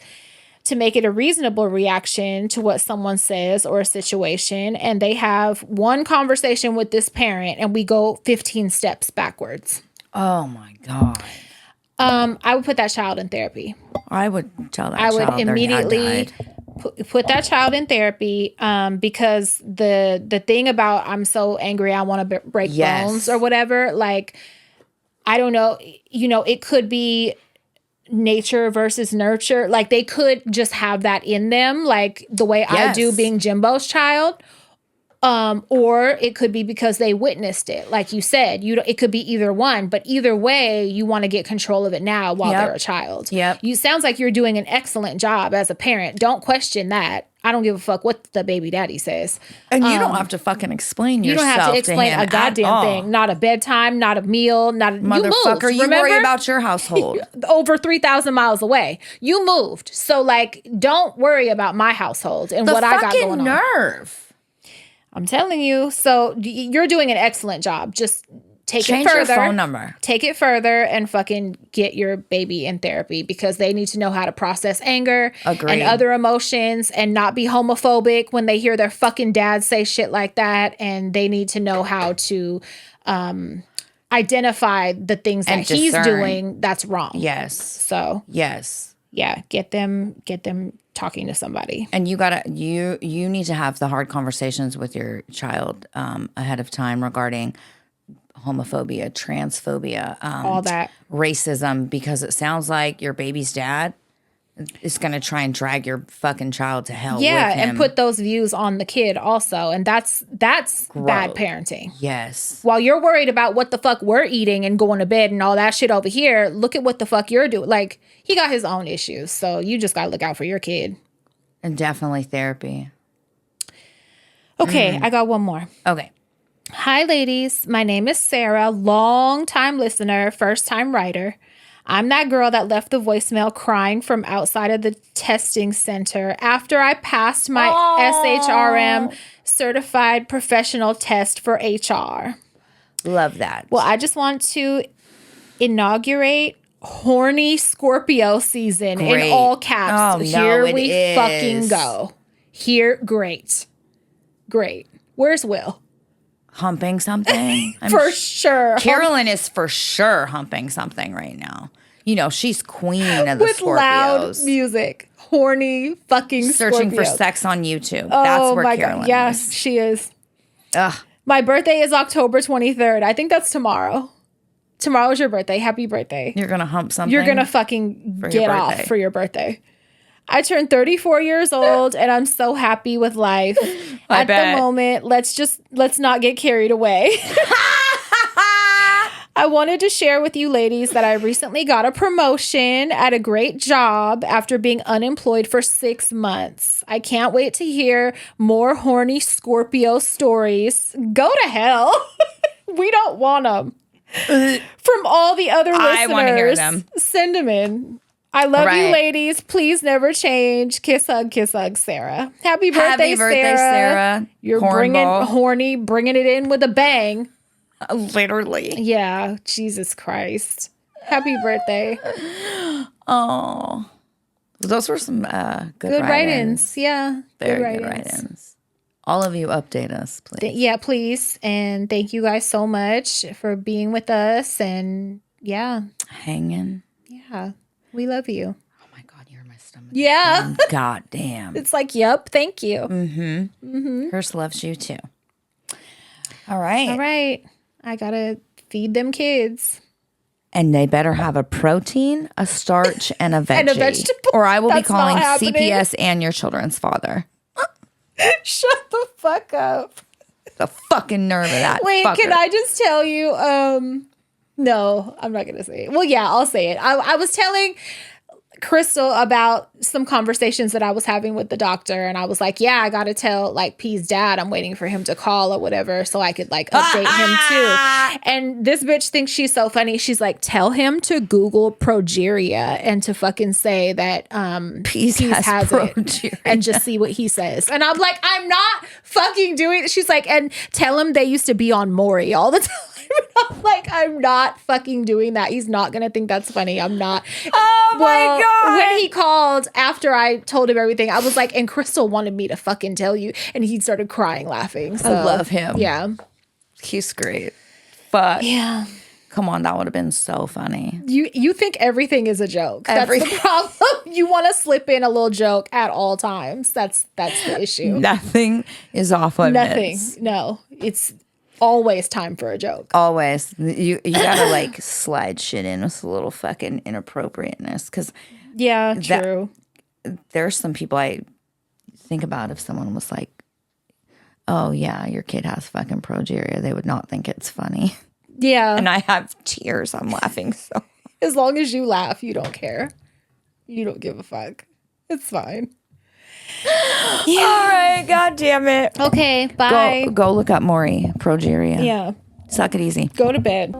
to make it a reasonable reaction to what someone says or a situation. And they have one conversation with this parent and we go 15 steps backwards. Oh my God. I would put that child in therapy. I would tell that I child would immediately put that child in therapy because the thing about I'm so angry I want to break bones or whatever, like, I don't know, it could be nature versus nurture. Like, they could just have that in them, like the way I do being Jimbo's child. Or it could be because they witnessed it. Like you said, it could be either one, but either way, you want to get control of it now while they're a child. You sounds like you're doing an excellent job as a parent. Don't question that. I don't give a fuck what the baby daddy says. And you don't have to fucking explain yourself. You don't have to explain a goddamn thing. Not a bedtime, not a meal, not a motherfucker. You worry about your household. Over 3,000 miles away. You moved. So, like, don't worry about my household and what I got going on. The fucking nerve. I'm telling you. So you're doing an excellent job. Just change it further. Your phone number. Take it further and fucking get your baby in therapy because they need to know how to process anger and other emotions and not be homophobic when they hear their fucking dad say shit like that. And they need to know how to identify the things that he's doing that's wrong. Yes. So yeah, get them talking to somebody. And you need to have the hard conversations with your child ahead of time regarding homophobia, transphobia, all that racism, because it sounds like your baby's dad is going to try and drag your fucking child to hell. Yeah, with him. and put those views on the kid also, and that's bad parenting. Yes. While you're worried about what the fuck we're eating and going to bed and all that shit over here, look at what the fuck you're doing. Like, he got his own issues, so you just gotta look out for your kid. And definitely therapy. Okay, I got one more. Okay. Hi, ladies. My name is Sarah, long-time listener, first-time writer. I'm that girl that left the voicemail crying from outside of the testing center after I passed my SHRM certified professional test for HR. Love that. Well, I just want to inaugurate horny Scorpio season in all caps. Here we fucking go. Great. Where's Will? Humping something? For sure. Carolyn is for sure humping something right now. You know, she's queen of the with Scorpios. Loud music. Horny fucking Searching Scorpios. for sex on YouTube. Oh, that's where my Carolyn God. Yes, is. she is. Ugh. My birthday is October 23rd. I think that's tomorrow. Tomorrow's your birthday. Happy birthday. You're going to hump something? You're going to fucking get off for your birthday. I turned 34 years old and I'm so happy with life. At the moment, let's not get carried away. I wanted to share with you ladies that I recently got a promotion at a great job after being unemployed for 6 months. I can't wait to hear more horny Scorpio stories. Go to hell. We don't want them. From all the other listeners, I want to hear them. Send them in. I love you, ladies. Please never change. Kiss, hug, Sarah. Happy birthday, Sarah. You're bringing it in with a bang. Literally. Yeah, Jesus Christ. Happy birthday. Oh. Those were some good write-ins. Yeah. Very good write-ins. All of you update us, please. Yeah, please. And thank you guys so much for being with us. And yeah. Hanging. Yeah. We love you. Oh my God, you're in my stomach. Yeah. God damn. It's like, yep, thank you. Hers loves you too. All right. I gotta feed them kids. And they better have a protein, a starch, and a veggie. And a vegetable. Or I will be calling CPS and your children's father. Shut the fuck up. The fucking nerve of that. Wait, fucker. can I just tell you, No, I'm not gonna say it. Well, yeah, I'll say it. I was telling Crystal about some conversations that I was having with the doctor, and I was like, yeah, I gotta tell like P's dad I'm waiting for him to call or whatever so I could like update him too. And this bitch thinks she's so funny. She's like, tell him to Google progeria and to fucking say that Peace Peace has has progeria. it and just see what he says. And I'm like, I'm not fucking doing it. She's like, and tell him they used to be on Maury all the time. I'm like, I'm not fucking doing that. He's not gonna think that's funny. I'm not. Oh my God. When he called after I told him everything, I was like, and Crystal wanted me to fucking tell you, and he started crying, laughing. So, I love him. Yeah. He's great. But Yeah. come on, that would have been so funny. You think everything is a joke. That's Everything. the problem. You want to slip in a little joke at all times. That's the issue. Nothing is off limits. Nothing. No. It's always time for a joke. Always. You gotta like slide shit in with a little fucking inappropriateness. Because Yeah, true. there's some people I think about if someone was like, oh yeah, your kid has fucking progeria, they would not think it's funny. Yeah. And I have tears. I'm laughing so. As long as you laugh, you don't care. You don't give a fuck. It's fine. All right, god damn it. Okay, bye. Go look up Maury progeria. Yeah. Suck it easy. Go to bed.